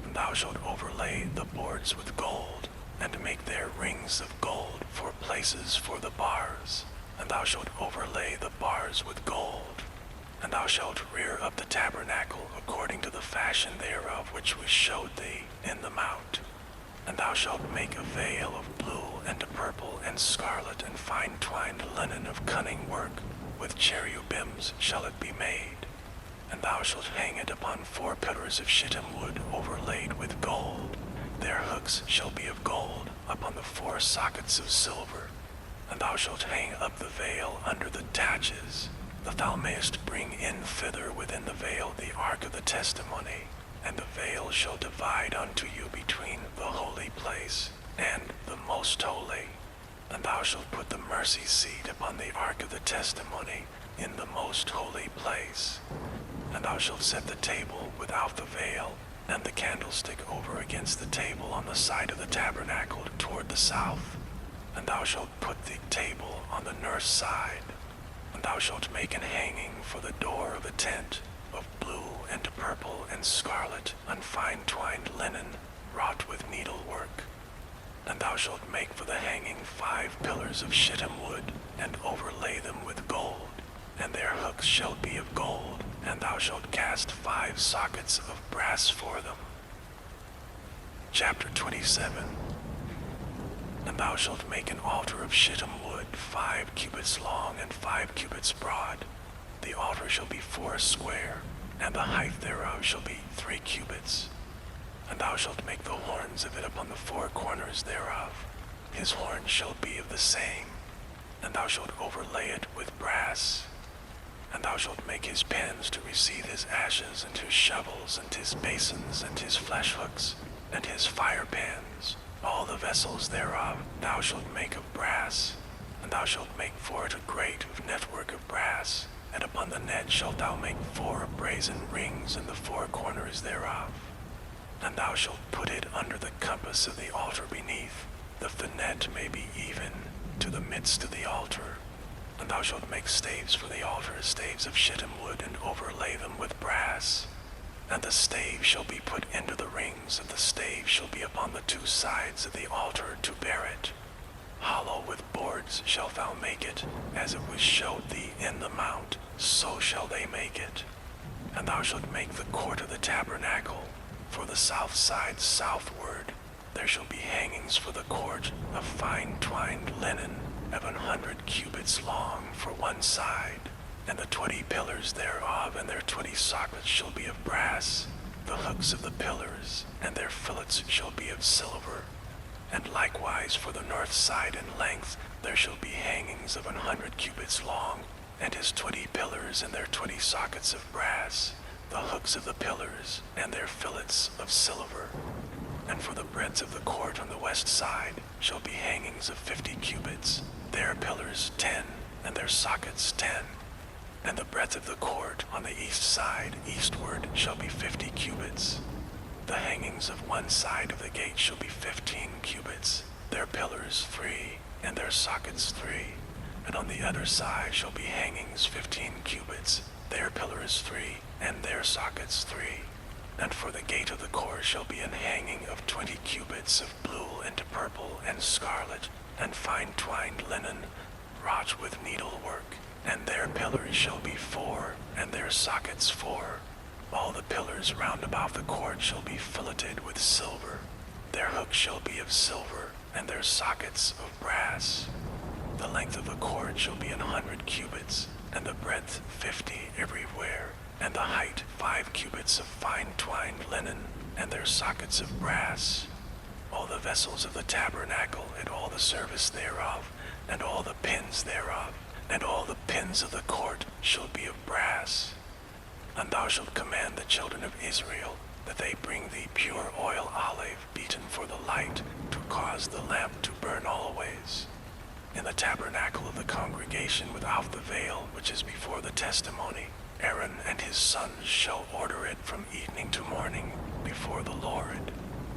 And thou shalt overlay the boards with gold, and make their rings of gold for places for the bars. And thou shalt overlay the bars with gold. And thou shalt rear up the tabernacle according to the fashion thereof which we showed thee in the mount. And thou shalt make a veil of blue and purple and scarlet and fine twined linen of cunning work. With cherubims shall it be made. And thou shalt hang it upon 4 pillars of shittim wood overlaid with gold. Their hooks shall be of gold upon the 4 sockets of silver. And thou shalt hang up the veil under the taches, that thou mayest bring in thither within the veil the ark of the testimony. And the veil shall divide unto you between the holy place and the most holy. And thou shalt put the mercy seat upon the ark of the testimony in the most holy place. And thou shalt set the table without the veil, and the candlestick over against the table on the side of the tabernacle toward the south. And thou shalt put the table on the north side. And thou shalt make an hanging for the door of the tent, of blue and purple and scarlet, and fine twined linen, wrought with needlework. And thou shalt make for the hanging 5 pillars of shittim wood, and overlay them with gold, and their hooks shall be of gold, and thou shalt cast 5 sockets of brass for them. Chapter 27. And thou shalt make an altar of shittim wood, 5 cubits long and 5 cubits broad. The altar shall be 4 square, and the height thereof shall be 3 cubits. And thou shalt make the horns of it upon the 4 corners thereof. His horns shall be of the same, and thou shalt overlay it with brass. And thou shalt make his pans to receive his ashes, and his shovels, and his basins, and his flesh hooks, and his fire pans. All the vessels thereof thou shalt make of brass. And thou shalt make for it a grate of network of brass, and upon the net shalt thou make 4 brazen rings in the 4 corners thereof. And thou shalt put it under the compass of the altar beneath, that the net may be even to the midst of the altar. And thou shalt make staves for the altar, staves of shittim wood, and overlay them with brass. And the stave shall be put into the rings, and the stave shall be upon the 2 sides of the altar to bear it. Hollow with boards shalt thou make it, as it was showed thee in the mount, so shall they make it. And thou shalt make the court of the tabernacle. For the south side southward, there shall be hangings for the court of fine twined linen, of 100 cubits long for one side. And the 20 pillars thereof and their 20 sockets shall be of brass. The hooks of the pillars and their fillets shall be of silver. And likewise for the north side in length there shall be hangings of 100 cubits long, and his 20 pillars and their 20 sockets of brass. The hooks of the pillars and their fillets of silver. And for the breadth of the court on the west side shall be hangings of 50 cubits, their pillars 10, and their sockets 10. And the breadth of the court on the east side eastward shall be 50 cubits. The hangings of one side of the gate shall be 15 cubits, their pillars 3, and their sockets 3. And on the other side shall be hangings 15 cubits, their pillars 3, and their sockets 3. And for the gate of the court shall be an hanging of 20 cubits of blue and purple and scarlet, and fine twined linen, wrought with needlework. And their pillars shall be 4, and their sockets 4. All the pillars round about the court shall be filleted with silver. Their hooks shall be of silver, and their sockets of brass. The length of the court shall be 100 cubits, and the breadth 50 everywhere, and the height 5 cubits of fine twined linen, and their sockets of brass. All the vessels of the tabernacle, and all the service thereof, and all the pins thereof, and all the pins of the court shall be of brass. And thou shalt command the children of Israel that they bring thee pure oil olive beaten for the light, to cause the lamp to burn always. In the tabernacle of the congregation without the veil, which is before the testimony, Aaron and his sons shall order it from evening to morning before the Lord.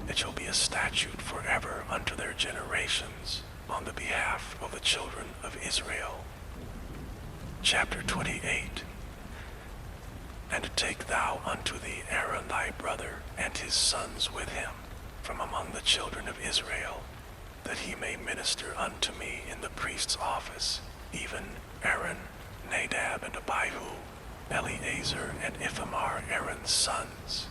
It shall be a statute forever unto their generations, on the behalf of the children of Israel. Chapter 28. And take thou unto thee Aaron thy brother, and his sons with him, from among the children of Israel, that he may minister unto me in the priest's office, even Aaron, Nadab, and Abihu, Eleazar, and Ithamar, Aaron's sons.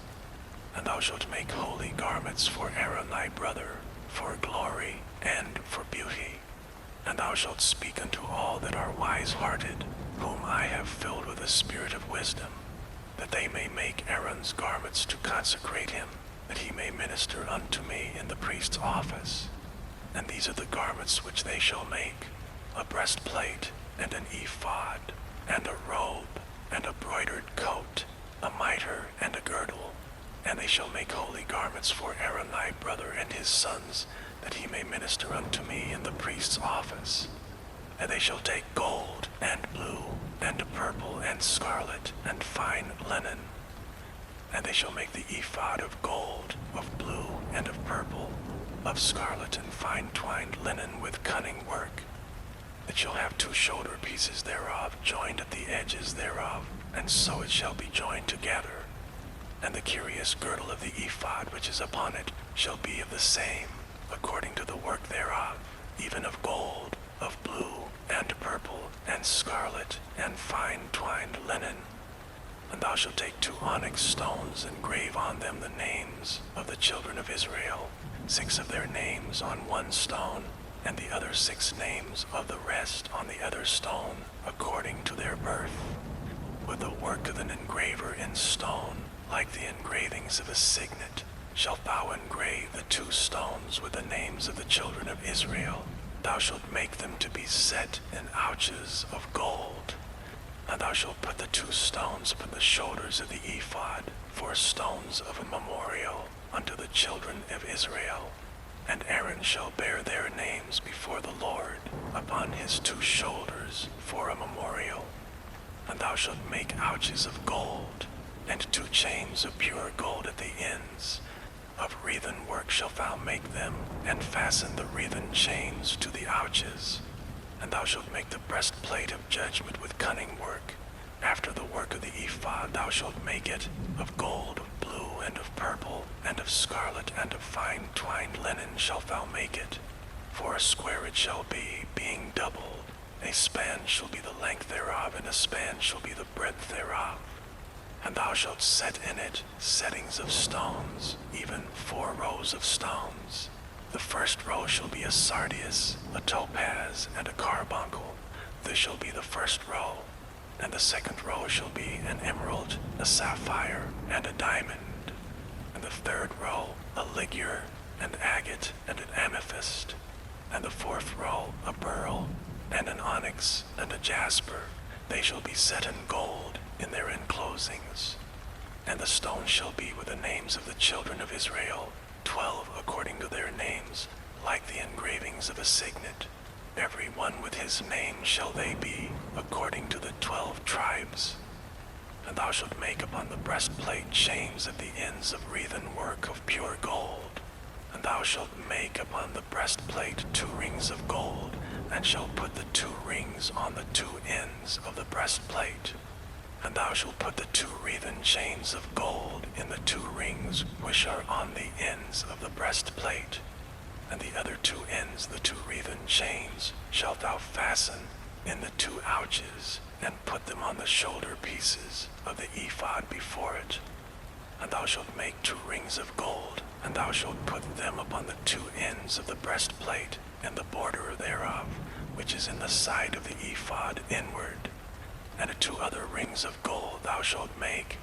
And thou shalt make holy garments for Aaron thy brother, for glory and for beauty. And thou shalt speak unto all that are wise-hearted, whom I have filled with the spirit of wisdom, that they may make Aaron's garments to consecrate him, that he may minister unto me in the priest's office. And these are the garments which they shall make: a breastplate, and an ephod, and a robe, and a broidered coat, a mitre, and a girdle. And they shall make holy garments for Aaron thy brother and his sons, that he may minister unto me in the priest's office. And they shall take gold, and blue, and purple, and scarlet, and fine linen. And they shall make the ephod of gold, of blue, and of purple, of scarlet and fine twined linen with cunning work. It shall have 2 shoulder pieces thereof, joined at the edges thereof, and so it shall be joined together. And the curious girdle of the ephod which is upon it shall be of the same, according to the work thereof, even of gold, of blue, and purple, and scarlet, and fine twined linen. And thou shalt take 2 onyx stones, and grave on them the names of the children of Israel, 6 of their names on one stone, and the other 6 names of the rest on the other stone, according to their birth. With the work of an engraver in stone, like the engravings of a signet, shalt thou engrave the 2 stones with the names of the children of Israel. Thou shalt make them to be set in ouches of gold. And thou shalt put the 2 stones upon the shoulders of the ephod, for stones of a memorial unto the children of Israel. And Aaron shall bear their names before the Lord upon his 2 shoulders for a memorial. And thou shalt make ouches of gold, and 2 chains of pure gold at the ends. Of wreathen work shalt thou make them, and fasten the wreathen chains to the ouches. And thou shalt make the breastplate of judgment with cunning work. After the work of the ephod thou shalt make it of gold, of blue, and of purple, and of scarlet, and of fine twined linen shalt thou make it. For a square it shall be, being doubled. A span shall be the length thereof, and a span shall be the breadth thereof. And thou shalt set in it settings of stones, even 4 rows of stones. The first row shall be a sardius, a topaz, and a carbuncle. This shall be the first row. And the second row shall be an emerald, a sapphire, and a diamond. And the third row a ligure, an agate, and an amethyst. And the 4th row a beryl, and an onyx, and a jasper. They shall be set in gold in their enclosings. And the stones shall be with the names of the children of Israel, 12 according to their names, like the engravings of a signet. Every one with his name shall they be, according to the 12 tribes. And thou shalt make upon the breastplate chains at the ends of wreathen work of pure gold. And thou shalt make upon the breastplate 2 rings of gold, and shalt put the 2 rings on the 2 ends of the breastplate. And thou shalt put the 2 wreathen chains of gold in the 2 rings which are on the ends of the breastplate. And the other 2 ends, the 2 wreathen chains, shalt thou fasten in the 2 ouches, and put them on the shoulder pieces of the ephod before it. And thou shalt make 2 rings of gold, and thou shalt put them upon the 2 ends of the breastplate, and the border thereof, which is in the side of the ephod inward. And 2 other rings of gold thou shalt make,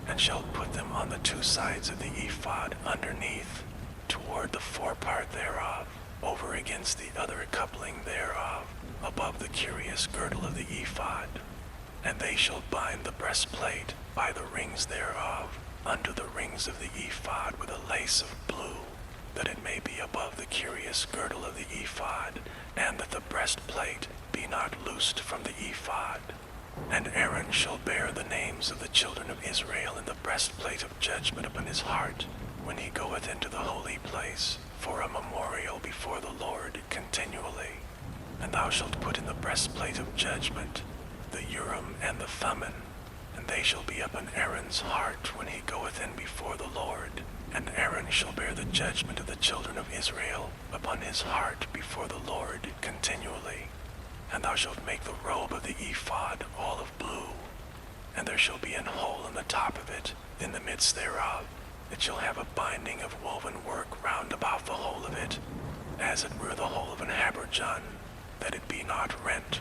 and shalt put them on the 2 sides of the ephod underneath, toward the forepart thereof, over against the other coupling thereof, above the curious girdle of the ephod. And they shall bind the breastplate by the rings thereof, unto the rings of the ephod with a lace of blue, that it may be above the curious girdle of the ephod, and that the breastplate be not loosed from the ephod. And Aaron shall bear the names of the children of Israel in the breastplate of judgment upon his heart, when he goeth into the holy place, for a memorial before the Lord continually. And thou shalt put in the breastplate of judgment the Urim and the Thummim, and they shall be upon Aaron's heart when he goeth in before the Lord. And Aaron shall bear the judgment of the children of Israel upon his heart before the Lord continually. And thou shalt make the robe of the ephod all of blue, and there shall be an hole in the top of it, in the midst thereof. It shall have a binding of woven work round about the whole of it, as it were the hole of an habergeon, that it be not rent.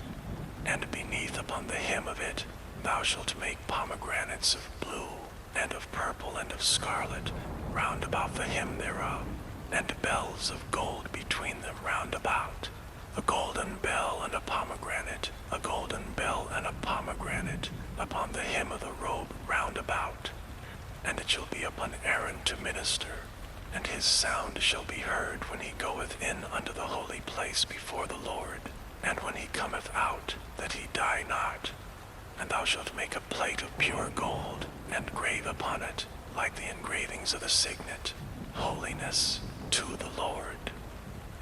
And beneath upon the hem of it thou shalt make pomegranates of blue, and of purple, and of scarlet, round about the hem thereof, and bells of gold between them round about. A golden bell and a pomegranate, a golden bell and a pomegranate, upon the hem of the robe round about. And it shall be upon Aaron to minister, and his sound shall be heard when he goeth in unto the holy place before the Lord, and when he cometh out, that he die not. And thou shalt make a plate of pure gold, and grave upon it like the engravings of the signet, holiness to the Lord.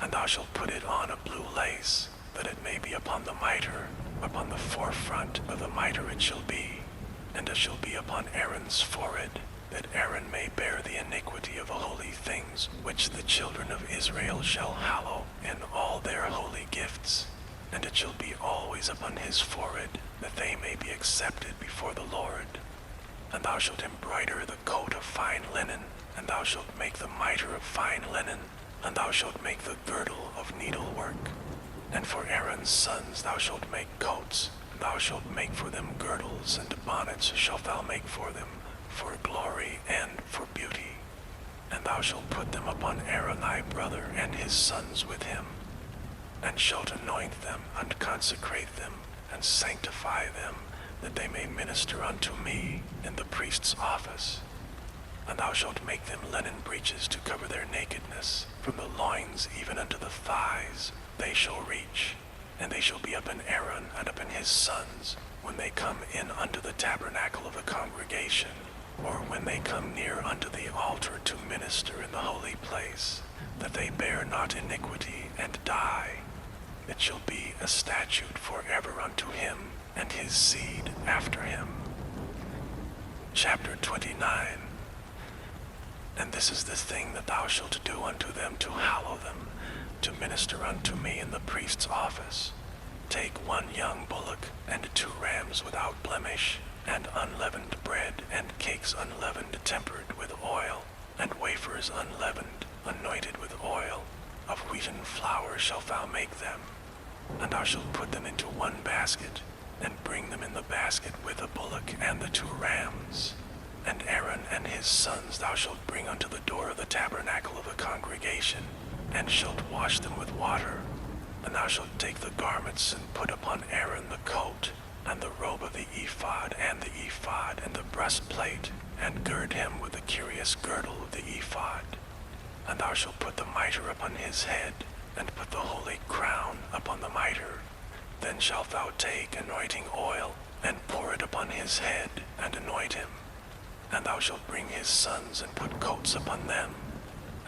And thou shalt put it on a blue lace, that it may be upon the mitre, upon the forefront of the mitre it shall be, and it shall be upon Aaron's forehead, that Aaron may bear the iniquity of the holy things which the children of Israel shall hallow in all their holy gifts. And it shall be always upon his forehead, that they may be accepted before the Lord. And thou shalt embroider the coat of fine linen, and thou shalt make the mitre of fine linen, and thou shalt make the girdle of needlework. And for Aaron's sons thou shalt make coats, and thou shalt make for them girdles, and bonnets shalt thou make for them, for glory and for beauty. And thou shalt put them upon Aaron thy brother and his sons with him, and shalt anoint them, and consecrate them, and sanctify them, that they may minister unto me in the priest's office. And thou shalt make them linen breeches to cover their nakedness, from the loins even unto the thighs they shall reach, and they shall be upon Aaron and upon his sons, when they come in unto the tabernacle of the congregation, or when they come near unto the altar to minister in the holy place, that they bear not iniquity and die. It shall be a statute forever unto him and his seed after him. Chapter 29. And this is the thing that thou shalt do unto them to hallow them, to minister unto me in the priest's office. Take 1 young bullock, and 2 rams without blemish, and unleavened bread, and cakes unleavened tempered with oil, and wafers unleavened, anointed with oil. Of wheaten flour shalt thou make them. And thou shalt put them into 1 basket, and bring them in the basket with the bullock and the 2 rams. And Aaron and his sons thou shalt bring unto the door of the tabernacle of the congregation, and shalt wash them with water. And thou shalt take the garments, and put upon Aaron the coat, and the robe of the ephod, and the breastplate, and gird him with the curious girdle of the ephod. And thou shalt put the mitre upon his head, and put the holy crown upon the mitre. Then shalt thou take anointing oil, and pour it upon his head, and anoint him. And thou shalt bring his sons, and put coats upon them.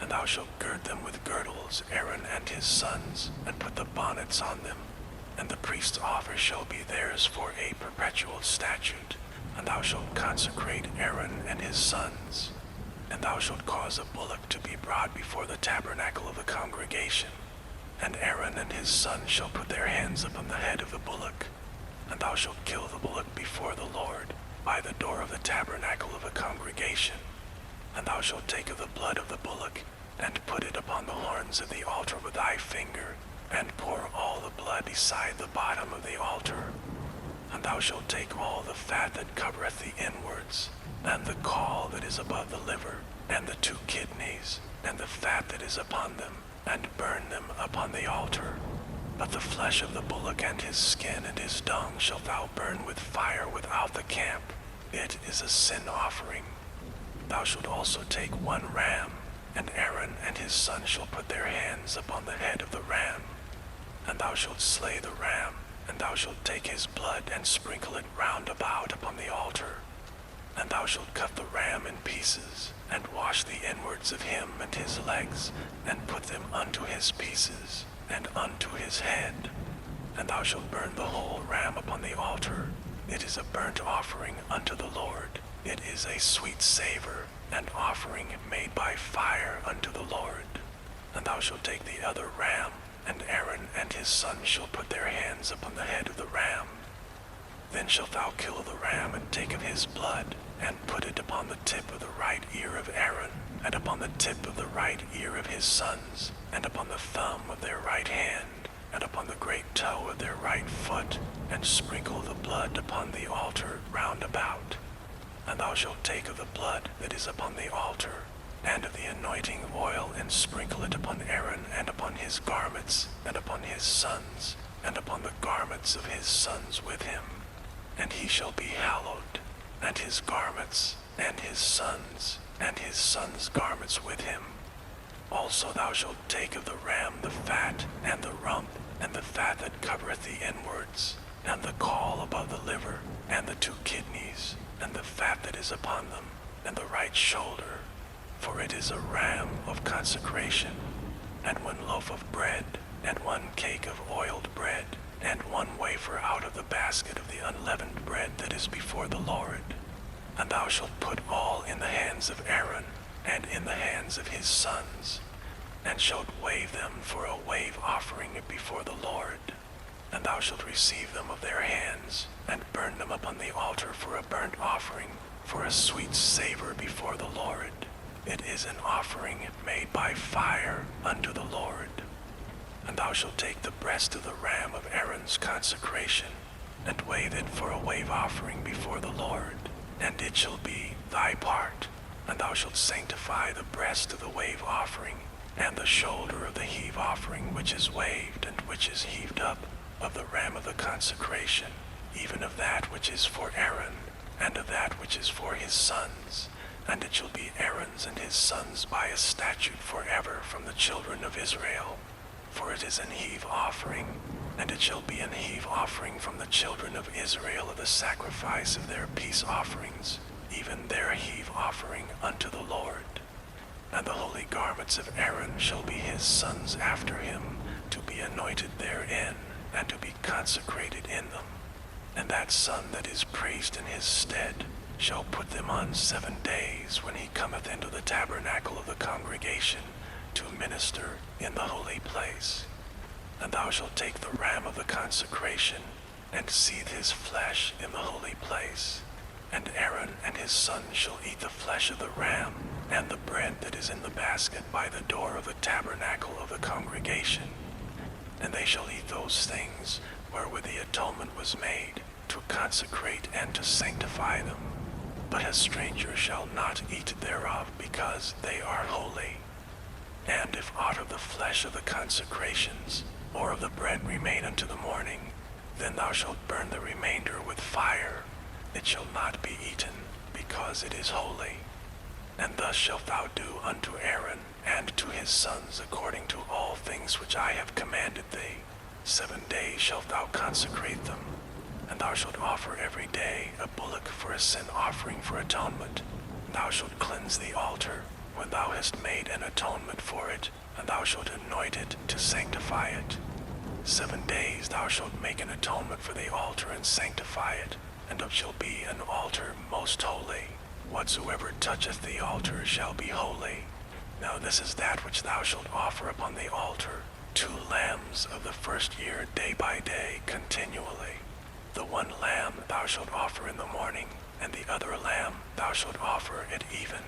And thou shalt gird them with girdles, Aaron and his sons, and put the bonnets on them. And the priest's office shall be theirs for a perpetual statute. And thou shalt consecrate Aaron and his sons. And thou shalt cause a bullock to be brought before the tabernacle of the congregation. And Aaron and his sons shall put their hands upon the head of the bullock. And thou shalt kill the bullock before the Lord, by the door of the tabernacle of the congregation. And thou shalt take of the blood of the bullock, and put it upon the horns of the altar with thy finger, and pour all the blood beside the bottom of the altar. And thou shalt take all the fat that covereth the inwards, and the caul that is above the liver, and the 2 kidneys, and the fat that is upon them, and burn them upon the altar. But the flesh of the bullock and his skin and his dung shalt thou burn with fire without the camp. It is a sin offering. Thou shalt also take 1 ram, and Aaron and his sons shall put their hands upon the head of the ram. And thou shalt slay the ram, and thou shalt take his blood, and sprinkle it round about upon the altar. And thou shalt cut the ram in pieces, and wash the inwards of him and his legs, and put them unto his pieces, and unto his head. And thou shalt burn the whole ram upon the altar. It is a burnt offering unto the Lord. It is a sweet savor, an offering made by fire unto the Lord. And thou shalt take the other ram, and Aaron and his sons shall put their hands upon the head of the ram. Then shalt thou kill the ram, and take of his blood, and put it upon the tip of the right ear of Aaron, and upon the tip of the right ear of his sons, and upon the thumb of their right hand, and upon the great toe of their right foot, and sprinkle the blood upon the altar round about. And thou shalt take of the blood that is upon the altar, and of the anointing oil, and sprinkle it upon Aaron, and upon his garments, and upon his sons, and upon the garments of his sons with him. And he shall be hallowed, and his garments, and his sons garments with him. Also thou shalt take of the ram the fat, and the rump, and the fat that covereth the inwards, and the caul above the liver, and the 2 kidneys, and the fat that is upon them, and the right shoulder, for it is a ram of consecration, and 1 loaf of bread, and 1 cake of oiled bread, and 1 wafer out of the basket of the unleavened bread that is before the Lord. And thou shalt put all in the hands of Aaron, and in the hands of his sons, and shalt wave them for a wave offering before the Lord. And thou shalt receive them of their hands, and burn them upon the altar for a burnt offering, for a sweet savor before the Lord. It is an offering made by fire unto the Lord. And thou shalt take the breast of the ram of Aaron's consecration, and wave it for a wave offering before the Lord, and it shall be thy part. And thou shalt sanctify the breast of the wave offering, and the shoulder of the heave offering which is waved and which is heaved up, of the ram of the consecration, even of that which is for Aaron, and of that which is for his sons. And it shall be Aaron's and his sons by a statute forever from the children of Israel. For it is an heave offering, and it shall be an heave offering from the children of Israel of the sacrifice of their peace offerings, even their heave offering unto the Lord. And the holy garments of Aaron shall be his sons after him, to be anointed therein, and to be consecrated in them. And that son that is priest in his stead shall put them on 7 days when he cometh into the tabernacle of the congregation to minister in the holy place. And thou shalt take the ram of the consecration, and seethe his flesh in the holy place. And Aaron and his sons shall eat the flesh of the ram, and the bread that is in the basket by the door of the tabernacle of the congregation. And they shall eat those things wherewith the atonement was made, to consecrate and to sanctify them. But a stranger shall not eat thereof, because they are holy. And if aught of the flesh of the consecrations, or of the bread remain unto the morning, then thou shalt burn the remainder with fire. It shall not be eaten, because it is holy. And thus shalt thou do unto Aaron and to his sons according to all things which I have commanded thee. 7 days shalt thou consecrate them. And thou shalt offer every day a bullock for a sin offering for atonement. Thou shalt cleanse the altar when thou hast made an atonement for it, and thou shalt anoint it to sanctify it. 7 days thou shalt make an atonement for the altar and sanctify it, and it shall be an altar most holy. Whatsoever toucheth the altar shall be holy. Now this is that which thou shalt offer upon the altar, 2 lambs of the first year day by day continually. The 1 lamb thou shalt offer in the morning, and the other lamb thou shalt offer at even.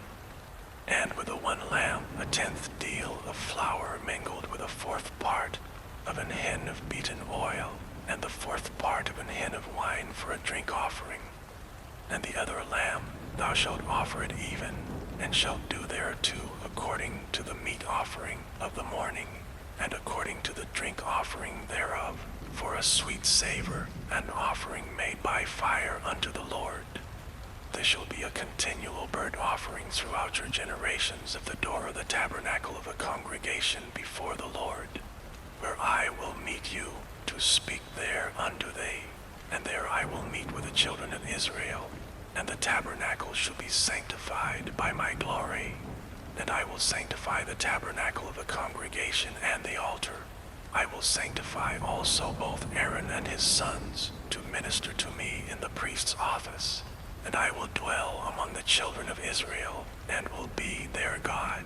And with the 1 lamb 1/10 deal of flour mingled with 1/4 part of an hin of beaten oil, and the 1/4 part of an hin of wine for a drink offering. And the other lamb thou shalt offer at even, and shalt do thereto according to the meat offering of the morning, and according to the drink offering thereof, for a sweet savor, an offering made by fire unto the Lord. This shall be a continual burnt offering throughout your generations at the door of the tabernacle of the congregation before the Lord, where I will meet you to speak there unto thee, and there I will meet with the children of Israel, and the tabernacle shall be sanctified by my glory. And I will sanctify the tabernacle of the congregation and the altar. I will sanctify also both Aaron and his sons to minister to me in the priest's office. And I will dwell among the children of Israel, and will be their God.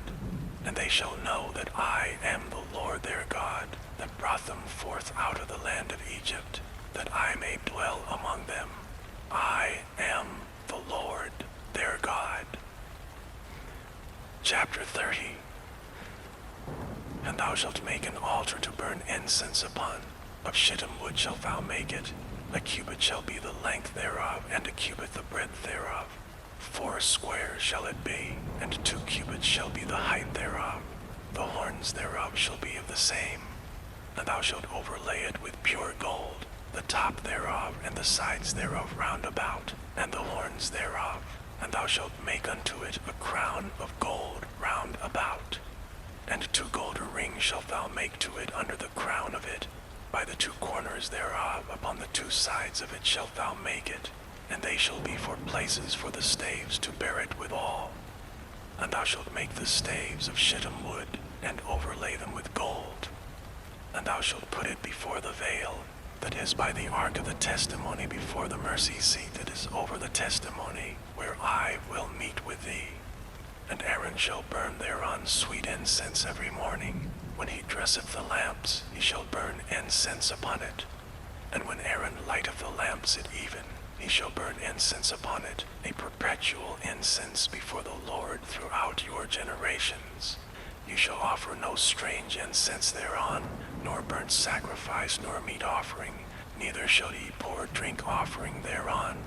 And they shall know that I am the Lord their God, that brought them forth out of the land of Egypt, that I may dwell among them. I am the Lord their God. Chapter 30. And thou shalt make an altar to burn incense upon. Of shittim wood shalt thou make it. A cubit shall be the length thereof, and a cubit the breadth thereof. 4 squares shall it be, and 2 cubits shall be the height thereof. The horns thereof shall be of the same. And thou shalt overlay it with pure gold, the top thereof and the sides thereof round about, and the horns thereof. And thou shalt make unto it a crown of gold round about. And 2 golden rings shalt thou make to it under the crown of it. By the 2 corners thereof, upon the 2 sides of it shalt thou make it. and they shall be for places for the staves to bear it withal. And thou shalt make the staves of shittim wood, and overlay them with gold. And thou shalt put it before the veil, that is by the ark of the testimony, before the mercy seat that is over the testimony, where I will meet with thee. And Aaron shall burn thereon sweet incense every morning. When he dresseth the lamps, he shall burn incense upon it. And when Aaron lighteth the lamps at even, he shall burn incense upon it, a perpetual incense before the Lord throughout your generations. You shall offer no strange incense thereon, nor burnt sacrifice, nor meat offering, neither shall ye pour drink offering thereon.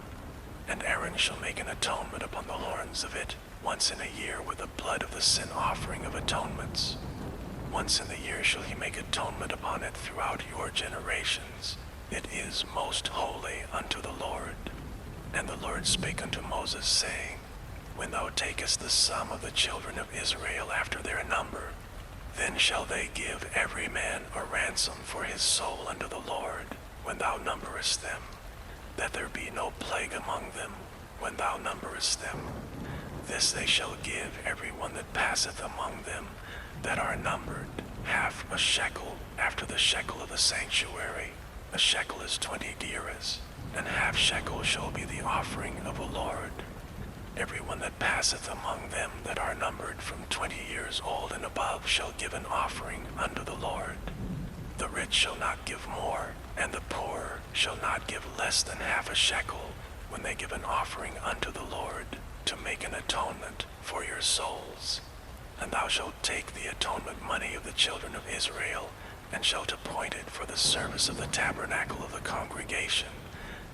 And Aaron shall make an atonement upon the horns of it once in a year with the blood of the sin offering of atonements. Once in the year shall he make atonement upon it throughout your generations. It is most holy unto the Lord. And the Lord spake unto Moses, saying, When thou takest the sum of the children of Israel after their number, then shall they give every man a ransom for his soul unto the Lord, when thou numberest them, that there be no plague among them, when thou numberest them. This they shall give every one that passeth among them that are numbered, half a shekel after the shekel of the sanctuary. A shekel is 20 gerahs, and half shekel shall be the offering of the Lord. Every one that passeth among them that are numbered from 20 years old and above shall give an offering unto the Lord. The rich shall not give more, and the poor shall not give less than half a shekel when they give an offering unto the Lord, to make an atonement for your souls. And thou shalt take the atonement money of the children of Israel, and shalt appoint it for the service of the tabernacle of the congregation,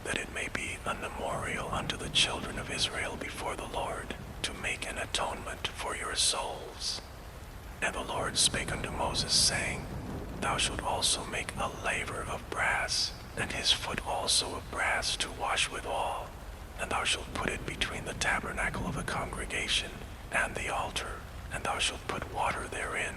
that it may be a memorial unto the children of Israel before the Lord, to make an atonement for your souls. And the Lord spake unto Moses, saying, Thou shalt also make a laver of brass, and his foot also of brass, to wash withal. And thou shalt put it between the tabernacle of the congregation and the altar, and thou shalt put water therein.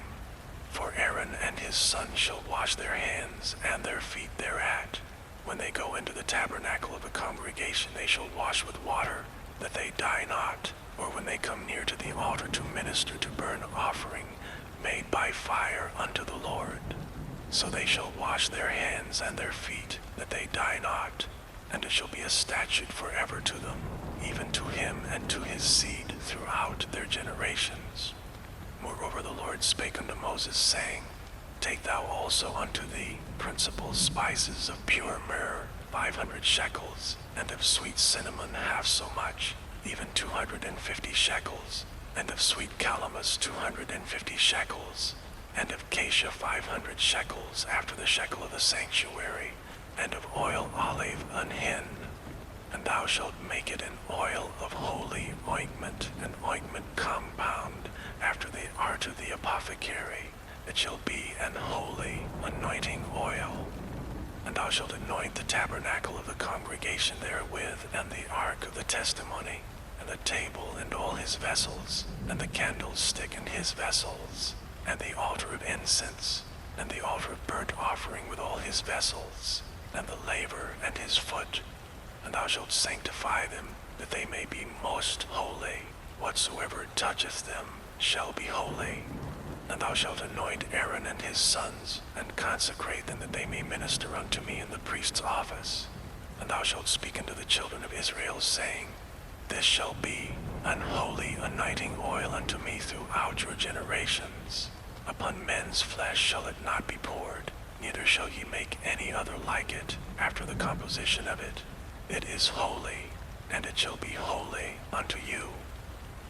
For Aaron and his sons shall wash their hands and their feet thereat. When they go into the tabernacle of the congregation, they shall wash with water, that they die not. Or when they come near to the altar to minister to burnt offering, made by fire unto the Lord. So they shall wash their hands and their feet, that they die not. And it shall be a statute forever to them, even to him and to his seed throughout their generations. Moreover the Lord spake unto Moses, saying, Take thou also unto thee principal spices of pure myrrh, 500 shekels, and of sweet cinnamon half so much, even 250 shekels, and of sweet calamus 250 shekels, and of cassia 500 shekels after the shekel of the sanctuary, and of oil olive an hin. And thou shalt make it an oil of holy ointment, an ointment compound, after the art of the apothecary. It shall be an holy anointing oil. And thou shalt anoint the tabernacle of the congregation therewith, and the ark of the testimony, and the table and all his vessels, and the candlestick and his vessels, and the altar of incense, and the altar of burnt offering with all his vessels, and the laver and his foot. And thou shalt sanctify them, that they may be most holy. Whatsoever toucheth them shall be holy. And thou shalt anoint Aaron and his sons, and consecrate them, that they may minister unto me in the priest's office. And thou shalt speak unto the children of Israel, saying, This shall be an holy anointing oil unto me throughout your generations. Upon men's flesh shall it not be poured, neither shall ye make any other like it, after the composition of it. It is holy, and it shall be holy unto you.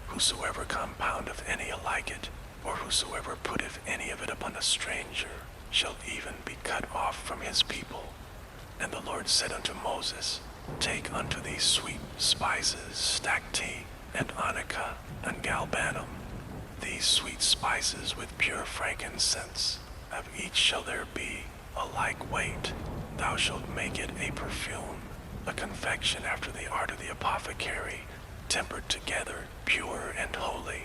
Whosoever compoundeth any like it, or whosoever putteth any of it upon a stranger, shall even be cut off from his people. And the Lord said unto Moses, Take unto thee sweet spices, stacte, and onycha, and galbanum, these sweet spices with pure frankincense. Of each shall there be a like weight. Thou shalt make it a perfume, a confection after the art of the apothecary, tempered together, pure and holy.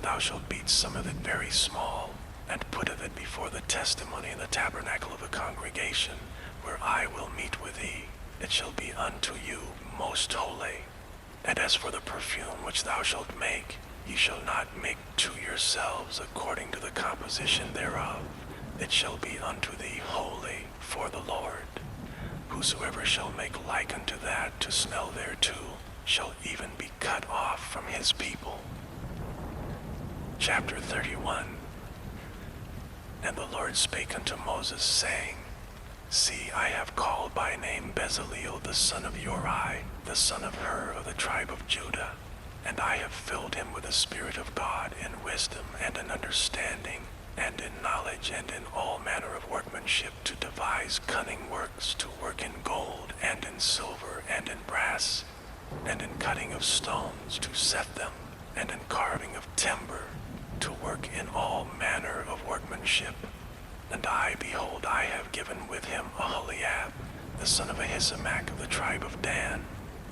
Thou shalt beat some of it very small, and put of it before the testimony in the tabernacle of the congregation, where I will meet with thee. It shall be unto you most holy. And as for the perfume which thou shalt make, ye shall not make to yourselves according to the composition thereof. It shall be unto thee holy for the Lord. Whosoever shall make like unto that to smell thereto shall even be cut off from his people. Chapter 31. And the Lord spake unto Moses, saying, See, I have called by name Bezaleel the son of Uri, the son of Hur of the tribe of Judah, and I have filled him with the Spirit of God in wisdom and in understanding, and in knowledge, and in all manner of workmanship, to devise cunning works, to work in gold, and in silver, and in brass, and in cutting of stones, to set them, and in carving of timber, to work in all manner of workmanship. And I, behold, I have given with him Aholiab, the son of Ahisamach of the tribe of Dan,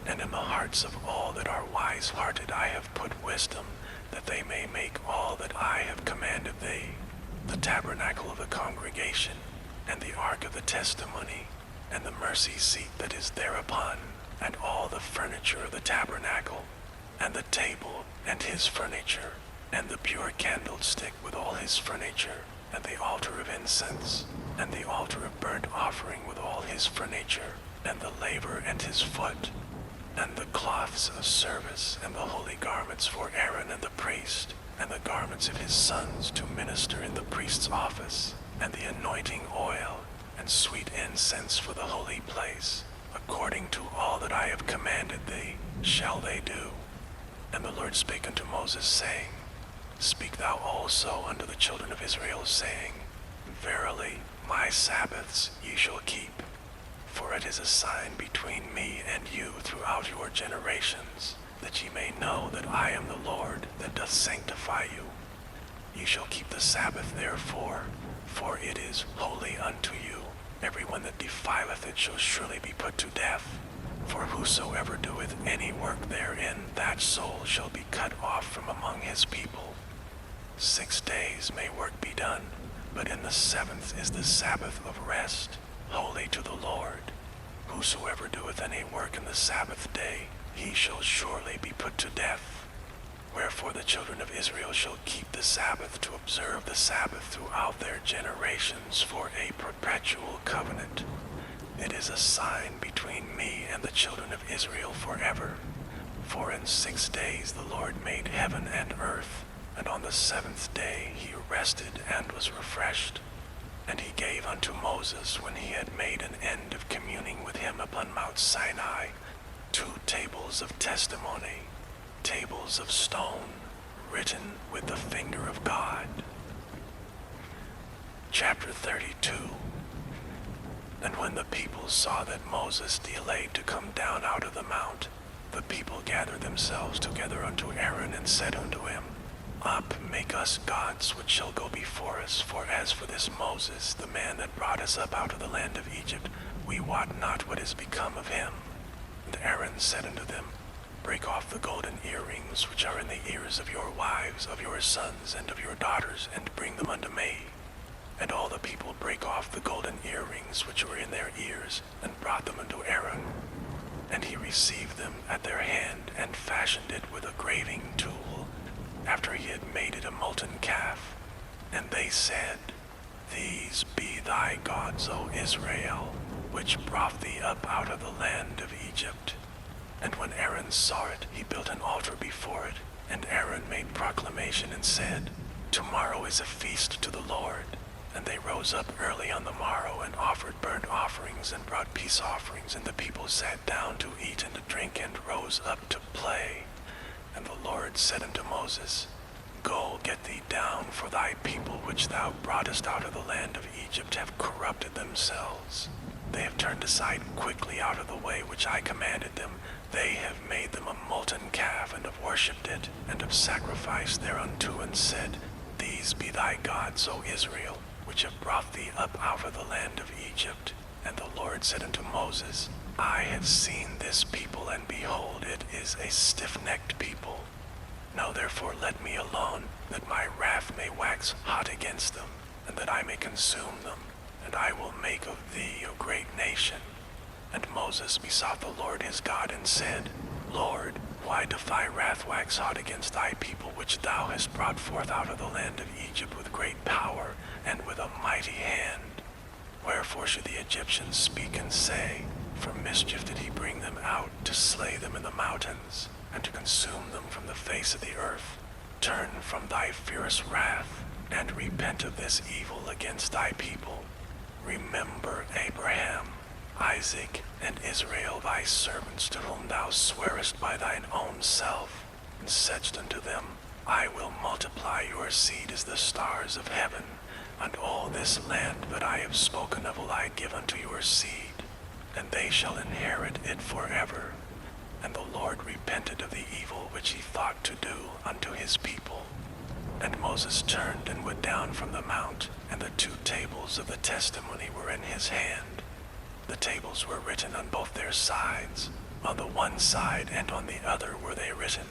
and in the hearts of all that are wise-hearted I have put wisdom, that they may make all that I have commanded thee, the tabernacle of the congregation, and the ark of the testimony, and the mercy seat that is thereupon, and all the furniture of the tabernacle, and the table and his furniture, and the pure candlestick with all his furniture, and the altar of incense, and the altar of burnt offering with all his furniture, and the laver and his foot, and the cloths of service, and the holy garments for Aaron and the priest, and the garments of his sons to minister in the priest's office, and the anointing oil, and sweet incense for the holy place, according to all that I have commanded thee, shall they do. And the Lord spake unto Moses, saying, Speak thou also unto the children of Israel, saying, Verily, my Sabbaths ye shall keep, for it is a sign between me and you throughout your generations, that ye may know that I am the Lord that doth sanctify you. Ye shall keep the Sabbath therefore, for it is holy unto you. Every one that defileth it shall surely be put to death. For whosoever doeth any work therein, that soul shall be cut off from among his people. 6 days may work be done, but in the 7th is the Sabbath of rest, holy to the Lord. Whosoever doeth any work in the Sabbath day, he shall surely be put to death. Wherefore the children of Israel shall keep the Sabbath to observe the Sabbath throughout their generations for a perpetual covenant. It is a sign between me and the children of Israel forever. For in 6 days the Lord made heaven and earth, and on the 7th day he rested and was refreshed. And he gave unto Moses, when he had made an end of communing with him upon Mount Sinai, 2 tables of testimony, tables of stone, written with the finger of God. Chapter 32. And when the people saw that Moses delayed to come down out of the mount, the people gathered themselves together unto Aaron, and said unto him, Up, make us gods which shall go before us, for as for this Moses, the man that brought us up out of the land of Egypt, we wot not what is become of him. And Aaron said unto them, Break off the golden earrings which are in the ears of your wives, of your sons, and of your daughters, and bring them unto me. And all the people brake off the golden earrings which were in their ears, and brought them unto Aaron. And he received them at their hand, and fashioned it with a graving tool, after he had made it a molten calf. And they said, These be thy gods, O Israel, which brought thee up out of the land of Egypt. And when Aaron saw it, he built an altar before it. And Aaron made proclamation and said, Tomorrow is a feast to the Lord. And they rose up early on the morrow, and offered burnt offerings, and brought peace offerings. And the people sat down to eat and to drink, and rose up to play. And the Lord said unto Moses, Go, get thee down, for thy people which thou broughtest out of the land of Egypt have corrupted themselves. They have turned aside quickly out of the way which I commanded them. They have made them a molten calf, and have worshipped it, and have sacrificed thereunto, and said, These be thy gods, O Israel, which have brought thee up out of the land of Egypt. And the Lord said unto Moses, I have seen this people, and behold, it is a stiff-necked people. Now therefore let me alone, that my wrath may wax hot against them, and that I may consume them, and I will make of thee a great nation. And Moses besought the Lord his God and said, Lord, why doth thy wrath wax hot against thy people which thou hast brought forth out of the land of Egypt with great power and with a mighty hand? Wherefore should the Egyptians speak and say, For mischief did he bring them out, to slay them in the mountains, and to consume them from the face of the earth? Turn from thy fierce wrath, and repent of this evil against thy people. Remember Abraham, Isaac, and Israel thy servants, to whom thou swarest by thine own self, and saidst unto them, I will multiply your seed as the stars of heaven, and all this land that I have spoken of will I give unto your seed, and they shall inherit it forever. And the Lord repented of the evil which he thought to do unto his people. And Moses turned and went down from the mount, and the 2 tables of the testimony were in his hand. The tables were written on both their sides, on the one side and on the other were they written.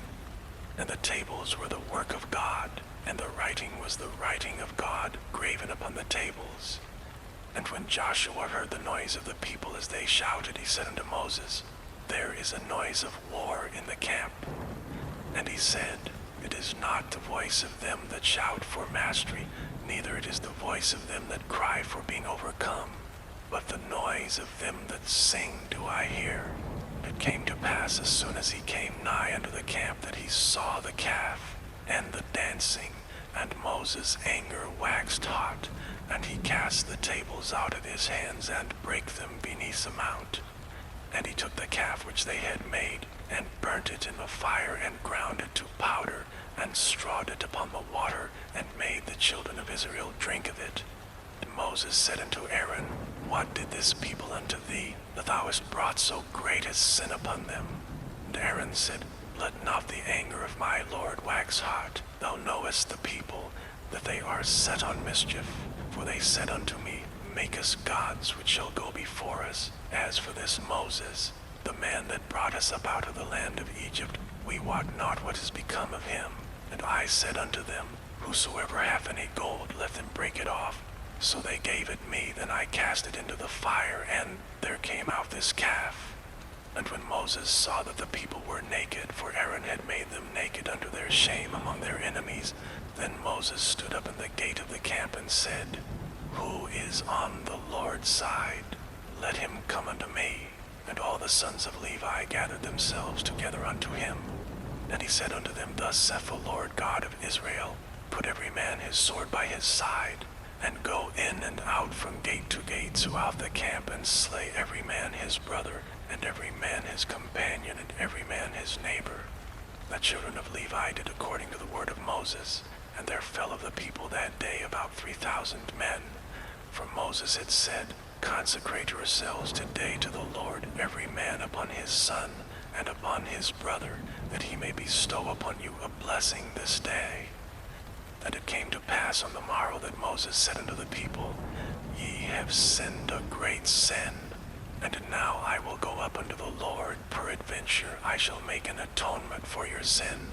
And the tables were the work of God, and the writing was the writing of God graven upon the tables. And when Joshua heard the noise of the people as they shouted, he said unto Moses, There is a noise of war in the camp. And he said, It is not the voice of them that shout for mastery, neither it is the voice of them that cry for being overcome, but the noise of them that sing do I hear. It came to pass as soon as he came nigh unto the camp that he saw the calf and the dancing, and Moses' anger waxed hot, and he cast the tables out of his hands and brake them beneath the mount. And he took the calf which they had made, and burnt it in the fire, and ground it to powder, and strawed it upon the water, and made the children of Israel drink of it. And Moses said unto Aaron, What did this people unto thee, that thou hast brought so great a sin upon them? And Aaron said, Let not the anger of my Lord wax hot. Thou knowest the people, that they are set on mischief. For they said unto me, Make us gods which shall go before us. As for this Moses, the man that brought us up out of the land of Egypt, we wot not what is become of him. And I said unto them, Whosoever hath any gold, let them break it off. So they gave it me, then I cast it into the fire, and there came out this calf. And when Moses saw that the people were naked, for Aaron had made them naked unto their shame among their enemies, then Moses stood up in the gate of the camp and said, Who is on the Lord's side? Let him come unto me. And all the sons of Levi gathered themselves together unto him. And he said unto them, Thus saith the Lord God of Israel, Put every man his sword by his side, and go in and out from gate to gate throughout the camp, and slay every man his brother, and every man his companion, and every man his neighbor. The children of Levi did according to the word of Moses, and there fell of the people that day about 3,000 men. For Moses had said, Consecrate yourselves today to the Lord, every man upon his son, and upon his brother, that he may bestow upon you a blessing this day. And it came to pass on the morrow that Moses said unto the people, Ye have sinned a great sin, and now I will go up unto the Lord, peradventure I shall make an atonement for your sin.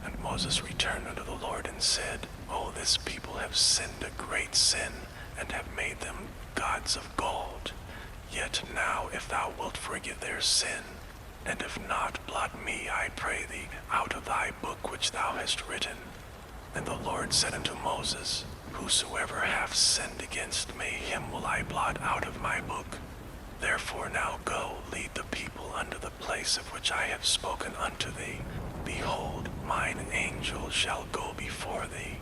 And Moses returned unto the Lord and said, O this people have sinned a great sin, and have made them gods of gold. Yet now if thou wilt forgive their sin, and if not, blot me, I pray thee, out of thy book which thou hast written. And the Lord said unto Moses, Whosoever hath sinned against me, him will I blot out of my book. Therefore now go, lead the people unto the place of which I have spoken unto thee. Behold, mine angel shall go before thee.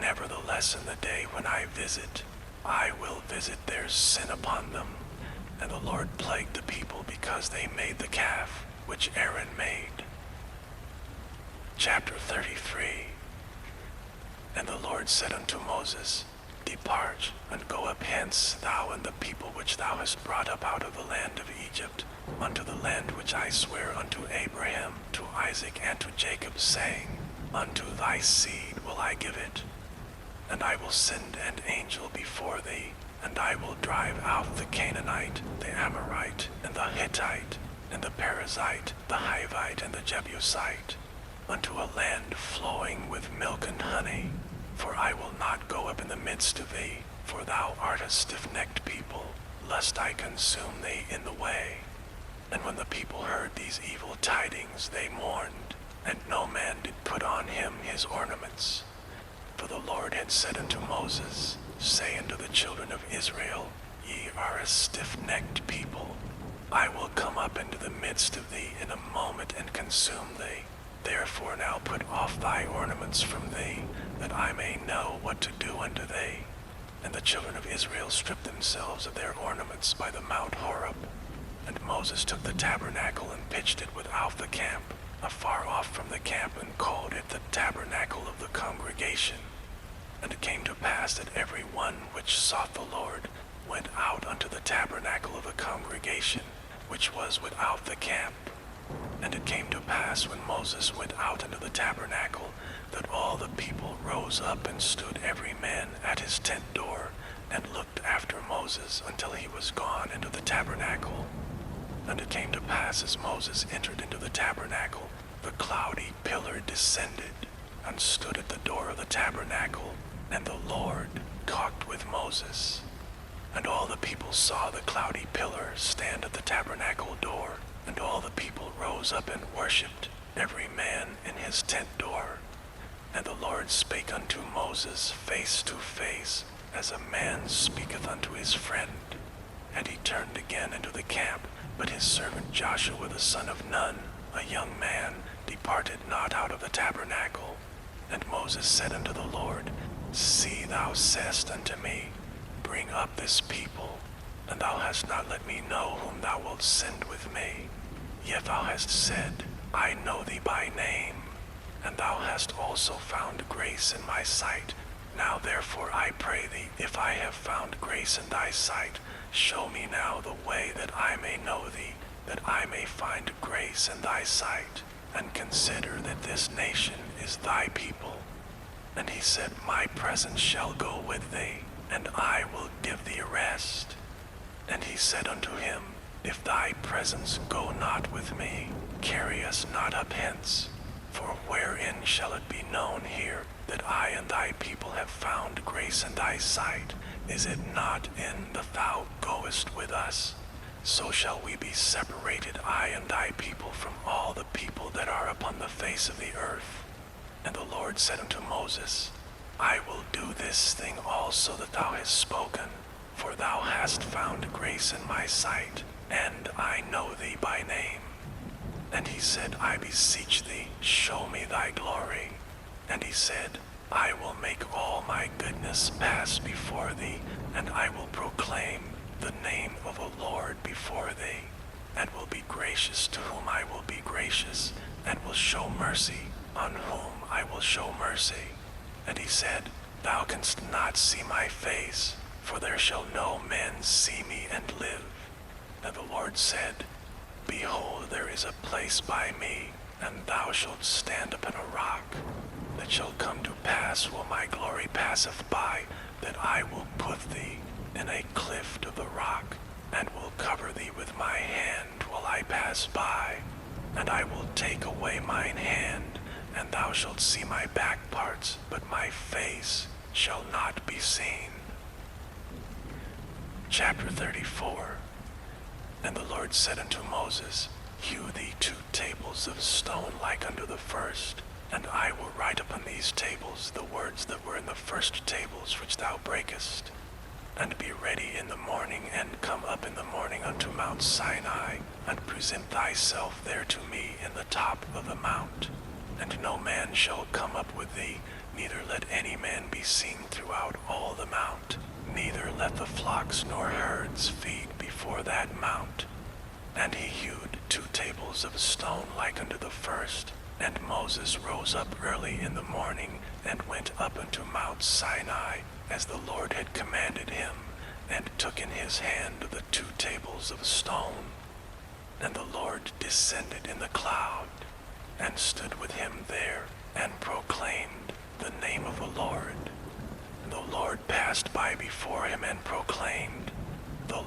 Nevertheless in the day when I visit, I will visit their sin upon them. And the Lord plagued the people because they made the calf, which Aaron made. Chapter 33. And the Lord said unto Moses, Depart, and go up hence, thou and the people which thou hast brought up out of the land of Egypt, unto the land which I swear unto Abraham, to Isaac, and to Jacob, saying, Unto thy seed will I give it. And I will send an angel before thee, and I will drive out the Canaanite, the Amorite, and the Hittite, and the Perizzite, the Hivite, and the Jebusite, unto a land flowing with milk and honey. For I will not go up in the midst of thee, for thou art a stiff-necked people, lest I consume thee in the way. And when the people heard these evil tidings, they mourned, and no man did put on him his ornaments. For the Lord had said unto Moses, Say unto the children of Israel, Ye are a stiff-necked people. I will come up into the midst of thee in a moment and consume thee. Therefore now put off thy ornaments from thee, that I may know what to do unto thee. And the children of Israel stripped themselves of their ornaments by the Mount Horeb. And Moses took the tabernacle and pitched it without the camp, afar off from the camp, and called it the tabernacle of the congregation. And it came to pass that every one which sought the Lord went out unto the tabernacle of the congregation, which was without the camp. And it came to pass when Moses went out into the tabernacle, that all the people rose up and stood every man at his tent door, and looked after Moses until he was gone into the tabernacle. And it came to pass as Moses entered into the tabernacle, the cloudy pillar descended, and stood at the door of the tabernacle, and the Lord talked with Moses. And all the people saw the cloudy pillar stand at the tabernacle door, and all the people rose up and worshipped, every man in his tent door. And the Lord spake unto Moses face to face, as a man speaketh unto his friend. And he turned again into the camp, but his servant Joshua the son of Nun, a young man, departed not out of the tabernacle. And Moses said unto the Lord, See, thou saidst unto me, Bring up this people, and thou hast not let me know whom thou wilt send with me. Yet thou hast said, I know thee by name, and thou hast also found grace in my sight. Now therefore I pray thee, if I have found grace in thy sight, show me now the way that I may know thee, that I may find grace in thy sight, and consider that this nation is thy people. And he said, My presence shall go with thee, and I will give thee rest. And he said unto him, If thy presence go not with me, carry us not up hence. For wherein shall it be known here that I and thy people have found grace in thy sight? Is it not in that thou goest with us? So shall we be separated, I and thy people, from all the people that are upon the face of the earth. And the Lord said unto Moses, I will do this thing also that thou hast spoken, for thou hast found grace in my sight, and I know thee by name. And he said, I beseech thee, show me thy glory. And he said, I will make all my goodness pass before thee, and I will proclaim the name of the Lord before thee, and will be gracious to whom I will be gracious, and will show mercy on whom I will show mercy. And he said, Thou canst not see my face, for there shall no man see me and live. And the Lord said, Behold, there is a place by me, and thou shalt stand upon a rock. That shall come to pass while my glory passeth by, that I will put thee in a cleft of the rock, and will cover thee with my hand while I pass by. And I will take away mine hand, and thou shalt see my back parts, but my face shall not be seen. Chapter 34. And the Lord said unto Moses, Hew thee 2 tables of stone like unto the first, and I will write upon these tables the words that were in the first tables which thou breakest. And be ready in the morning, and come up in the morning unto Mount Sinai, and present thyself there to me in the top of the mount. And no man shall come up with thee, neither let any man be seen throughout all the mount, neither let the flocks nor herds feed before that mount. And he hewed 2 tables of stone like unto the first. And Moses rose up early in the morning, and went up unto Mount Sinai, as the Lord had commanded him, and took in his hand the 2 tables of stone. And the Lord descended in the cloud, and stood with him there, and proclaimed the name of the Lord. And the Lord passed by before him, and proclaimed, the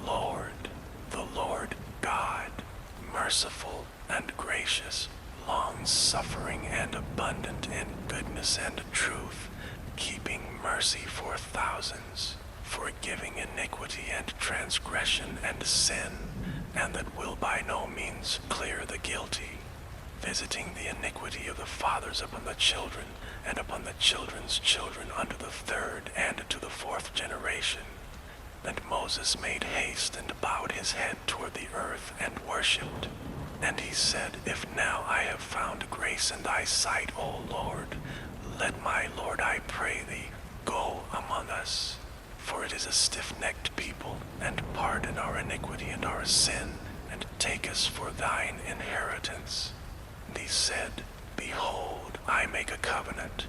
Lord God, merciful and gracious, long-suffering and abundant in goodness and truth, keeping mercy for thousands, forgiving iniquity and transgression and sin, and that will by no means clear the guilty, visiting the iniquity of the fathers upon the children, and upon the children's children unto the third and to the fourth generation. And Moses made haste and bowed his head toward the earth and worshipped. And he said, If now I have found grace in thy sight, O Lord, let my Lord, I pray thee, go among us. For it is a stiff-necked people, and pardon our iniquity and our sin, and take us for thine inheritance. And he said, Behold, I make a covenant.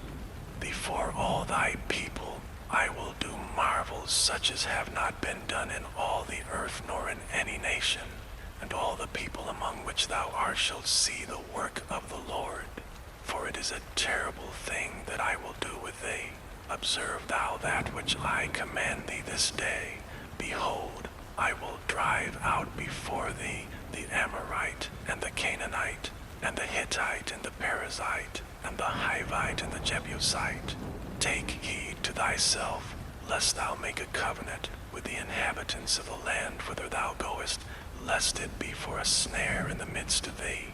Before all thy people I will do marvels such as have not been done in all the earth nor in any nation. And all the people among which thou art shall see the work of the Lord. For it is a terrible thing that I will do with thee. Observe thou that which I command thee this day. Behold, I will drive out before thee the Amorite, and the Canaanite, and the Hittite, and the Perizzite, and the Hivite, and the Jebusite. Take heed to thyself, lest thou make a covenant with the inhabitants of the land whither thou goest, lest it be for a snare in the midst of thee.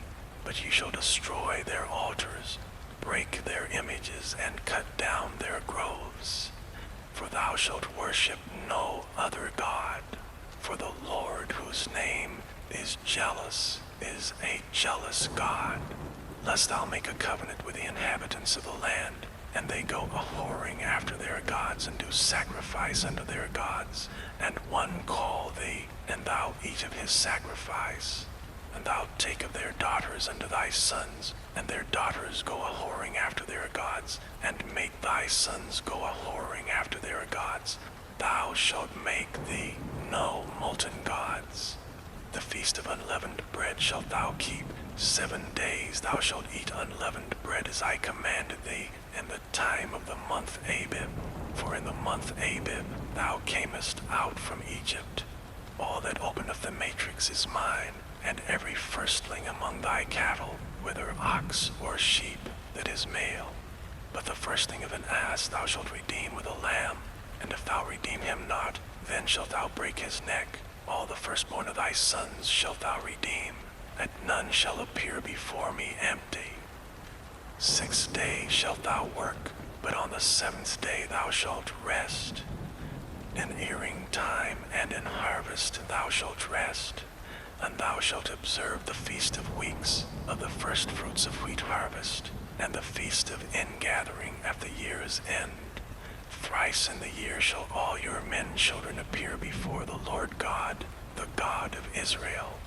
But ye shall destroy their altars, break their images, and cut down their groves. For thou shalt worship no other God, for the Lord, whose name is jealous, is a jealous God. Lest thou make a covenant with the inhabitants of the land, and they go a-whoring after their gods, and do sacrifice unto their gods, and one call thee, and thou eat of his sacrifice. And thou take of their daughters unto thy sons, and their daughters go a-whoring after their gods, and make thy sons go a-whoring after their gods. Thou shalt make thee no molten gods. The feast of unleavened bread shalt thou keep. 7 days thou shalt eat unleavened bread as I commanded thee, in the time of the month Abib. For in the month Abib thou camest out from Egypt. All that openeth the matrix is mine, and every firstling among thy cattle, whether ox or sheep, that is male. But the firstling of an ass thou shalt redeem with a lamb, and if thou redeem him not, then shalt thou break his neck. All the firstborn of thy sons shalt thou redeem, that none shall appear before me empty. 6 days shalt thou work, but on the 7th day thou shalt rest. In earing time and in harvest thou shalt rest. And thou shalt observe the feast of weeks, of the first fruits of wheat harvest, and the feast of ingathering at the year's end. Thrice in the year shall all your men children appear before the Lord God, the God of Israel.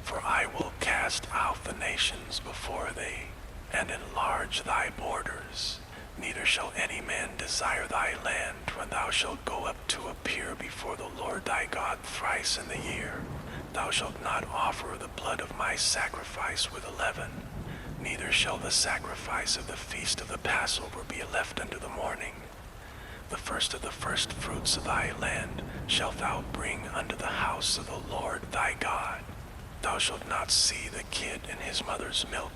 For I will cast out the nations before thee, and enlarge thy borders. Neither shall any man desire thy land when thou shalt go up to appear before the Lord thy God thrice in the year. Thou shalt not offer the blood of my sacrifice with leaven, neither shall the sacrifice of the feast of the Passover be left unto the morning. The first of the first fruits of thy land shalt thou bring unto the house of the Lord thy God. Thou shalt not see the kid in his mother's milk.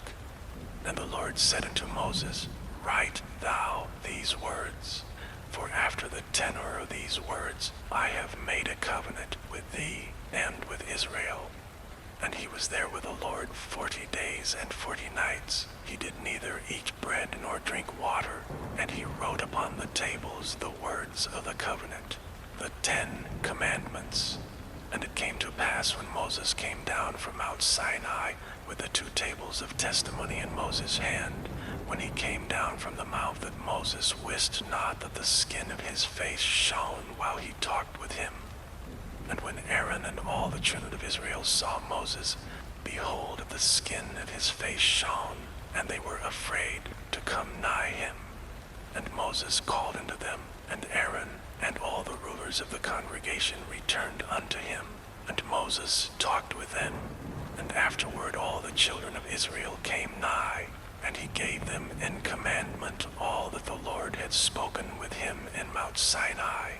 And the Lord said unto Moses, Write thou these words, for after the tenor of these words I have made a covenant with thee and with Israel. And he was there with the Lord 40 days and 40 nights. He did neither eat bread nor drink water, and he wrote upon the tables the words of the covenant, the 10 commandments. And it came to pass when Moses came down from Mount Sinai with the 2 tables of testimony in Moses' hand, when he came down from the mount, that Moses wist not that the skin of his face shone while he talked with him. And when Aaron and all the children of Israel saw Moses, behold, the skin of his face shone, and they were afraid to come nigh him. And Moses called unto them, and Aaron and all the rulers of the congregation returned unto him. And Moses talked with them. And afterward all the children of Israel came nigh, and he gave them in commandment all that the Lord had spoken with him in Mount Sinai.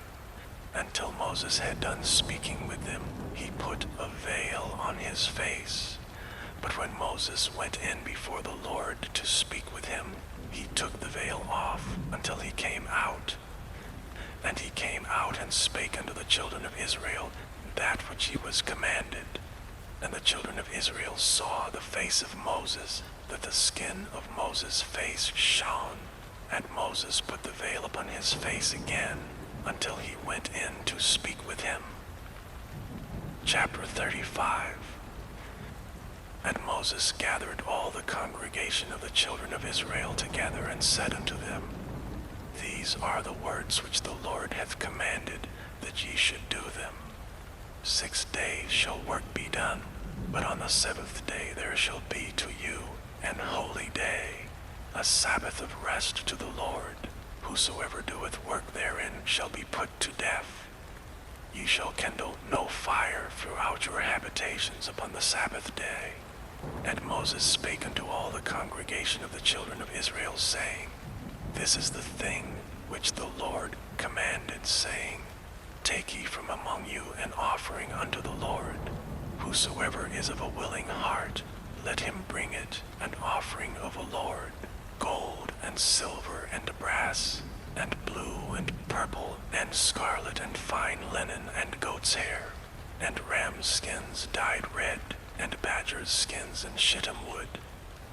Until Moses had done speaking with them, he put a veil on his face. But when Moses went in before the Lord to speak with him, he took the veil off until he came out. And he came out and spake unto the children of Israel that which he was commanded. And the children of Israel saw the face of Moses, that the skin of Moses' face shone. And Moses put the veil upon his face again, until he went in to speak with him. Chapter 35. And Moses gathered all the congregation of the children of Israel together, and said unto them, These are the words which the Lord hath commanded, that ye should do them. 6 days shall work be done, but on the 7th day there shall be to you an holy day, a Sabbath of rest to the Lord. Whosoever doeth work therein shall be put to death. Ye shall kindle no fire throughout your habitations upon the Sabbath day. And Moses spake unto all the congregation of the children of Israel, saying, This is the thing which the Lord commanded, saying, Take ye from among you an offering unto the Lord. Whosoever is of a willing heart, let him bring it, an offering of the Lord, gold and silver and brass, and blue and purple and scarlet and fine linen and goat's hair, and ram's skins dyed red, and badger's skins and shittim wood,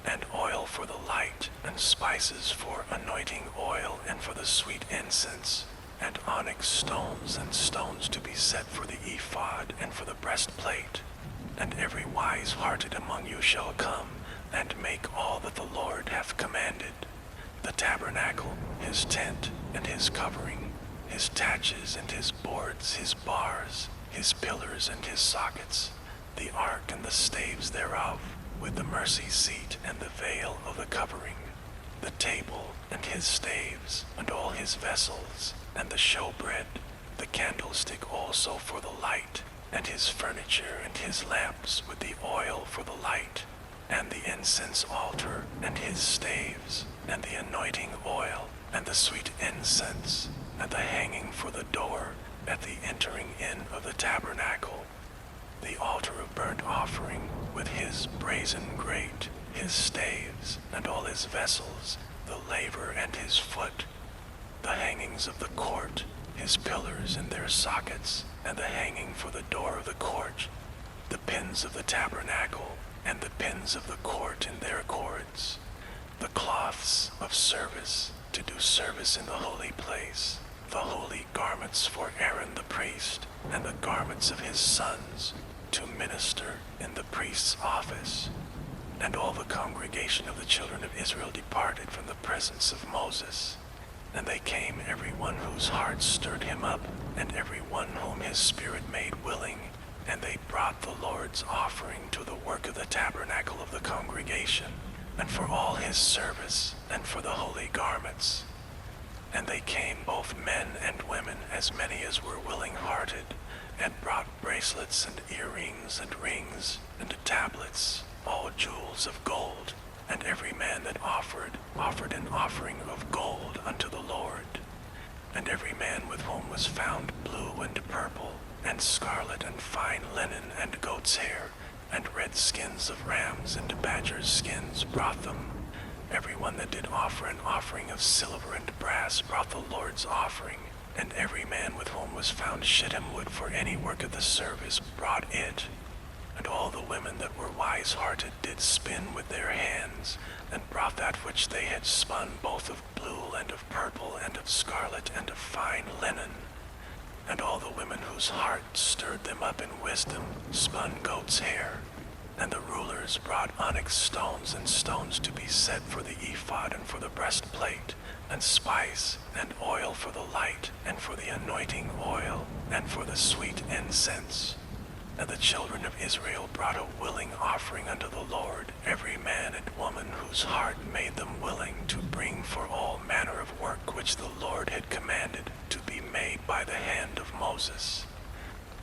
and oil for the light, and spices for anointing oil and for the sweet incense, and onyx stones and stones to be set for the ephod and for the breastplate. And every wise-hearted among you shall come, and make all that the Lord hath commanded: the tabernacle, his tent, and his covering, his taches and his boards, his bars, his pillars and his sockets, the ark and the staves thereof, with the mercy seat and the veil of the covering, the table and his staves, and all his vessels, and the showbread, the candlestick also for the light, and his furniture and his lamps with the oil for the light, and the incense altar and his staves, and the anointing oil, and the sweet incense, and the hanging for the door at the entering in of the tabernacle, the altar of burnt offering with his brazen grate, his staves, and all his vessels, the laver and his foot, the hangings of the court, his pillars and their sockets, and the hanging for the door of the court, the pins of the tabernacle, and the pins of the court in their cords, the cloths of service to do service in the holy place, the holy garments for Aaron the priest, and the garments of his sons, to minister in the priest's office. And all the congregation of the children of Israel departed from the presence of Moses. And they came, every one whose heart stirred him up, and every one whom his spirit made willing, and they brought the Lord's offering to the work of the tabernacle of the congregation, and for all his service, and for the holy garments. And they came, both men and women, as many as were willing-hearted, and brought bracelets and earrings and rings and tablets, all jewels of gold. And every man that offered an offering of gold unto the Lord. And every man with whom was found blue and purple, and scarlet and fine linen and goat's hair, and red skins of rams and badgers' skins brought them. Every one that did offer an offering of silver and brass brought the Lord's offering. And every man with whom was found shittim wood for any work of the service brought it. And all the women that were wise-hearted did spin with their hands, and brought that which they had spun, both of blue and of purple and of scarlet and of fine linen. And all the women whose heart stirred them up in wisdom spun goat's hair. And the rulers brought onyx stones and stones to be set for the ephod and for the breastplate, and spice and oil for the light, and for the anointing oil, and for the sweet incense. And the children of Israel brought a willing offering unto the Lord, every man and woman whose heart made them willing to bring for all manner of work which the Lord had commanded to be made by the hand of Moses.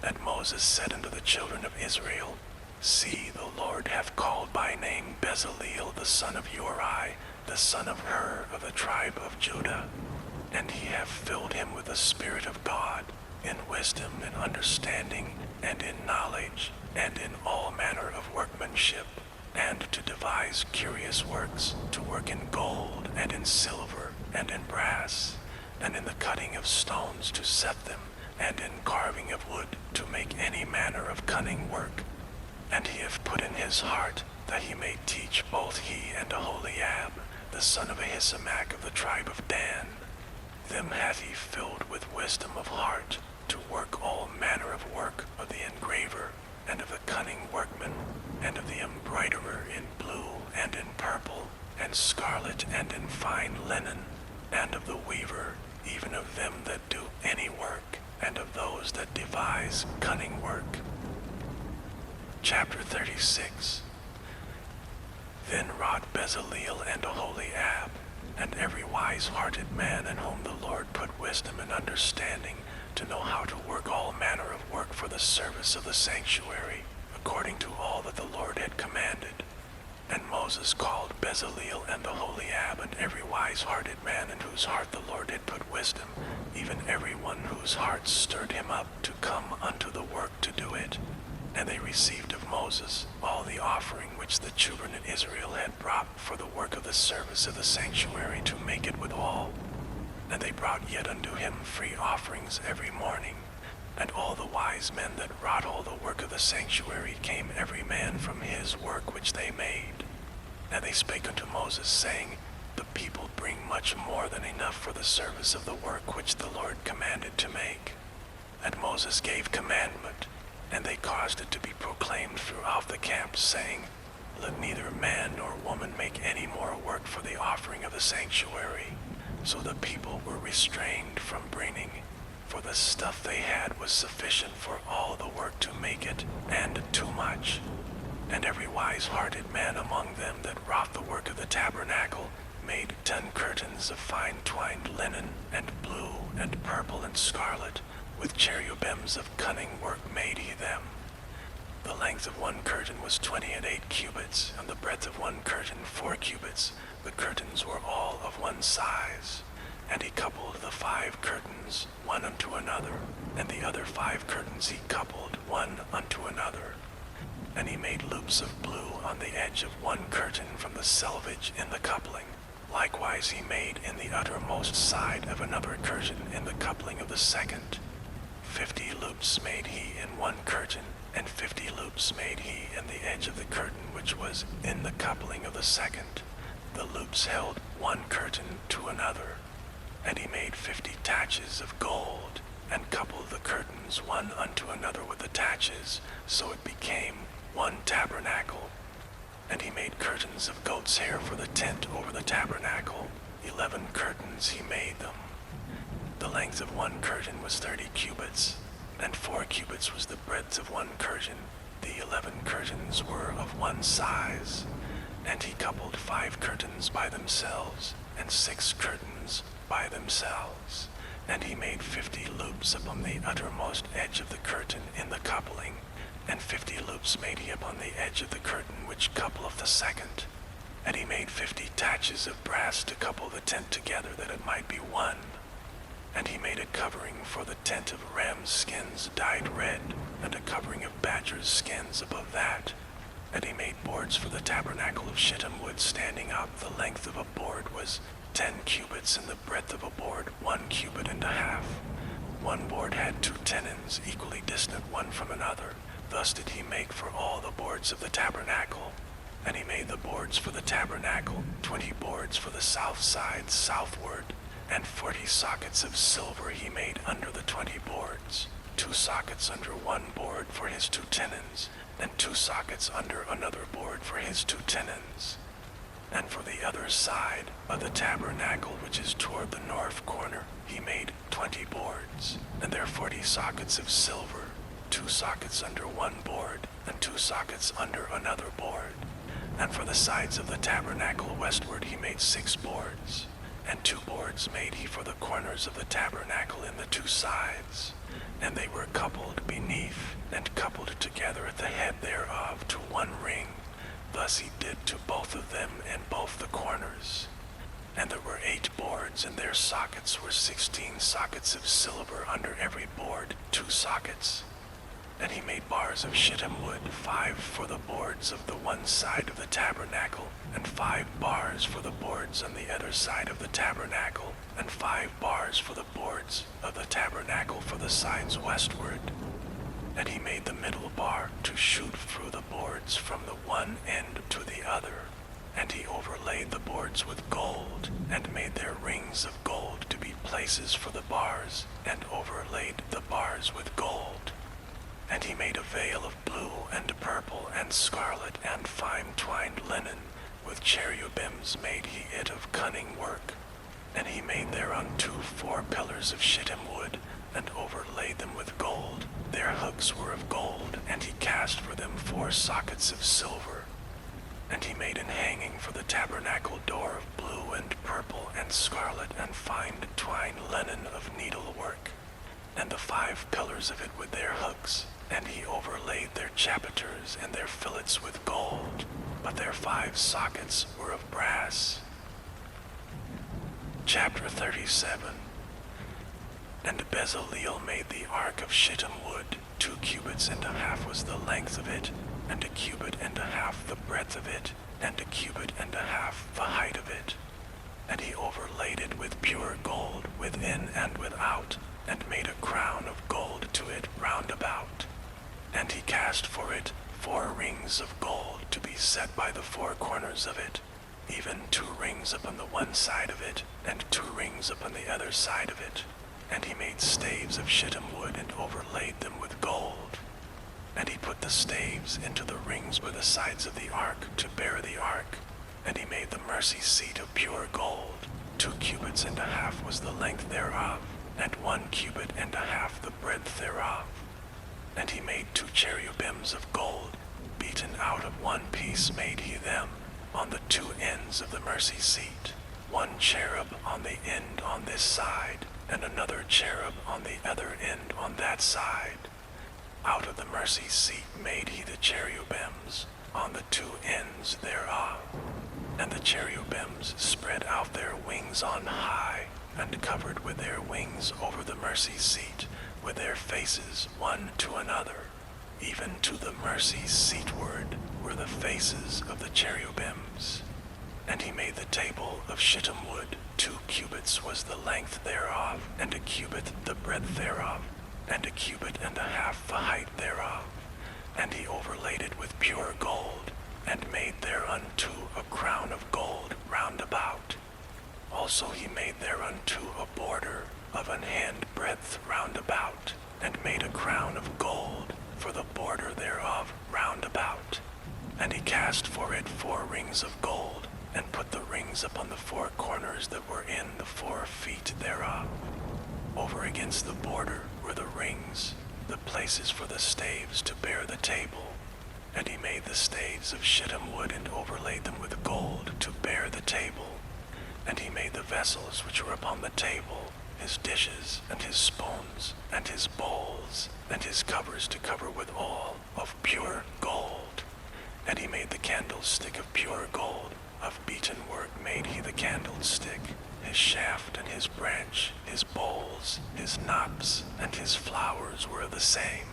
And Moses said unto the children of Israel, See, the Lord hath called by name Bezaleel the son of Uri, the son of Hur of the tribe of Judah, and he hath filled him with the Spirit of God, in wisdom and understanding, and in knowledge, and in all manner of workmanship, and to devise curious works, to work in gold, and in silver, and in brass, and in the cutting of stones to set them, and in carving of wood to make any manner of cunning work. And he hath put in his heart that he may teach both he and Aholiab, the son of Ahisamach of the tribe of Dan. Them hath he filled with wisdom of heart, to work all manner of work of the engraver, and of the cunning workman, and of the embroiderer in blue and in purple, and scarlet and in fine linen, and of the weaver, even of them that do any work, and of those that devise cunning work. Chapter 36. Then wrought Bezaleel and Aholiab, and every wise-hearted man in whom the Lord put wisdom and understanding, to know how to work all manner of work for the service of the sanctuary, according to all that the Lord had commanded. And Moses called Bezaleel and Aholiab, and every wise-hearted man in whose heart the Lord had put wisdom, even every one whose heart stirred him up to come unto the work to do it. And they received of Moses all the offering which the children of Israel had brought for the work of the service of the sanctuary, to make it withal. And they brought yet unto him free offerings every morning. And all the wise men that wrought all the work of the sanctuary came every man from his work which they made. And they spake unto Moses, saying, The people bring much more than enough for the service of the work which the Lord commanded to make. And Moses gave commandment, and they caused it to be proclaimed throughout the camp, saying, Let neither man nor woman make any more work for the offering of the sanctuary. So the people were restrained from bringing, for the stuff they had was sufficient for all the work to make it, and too much. And every wise-hearted man among them that wrought the work of the tabernacle made 10 curtains of fine twined linen, and blue, and purple, and scarlet, with cherubims of cunning work made he them. The length of one curtain was 28 cubits, and the breadth of one curtain 4 cubits. The curtains were all of one size. And he coupled the 5 curtains, one unto another, and the other 5 curtains he coupled one unto another. And he made loops of blue on the edge of one curtain from the selvage in the coupling. Likewise he made in the uttermost side of another curtain in the coupling of the second. 50 loops made he in one curtain, and 50 loops made he in the edge of the curtain which was in the coupling of the second. The loops held one curtain to another. And he made 50 taches of gold, and coupled the curtains one unto another with the taches, so it became one tabernacle. And he made curtains of goat's hair for the tent over the tabernacle. 11 curtains he made them. The length of one curtain was 30 cubits, and 4 cubits was the breadth of one curtain. The 11 curtains were of one size. And he coupled 5 curtains by themselves, and 6 curtains by themselves. And he made 50 loops upon the uttermost edge of the curtain in the coupling, and 50 loops made he upon the edge of the curtain which coupleth the second. And he made 50 taches of brass to couple the tent together, that it might be one. And he made a covering for the tent of ram's skins dyed red, and a covering of badger's skins above that. And he made boards for the tabernacle of shittim wood standing out. The length of a board was 10 cubits, and the breadth of a board 1 cubit and a half. One board had 2 tenons, equally distant one from another. Thus did he make for all the boards of the tabernacle. And he made the boards for the tabernacle, 20 boards for the south side southward, and 40 sockets of silver he made under the 20 boards, 2 sockets under one board for his 2 tenons, and 2 sockets under another board for his 2 tenons. And for the other side of the tabernacle, which is toward the north corner, he made 20 boards, and their 40 sockets of silver, 2 sockets under one board, and 2 sockets under another board. And for the sides of the tabernacle westward he made 6 boards, and 2 boards made he for the corners of the tabernacle in the 2 sides. And they were coupled beneath, and coupled together at the head thereof to one ring. Thus he did to both of them in both the corners. And there were 8 boards, and their sockets were 16 sockets of silver under every board, 2 sockets. And he made bars of shittim wood, 5 for the boards of the one side of the tabernacle, and 5 bars for the boards on the other side of the tabernacle, and 5 bars for the boards of the tabernacle for the sides westward. And he made the middle bar to shoot through the boards from the one end to the other. And he overlaid the boards with gold, and made their rings of gold to be places for the bars, and overlaid the bars with gold. And he made a veil of blue and purple and scarlet and fine twined linen, with cherubims made he it of cunning work. And he made thereunto 4 pillars of shittim wood, and overlaid them with gold. Their hooks were of gold, and he cast for them 4 sockets of silver. And he made an hanging for the tabernacle door of blue and purple and scarlet and fine twined linen of needlework, and the 5 pillars of it with their hooks. And he overlaid their chapiters and their fillets with gold, but their 5 sockets were of brass. Chapter 37. And Bezaleel made the ark of shittim wood. 2 cubits and a half was the length of it, and 1 cubit and a half the breadth of it, and 1 cubit and a half the height of it. And he overlaid it with pure gold within and without, and made a crown of gold to it round about. And he cast for it 4 rings of gold to be set by the 4 corners of it, even 2 rings upon the one side of it, and 2 rings upon the other side of it. And he made staves of shittim wood, and overlaid them with gold. And he put the staves into the rings by the sides of the ark to bear the ark. And he made the mercy seat of pure gold. 2 cubits and a half was the length thereof, and 1 cubit and a half the breadth thereof. And he made 2 cherubims of gold, beaten out of one piece made he them, on the 2 ends of the mercy seat, 1 cherub on the end on this side, and another cherub on the other end on that side. Out of the mercy seat made he the cherubims, on the 2 ends thereof. And the cherubims spread out their wings on high, and covered with their wings over the mercy seat, with their faces one to another. Even to the mercy seatward were the faces of the cherubims. And he made the table of shittim wood. 2 cubits was the length thereof, and 1 cubit the breadth thereof, and 1 cubit and a half the height thereof. And he overlaid it with pure gold, and made thereunto a crown of gold round about. Also he made thereunto a border of an hand breadth round about, and made a crown of gold for the border thereof round about. And he cast for it 4 rings of gold, and put the rings upon the 4 corners that were in the 4 feet thereof. Over against the border were the rings, the places for the staves to bear the table. And he made the staves of shittim wood, and overlaid them with gold to bear the table. And he made the vessels which were upon the table, his dishes, and his spoons, and his bowls, and his covers to cover with all, of pure gold. And he made the candlestick of pure gold, of beaten work made he the candlestick, his shaft and his branch, his bowls, his knops, and his flowers were the same.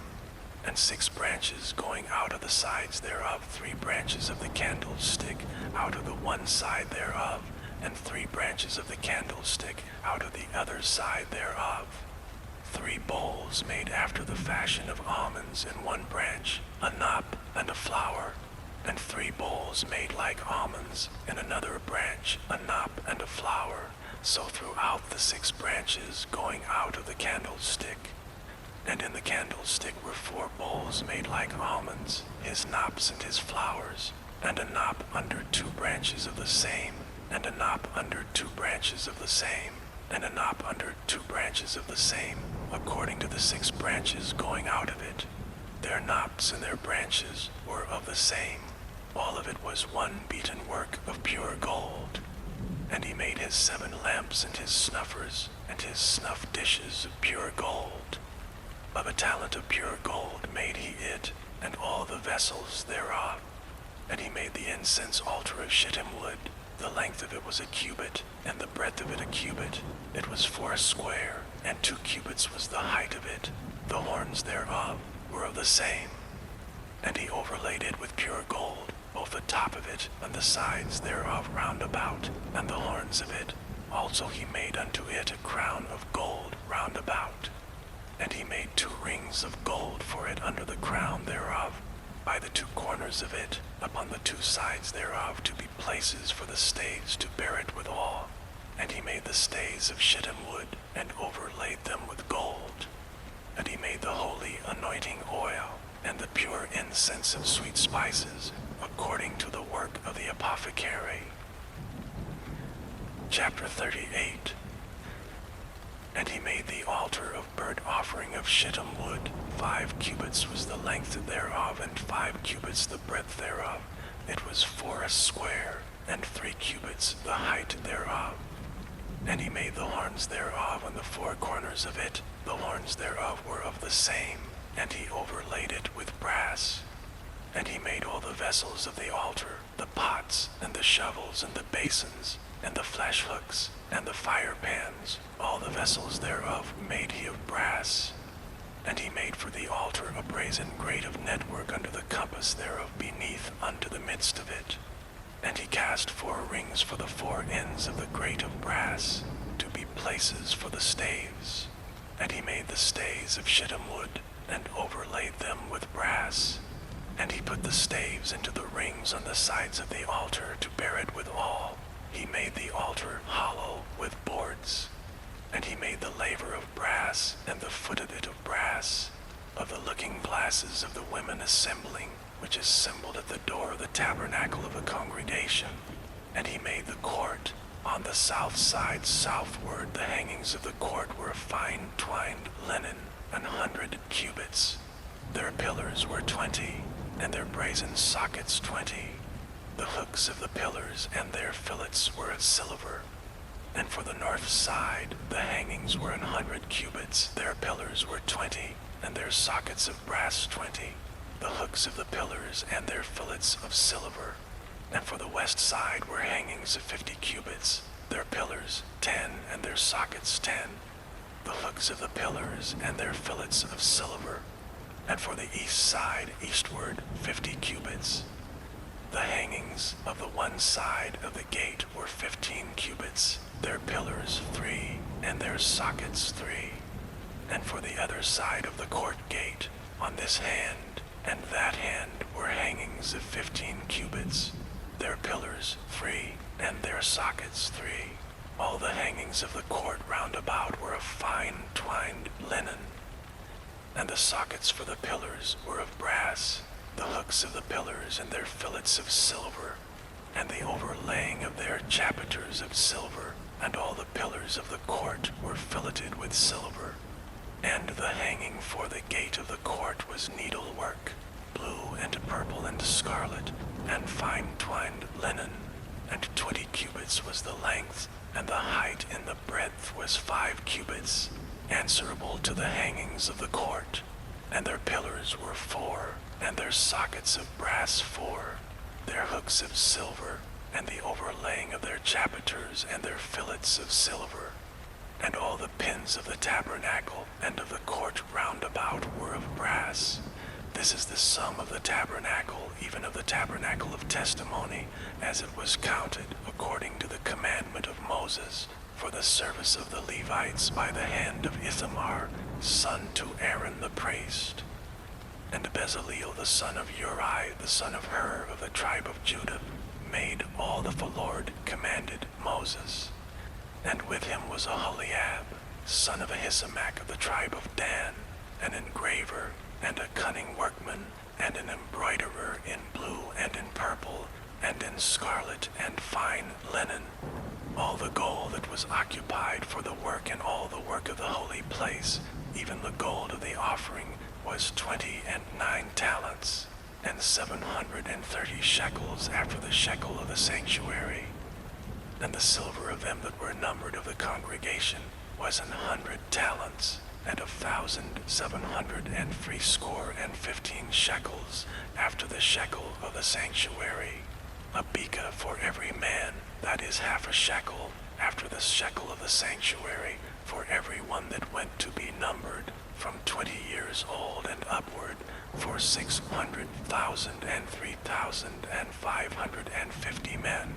And 6 branches going out of the sides thereof, 3 branches of the candlestick out of the one side thereof, and 3 branches of the candlestick out of the other side thereof. 3 bowls made after the fashion of almonds in one branch, a knop and a flower, and 3 bowls made like almonds in another branch, a knop and a flower, so throughout the 6 branches going out of the candlestick. And in the candlestick were 4 bowls made like almonds, his knops and his flowers, and a knop under 2 branches of the same, and a knop under 2 branches of the same, and a knop under 2 branches of the same, according to the 6 branches going out of it. Their knops and their branches were of the same. All of it was one beaten work of pure gold. And he made his 7 lamps and his snuffers, and his snuff dishes of pure gold. Of a talent of pure gold made he it, and all the vessels thereof. And he made the incense altar of shittim wood. The length of it was 1 cubit, and the breadth of it 1 cubit. It was 4 square, and 2 cubits was the height of it. The horns thereof were of the same. And he overlaid it with pure gold, both the top of it and the sides thereof round about, and the horns of it. Also he made unto it a crown of gold round about. And he made 2 rings of gold for it under the crown thereof, by the 2 corners of it, upon the 2 sides thereof, to be places for the staves to bear it withal. And he made the staves of shittim wood, and overlaid them with gold. And he made the holy anointing oil, and the pure incense of sweet spices, according to the work of the apothecary. Chapter 38. And he made the altar of burnt offering of shittim wood. 5 cubits was the length thereof, and 5 cubits the breadth thereof. It was 4 square, and 3 cubits the height thereof. And he made the horns thereof and the 4 corners of it. The horns thereof were of the same, and he overlaid it with brass. And he made all the vessels of the altar, the pots, and the shovels, and the basins, and the flesh hooks, and the fire pans. All the vessels thereof made he of brass. And he made for the altar a brazen grate of network under the compass thereof beneath unto the midst of it. And he cast 4 rings for the 4 ends of the grate of brass, to be places for the staves. And he made the staves of shittim wood, and overlaid them with brass. And he put the staves into the rings on the sides of the altar to bear it withal. He made the altar hollow with boards. And he made the laver of brass, and the foot of it of brass, of the looking glasses of the women assembling, which is assembled at the door of the tabernacle of the congregation. And he made the court. On the south side southward the hangings of the court were of fine twined linen, 100 cubits. Their pillars were 20, and their brazen sockets 20. The hooks of the pillars and their fillets were of silver. And for the north side the hangings were 100 cubits. Their pillars were 20, and their sockets of brass 20. The hooks of the pillars and their fillets of silver. And for the west side were hangings of 50 cubits, their pillars 10, and their sockets 10. The hooks of the pillars and their fillets of silver. And for the east side eastward 50 cubits. The hangings of the one side of the gate were 15 cubits, their pillars 3, and their sockets 3. And for the other side of the court gate, on this hand and that hand, were hangings of 15 cubits, their pillars 3, and their sockets 3. All the hangings of the court round about were of fine twined linen. And the sockets for the pillars were of brass, the hooks of the pillars and their fillets of silver, and the overlaying of their chapiters of silver, and all the pillars of the court were filleted with silver. And the hanging for the gate of the court was needlework, blue and purple and scarlet, and fine twined linen, and 20 cubits was the length, and the height in the breadth was 5 cubits, answerable to the hangings of the court. And their pillars were 4, and their sockets of brass 4, their hooks of silver, and the overlaying of their chapiters and their fillets of silver. And all the pins of the tabernacle and of the court round about were of brass. This is the sum of the tabernacle, even of the tabernacle of testimony, as it was counted according to the commandment of Moses, for the service of the Levites by the hand of Ithamar, son to Aaron the priest. And Bezaleel the son of Uri, the son of Hur of the tribe of Judah, made all that the Lord commanded Moses. And with him was Aholiab, son of Ahisamach of the tribe of Dan, an engraver, and a cunning workman, and an embroiderer in blue and in purple, and in scarlet and fine linen. All the gold that was occupied for the work and all the work of the holy place, even the gold of the offering, was 29 talents, and 730 shekels after the shekel of the sanctuary. And the silver of them that were numbered of the congregation was 100 talents, and 1,715 shekels after the shekel of the sanctuary. A beka for every man, that is half a shekel, after the shekel of the sanctuary, for every one that went to be numbered, from 20 years old and upward. 600,000 and 3,550 men.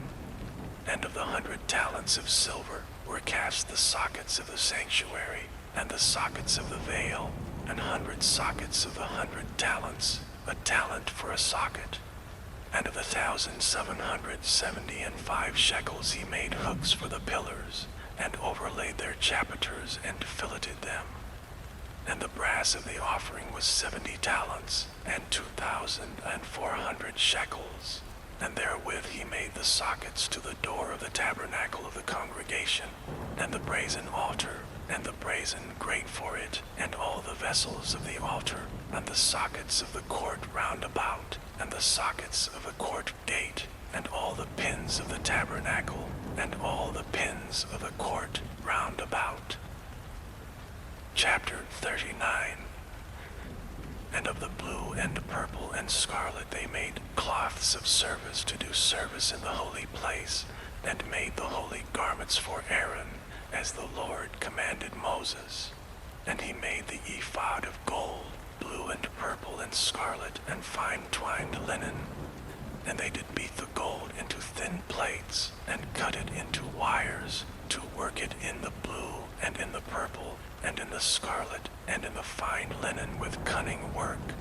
And of the 100 talents of silver were cast the sockets of the sanctuary, and the sockets of the veil, and 100 sockets of the 100 talents, a talent for a socket. And of the 1,775 shekels he made hooks for the pillars, and overlaid their chapiters, and filleted them. And the brass of the offering was 70 talents, and 2,400 shekels. And therewith he made the sockets to the door of the tabernacle of the congregation, and the brazen altar, and the brazen grate for it, and all the vessels of the altar, and the sockets of the court round about, and the sockets of the court gate, and all the pins of the tabernacle, and all the pins of the court round about. Chapter 39. And of the blue and purple and scarlet they made cloths of service to do service in the holy place, and made the holy garments for Aaron, as the Lord commanded Moses. And he made the ephod of gold, blue and purple and scarlet, and fine twined linen. And they did beat the gold into thin plates, and cut it into wires, to work it in the blue, and in the purple, and in the scarlet, and in the fine linen with cunning work.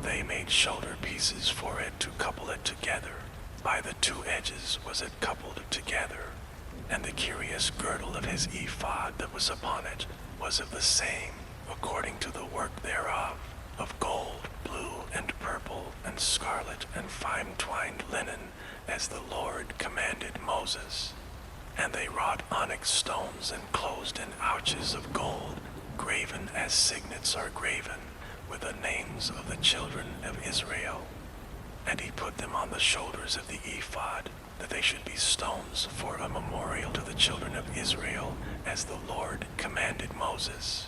They made shoulder pieces for it to couple it together. By the two edges was it coupled together. And the curious girdle of his ephod that was upon it was of the same, according to the work thereof, of gold, blue, and purple, and scarlet, and fine twined linen, as the Lord commanded Moses. And they wrought onyx stones enclosed in ouches of gold, graven as signets are graven, with the names of the children of Israel. And he put them on the shoulders of the ephod, that they should be stones for a memorial to the children of Israel, as the Lord commanded Moses.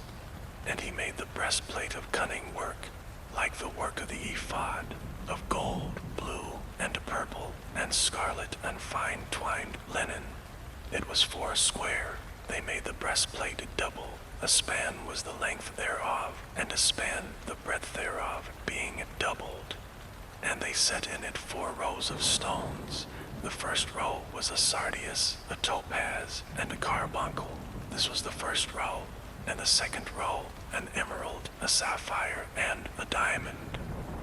And he made the breastplate of cunning work, like the work of the ephod, of gold, blue, and purple, and scarlet, and fine twined linen. It was 4 square. They made the breastplate double. A span was the length thereof, and a span the breadth thereof, being doubled. And they set in it 4 rows of stones. The first row was a sardius, a topaz, and a carbuncle. This was the first row. And the second row, an emerald, a sapphire, and a diamond.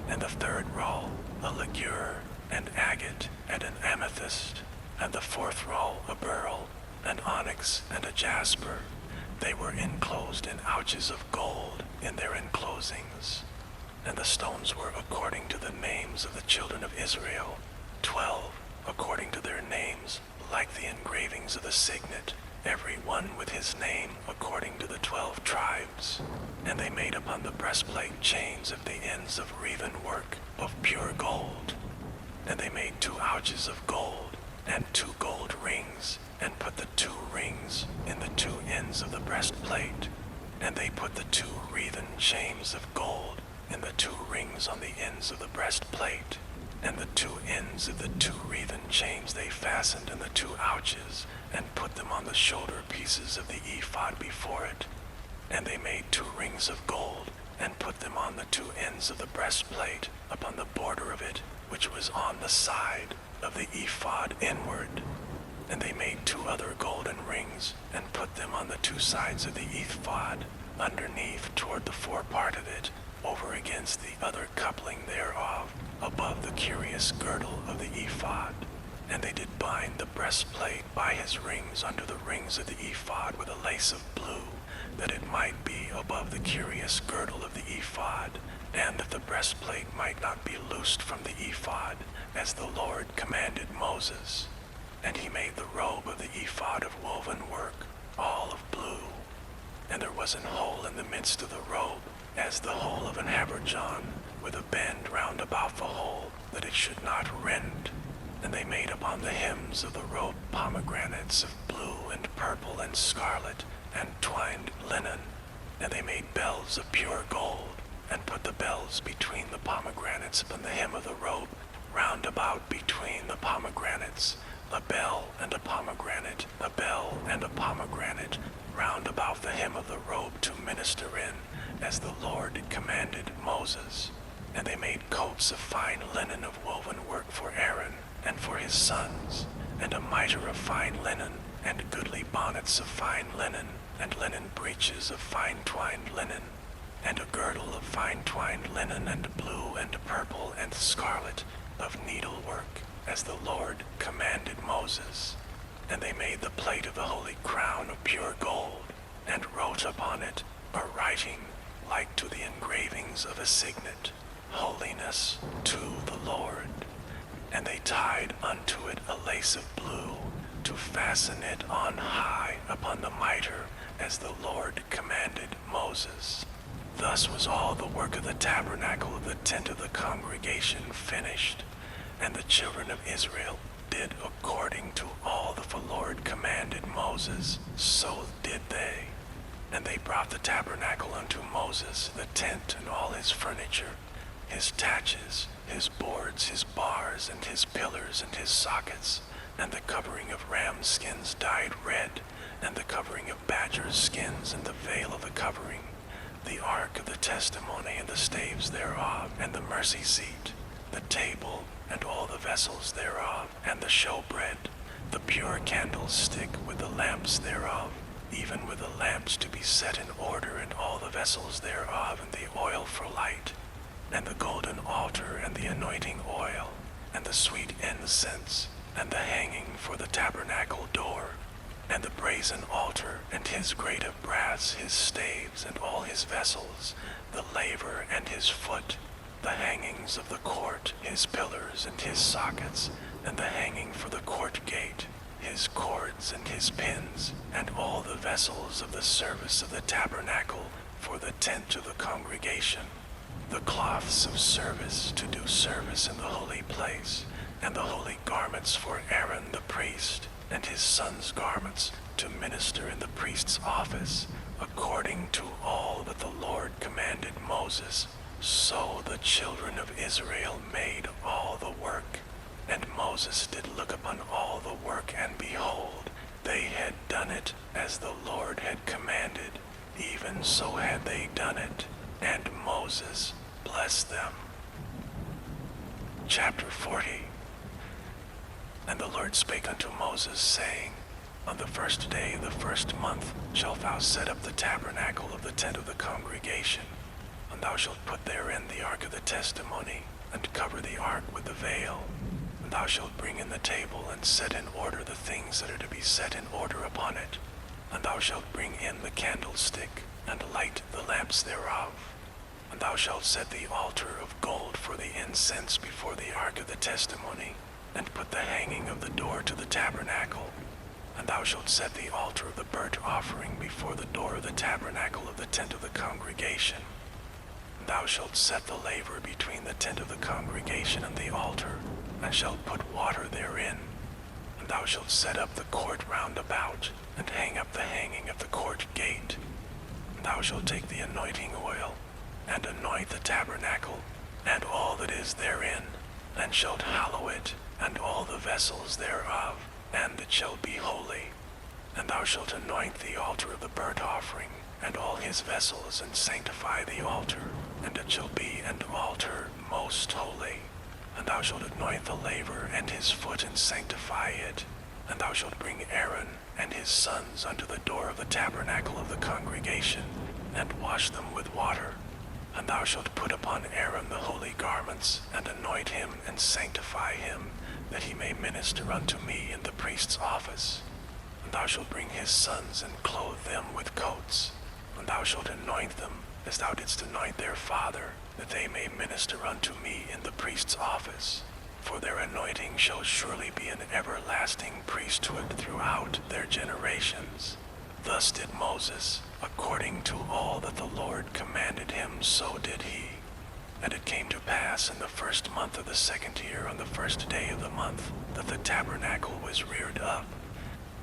And the third row, a ligure, an agate, and an amethyst. And the fourth row, a beryl, an onyx, and a jasper. They were enclosed in ouches of gold in their enclosings. And the stones were according to the names of the children of Israel, 12, according to their names, like the engravings of the signet, every one with his name according to the 12 tribes. And they made upon the breastplate chains at the ends of wreathen work of pure gold. And they made 2 ouches of gold, and 2 gold rings, and put the 2 rings in the 2 ends of the breastplate. And they put the 2 wreathen chains of gold in the 2 rings on the ends of the breastplate. And the 2 ends of the 2 wreathen chains they fastened in the 2 ouches, and put them on the shoulder pieces of the ephod before it. And they made 2 rings of gold, and put them on the 2 ends of the breastplate, upon the border of it, which was on the side of the ephod inward. And they made 2 other golden rings, and put them on the 2 sides of the ephod, underneath toward the forepart of it, over against the other coupling thereof, above the curious girdle of the ephod. And they did bind the breastplate by his rings under the rings of the ephod with a lace of blue, that it might be above the curious girdle of the ephod, and that the breastplate might not be loosed from the ephod, as the Lord commanded Moses. And he made the robe of the ephod of woven work, all of blue. And there was an hole in the midst of the robe, as the hole of an habergeon, with a band round about the hole, that it should not rend. And they made upon the hems of the robe pomegranates of blue and purple and scarlet, and twined linen. And they made bells of pure gold, and put the bells between the pomegranates upon the hem of the robe, round about between the pomegranates, a bell and a pomegranate, a bell and a pomegranate, round about the hem of the robe to minister in, as the Lord commanded Moses. And they made coats of fine linen of woven work for Aaron and for his sons, and a mitre of fine linen, and goodly bonnets of fine linen, and linen breeches of fine twined linen, and a girdle of fine twined linen, and blue and purple and scarlet of needlework, as the Lord commanded Moses. And they made the plate of the holy crown of pure gold, and wrote upon it a writing like to the engravings of a signet, Holiness to the Lord. And they tied unto it a lace of blue, to fasten it on high upon the mitre, as the Lord commanded Moses. Thus was all the work of the tabernacle of the tent of the congregation finished, and the children of Israel did according to all that the Lord commanded Moses, so did they. And they brought the tabernacle unto Moses, the tent and all his furniture, his taches, his boards, his bars, and his pillars, and his sockets, and the covering of ram skins dyed red, and the covering of badger skins, and the veil of the covering, the ark of the testimony, and the staves thereof, and the mercy seat, the table, and all the vessels thereof, and the showbread, the pure candlestick with the lamps thereof, even with the lamps to be set in order, and all the vessels thereof, and the oil for light, and the golden altar, and the anointing oil, and the sweet incense, and the hanging for the tabernacle door, and the brazen altar, and his grate of brass, his staves, and all his vessels, the laver and his foot, the hangings of the court, his pillars and his sockets, and the hanging for the court gate, his cords and his pins, and all the vessels of the service of the tabernacle for the tent of the congregation, the cloths of service to do service in the holy place, and the holy garments for Aaron the priest, and his sons' garments to minister in the priest's office, according to all that the Lord commanded Moses. So the children of Israel made all the work. And Moses did look upon all the work, and behold, they had done it as the Lord had commanded, even so had they done it. And Moses blessed them. Chapter 40. And the Lord spake unto Moses, saying, On the first day of the first month shalt thou set up the tabernacle of the tent of the congregation, and thou shalt put therein the ark of the testimony, and cover the ark with the veil. And thou shalt bring in the table, and set in order the things that are to be set in order upon it. And thou shalt bring in the candlestick, and light the lamps thereof. And thou shalt set the altar of gold for the incense before the ark of the testimony, and put the hanging of the door to the tabernacle. And thou shalt set the altar of the burnt offering before the door of the tabernacle of the tent of the congregation. And thou shalt set the laver between the tent of the congregation and the altar, and shalt put water therein. And thou shalt set up the court round about, and hang up the hanging of the court gate. And thou shalt take the anointing oil, and anoint the tabernacle, and all that is therein, and shalt hallow it, and all the vessels thereof, and it shall be holy. And thou shalt anoint the altar of the burnt offering, and all his vessels, and sanctify the altar, and it shall be an altar most holy. And thou shalt anoint the laver and his foot, and sanctify it. And thou shalt bring Aaron and his sons unto the door of the tabernacle of the congregation, and wash them with water. And thou shalt put upon Aaron the holy garments, and anoint him, and sanctify him, that he may minister unto me in the priest's office. And thou shalt bring his sons, and clothe them with coats. And thou shalt anoint them, as thou didst anoint their father, that they may minister unto me in the priest's office. For their anointing shall surely be an everlasting priesthood throughout their generations. Thus did Moses, according to all that the Lord commanded him, so did he. And it came to pass in the first month of the second year, on the first day of the month, that the tabernacle was reared up.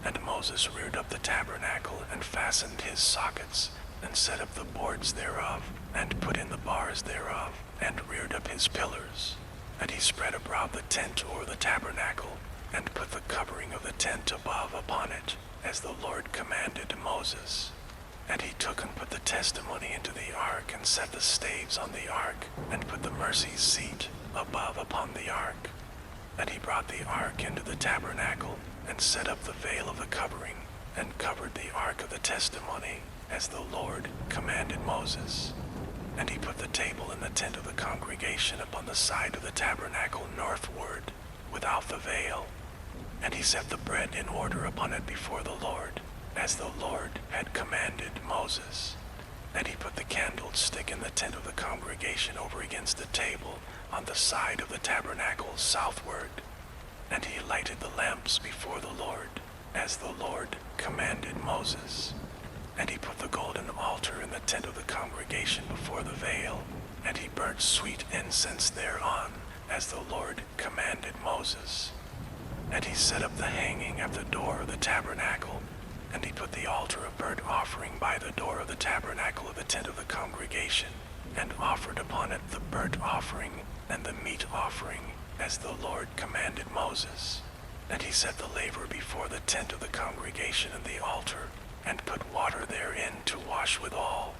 And Moses reared up the tabernacle, and fastened his sockets, and set up the boards thereof, and put in the bars thereof, and reared up his pillars. And he spread abroad the tent or the tabernacle, and put the covering of the tent above upon it, as the Lord commanded Moses. And he took and put the testimony into the ark, and set the staves on the ark, and put the mercy seat above upon the ark. And he brought the ark into the tabernacle, and set up the veil of the covering, and covered the ark of the testimony, as the Lord commanded Moses. And he put the table in the tent of the congregation upon the side of the tabernacle northward, without the veil. And he set the bread in order upon it before the Lord, as the Lord had commanded Moses. And he put the candlestick in the tent of the congregation over against the table, on the side of the tabernacle southward. And he lighted the lamps before the Lord, as the Lord commanded Moses. And he put the golden altar in the tent of the congregation before the veil, and he burnt sweet incense thereon, as the Lord commanded Moses. And he set up the hanging at the door of the tabernacle, and he put the altar of burnt offering by the door of the tabernacle of the tent of the congregation, and offered upon it the burnt offering and the meat offering, as the Lord commanded Moses. And he set the laver before the tent of the congregation and the altar, and put water therein to wash withal.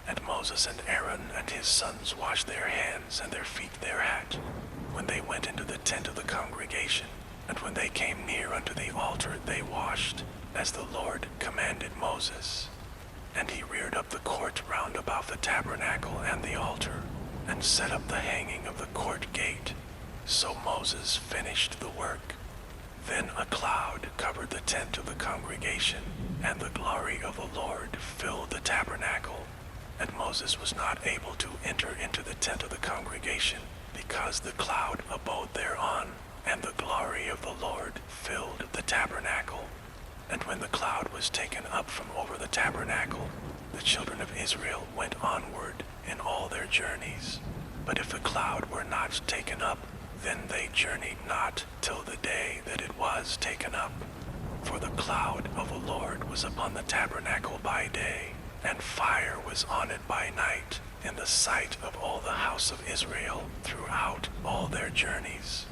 And Moses and Aaron and his sons washed their hands and their feet thereat, when they went into the tent of the congregation. And when they came near unto the altar, they washed, as the Lord commanded Moses. And he reared up the court round about the tabernacle and the altar, and set up the hanging of the court gate. So Moses finished the work. Then a cloud covered the tent of the congregation, and the glory of the Lord filled the tabernacle. And Moses was not able to enter into the tent of the congregation, because the cloud abode thereon, and the glory of the Lord filled the tabernacle. And when the cloud was taken up from over the tabernacle, the children of Israel went onward in all their journeys. But if the cloud were not taken up, then they journeyed not till the day that it was taken up. For the cloud of the Lord was upon the tabernacle by day, and fire was on it by night, in the sight of all the house of Israel throughout all their journeys.